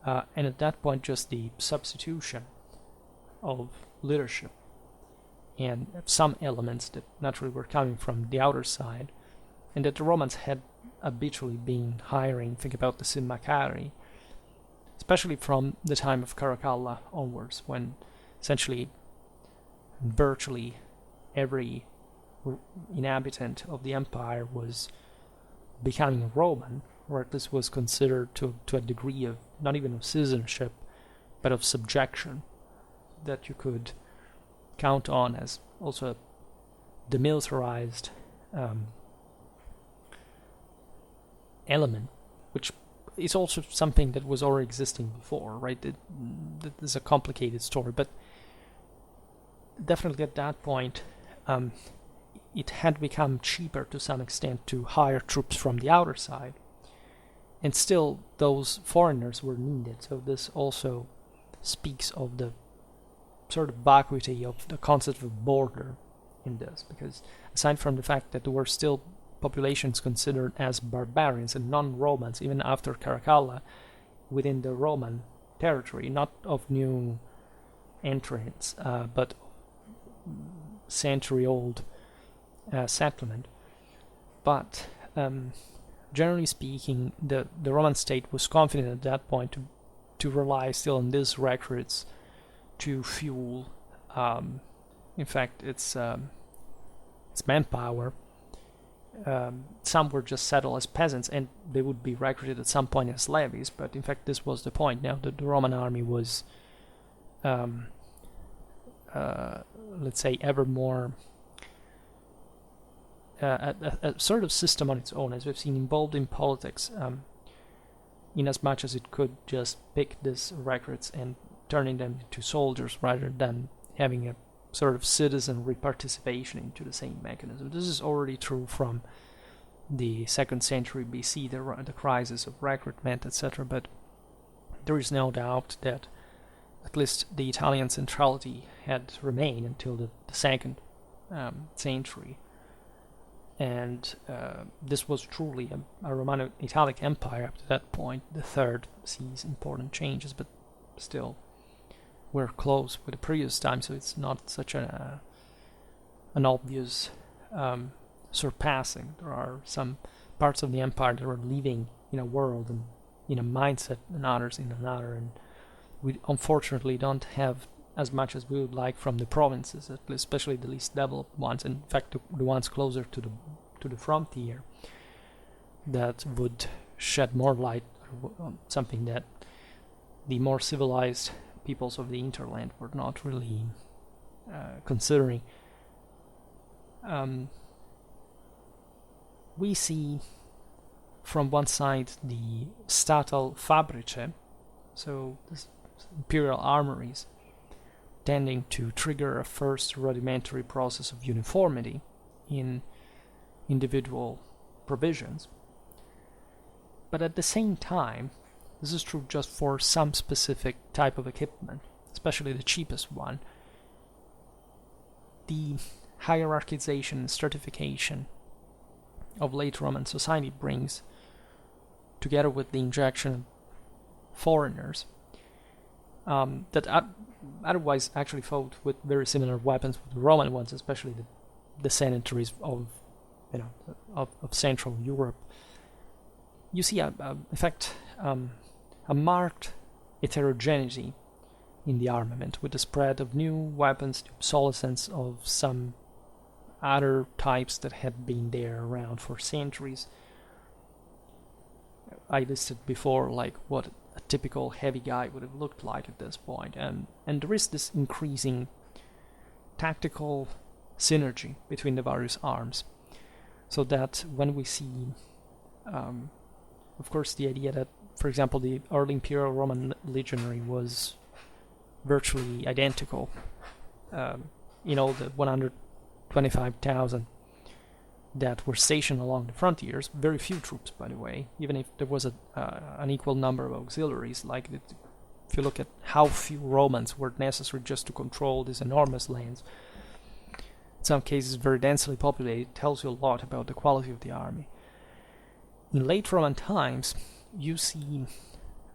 and at that point just the substitution of leadership and some elements that naturally were coming from the outer side, and that the Romans had habitually been hiring. Think about the Simmacari, especially from the time of Caracalla onwards, when essentially virtually every inhabitant of the empire was becoming Roman, or at least was considered to a degree of not even of citizenship, but of subjection, that you could count on as also a demilitarized element, which is also something that was already existing before, right? That is a complicated story, but definitely at that point, it had become cheaper to some extent to hire troops from the outer side, and still those foreigners were needed. So this also speaks of the sort of vacuity of the concept of border in this, because aside from the fact that there were still populations considered as barbarians and non-Romans even after Caracalla within the Roman territory, not of new entrants, but century-old settlement. But generally speaking, the Roman state was confident at that point to rely still on these recruits to fuel, in fact, its manpower. Some were just settled as peasants, and they would be recruited at some point as levies. But in fact, this was the point. Now the Roman army was, let's say, ever more a sort of system on its own, as we've seen, involved in politics, in as much as it could just pick these recruits and turning them into soldiers rather than having a sort of citizenry participation into the same mechanism. This is already true from the 2nd century BC, the crisis of recruitment, etc. But there is no doubt that at least the Italian centrality had remained until the 2nd century. And this was truly a Romano-Italic empire up to that point. The 3rd sees important changes, but still we're close with the previous time, so it's not such an obvious surpassing. There are some parts of the empire that are living in a world and in a mindset, and others in another, and we unfortunately don't have as much as we would like from the provinces, at least, especially the least developed ones, and in fact the ones closer to the frontier, that would shed more light on something that the more civilized peoples of the hinterland were not really considering. We see from one side the Statal Fabrice, so this imperial armories, tending to trigger a first rudimentary process of uniformity in individual provisions. But at the same time, this is true just for some specific type of equipment, especially the cheapest one. The hierarchization and stratification of late Roman society brings, together with the injection of foreigners, that otherwise actually fought with very similar weapons with the Roman ones, especially the cemeteries of Central Europe. You see, in fact, a marked heterogeneity in the armament, with the spread of new weapons, the obsolescence of some other types that had been there around for centuries. I listed before like what a typical heavy guy would have looked like at this point, and there is this increasing tactical synergy between the various arms, so that when we see, of course, the idea that, for example, the early Imperial Roman legionary was virtually identical, the 125,000 that were stationed along the frontiers, very few troops, by the way, even if there was an equal number of auxiliaries. Like, if you look at how few Romans were necessary just to control these enormous lands, in some cases very densely populated, tells you a lot about the quality of the army. In late Roman times, you see,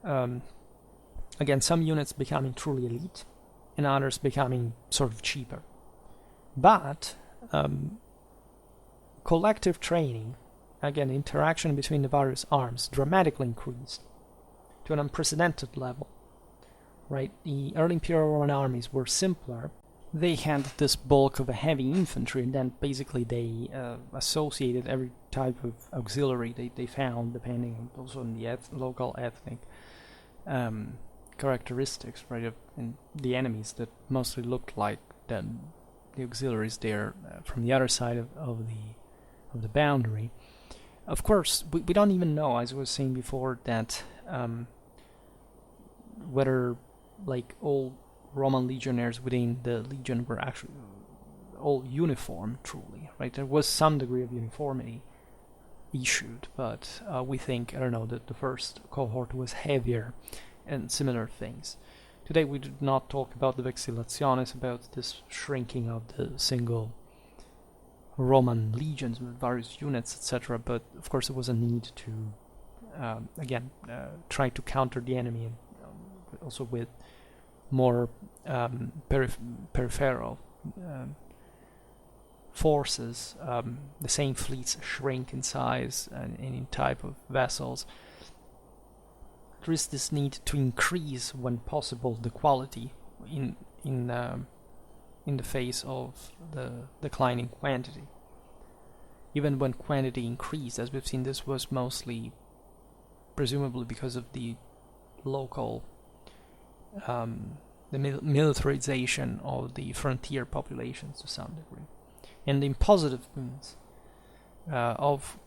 again, some units becoming truly elite, and others becoming sort of cheaper. But collective training, again, interaction between the various arms dramatically increased to an unprecedented level. Right? The early Imperial Roman armies were simpler, they had this bulk of a heavy infantry, and then basically they associated every type of auxiliary they found, depending also on the local ethnic characteristics, right, and the enemies that mostly looked like the auxiliaries there from the other side of the boundary. Of course, we don't even know, as I was saying before, that whether like all Roman legionnaires within the legion were actually all uniform, truly, right? There was some degree of uniformity issued, but we think, I don't know, that the first cohort was heavier and similar things. Today we did not talk about the vexillationes, about this shrinking of the single Roman legions with various units, etc. But of course there was a need to, again, try to counter the enemy, and also with more peripheral forces. The same fleets shrink in size and in type of vessels. There is this need to increase, when possible, the quality in the face of the declining quantity. Even when quantity increased, as we've seen, this was mostly, presumably, because of the local militarization of the frontier populations to some degree, and the impositive means of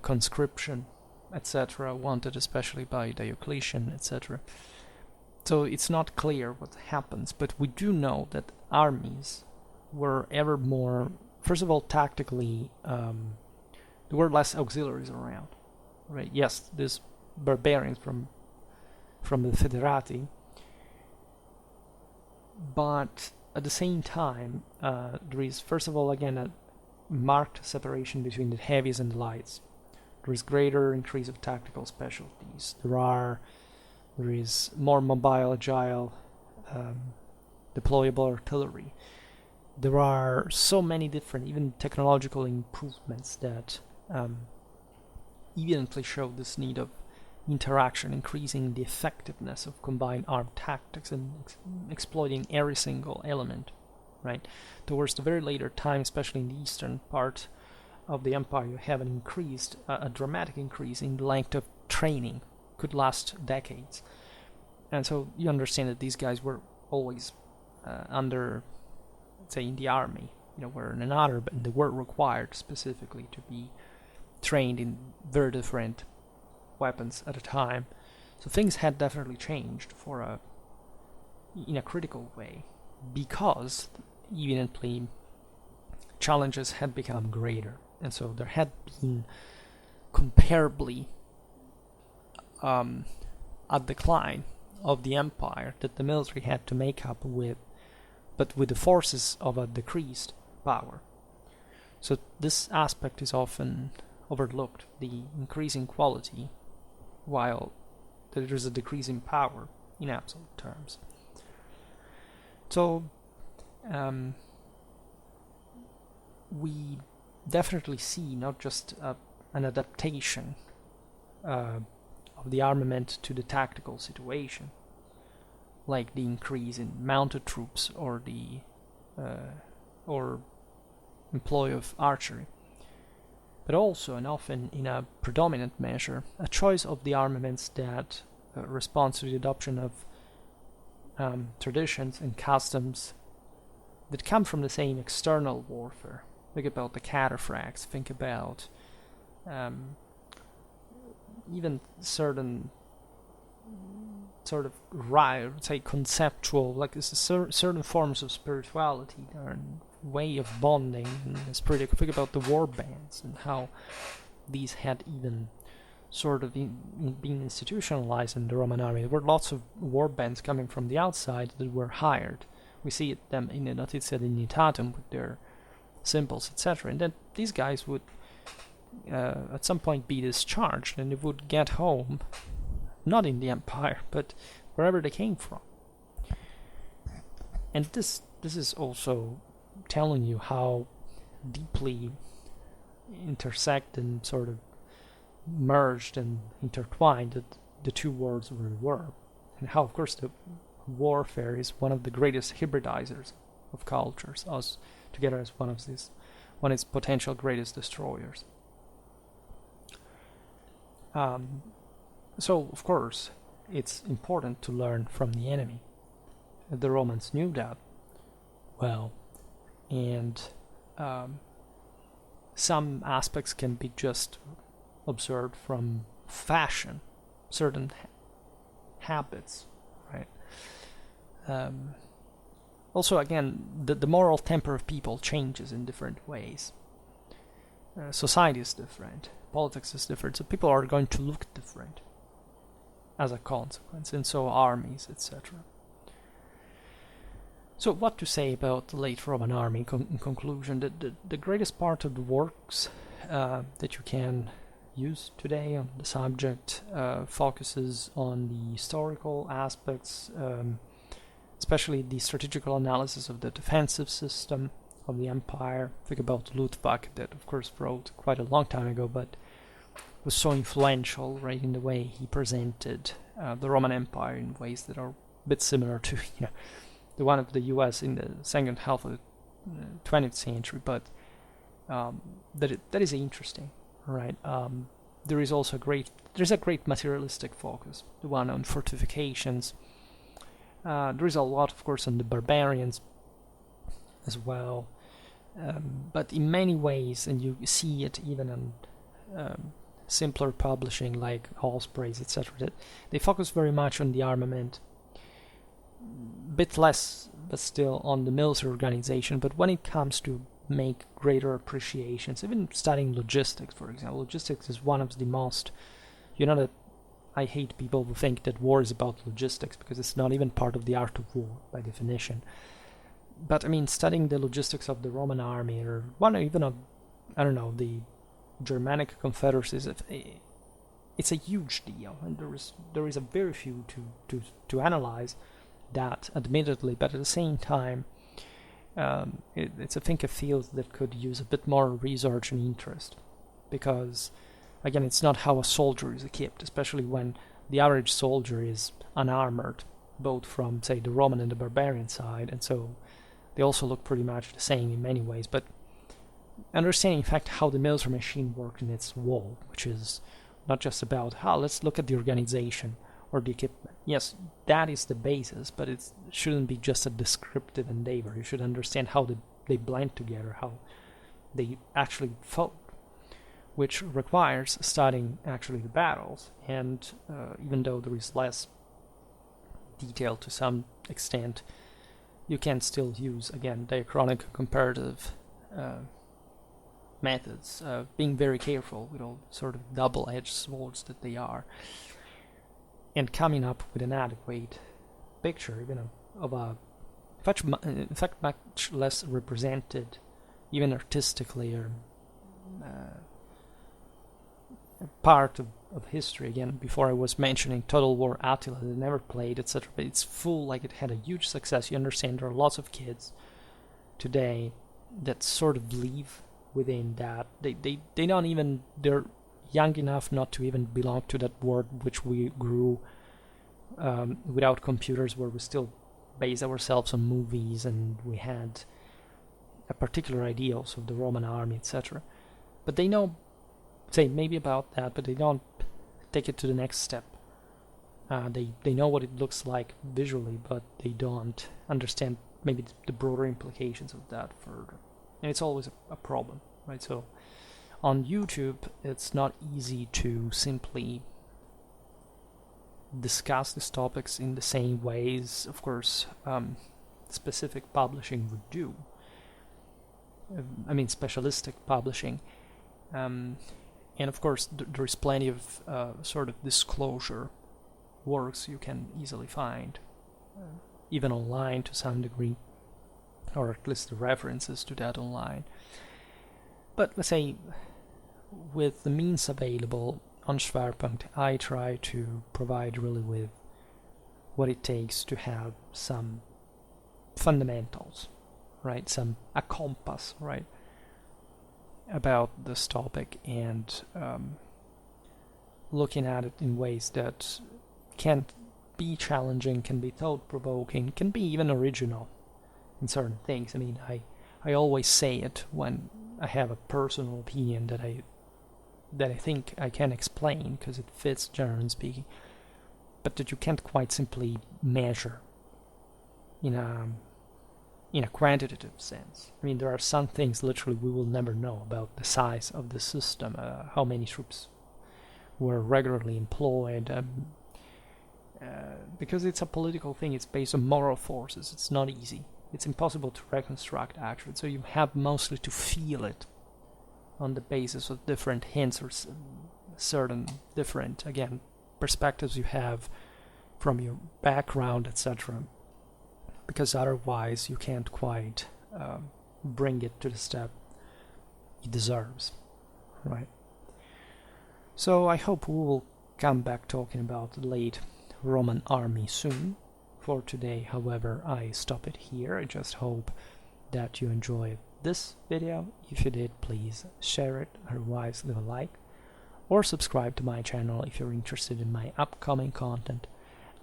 conscription, etc., wanted especially by Diocletian, etc. So it's not clear what happens, but we do know that armies were ever more, first of all, tactically, there were less auxiliaries around, right? Yes, these barbarians from the Federati, but at the same time, there is, first of all, again, a marked separation between the heavies and the lights. There is greater increase of tactical specialties. There is more mobile, agile, deployable artillery. There are so many different, even technological improvements that evidently show this need of interaction, increasing the effectiveness of combined armed tactics and exploiting every single element, right? Towards the very later time, especially in the eastern part of the empire, you have a dramatic increase in the length of training, could last decades. And so you understand that these guys were always under, say, in the army, were in another, but they were required specifically to be trained in very different weapons at a time. So things had definitely changed in a critical way, because evidently challenges had become greater, and so there had been comparably a decline of the empire that the military had to make up with, but with the forces of a decreased power. So this aspect is often overlooked, the increasing quality, while there is a decrease in power in absolute terms. So we definitely see not just an adaptation of the armament to the tactical situation, like the increase in mounted troops or the employ of archery, but also, and often in a predominant measure, a choice of the armaments that responds to the adoption of traditions and customs that come from the same external warfare. Think about the cataphracts, think about even certain sort of say conceptual, like certain forms of spirituality or way of bonding and spirit. Think about the war bands and how these had even sort of being institutionalized in the Roman army. There were lots of war bands coming from the outside that were hired. We see them in the Notizia Dignitatum with their symbols, etc. And then these guys would at some point be discharged, and they would get home, not in the empire, but wherever they came from. And this is also telling you how deeply intersect and sort of merged and intertwined that the two worlds really were, and how, of course, the warfare is one of the greatest hybridizers of cultures, us together as one of its potential greatest destroyers. So, of course, it's important to learn from the enemy. The Romans knew that well, and some aspects can be just observed from fashion, certain habits, right? Also, again, the moral temper of people changes in different ways. Society is different, politics is different, so people are going to look different as a consequence, and so armies, etc. So what to say about the late Roman army in conclusion? The greatest part of the works that you can use today on the subject focuses on the historical aspects, especially the strategical analysis of the defensive system of the empire. Think about Luttwak, that of course wrote quite a long time ago, but was so influential, right, in the way he presented the Roman Empire in ways that are a bit similar to the one of the U.S. in the second half of the 20th century, but that is interesting, right? There is also a great materialistic focus, the one on fortifications. There is a lot, of course, on the barbarians as well, but in many ways, and you see it even on simpler publishing like Ospreys, etc., that they focus very much on the armament, bit less, but still on the military organization. But when it comes to make greater appreciations, even studying logistics, for example, logistics is one of the most, that I hate people who think that war is about logistics, because it's not even part of the art of war by definition. But I mean, studying the logistics of the Roman army, or the Germanic confederacies, it's a huge deal, and there is a very few to analyze that, admittedly, but at the same time, it's I think a field that could use a bit more research and interest, because again, it's not how a soldier is equipped, especially when the average soldier is unarmored, both from, say, the Roman and the barbarian side, and so they also look pretty much the same in many ways. But understanding, in fact, how the military machine works in its wall, which is not just about, let's look at the organization or the equipment. Yes, that is the basis, but it shouldn't be just a descriptive endeavor. You should understand how they blend together, how they actually fought, which requires studying actually the battles. And even though there is less detail to some extent, you can still use, again, diachronic comparative methods, being very careful with all sort of double-edged swords that they are, and coming up with an adequate picture, even of a, in fact, much less represented, even artistically, or part of history. Again, before I was mentioning Total War Attila, that never played, etc., but it's full, like, it had a huge success. You understand there are lots of kids today that sort of live within that. They don't even, they're young enough not to even belong to that world which we grew without computers, where we still base ourselves on movies, and we had a particular idea also of the Roman army, etc. But they know, say, maybe about that, but they don't take it to the next step. They know what it looks like visually, but they don't understand maybe the broader implications of that further. And it's always a problem, right? So on YouTube, it's not easy to simply discuss these topics in the same ways, of course, specific publishing would do. Specialistic publishing. And of course, there is plenty of sort of disclosure works you can easily find, even online to some degree, or at least the references to that online. But let's say, with the means available on Schwerpunkt, I try to provide really with what it takes to have some fundamentals, right? A compass, right, about this topic, and looking at it in ways that can be challenging, can be thought-provoking, can be even original, in certain things. I mean, I always say it when I have a personal opinion that I think I can explain because it fits generally speaking, but that you can't quite simply measure in a quantitative sense. I mean, there are some things literally we will never know about the size of the system, how many troops were regularly employed, because it's a political thing. It's based on moral forces. It's not easy. It's impossible to reconstruct actually. So you have mostly to feel it on the basis of different hints or certain different, again, perspectives you have from your background, etc. Because otherwise you can't quite bring it to the step it deserves, right? So I hope we will come back talking about the late Roman army soon. For today, however, I stop it here. I just hope that you enjoyed this video. If you did, please share it, otherwise leave a like, or subscribe to my channel if you're interested in my upcoming content.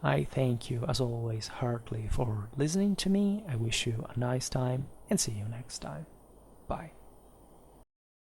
I thank you, as always, heartily for listening to me. I wish you a nice time, and see you next time. Bye.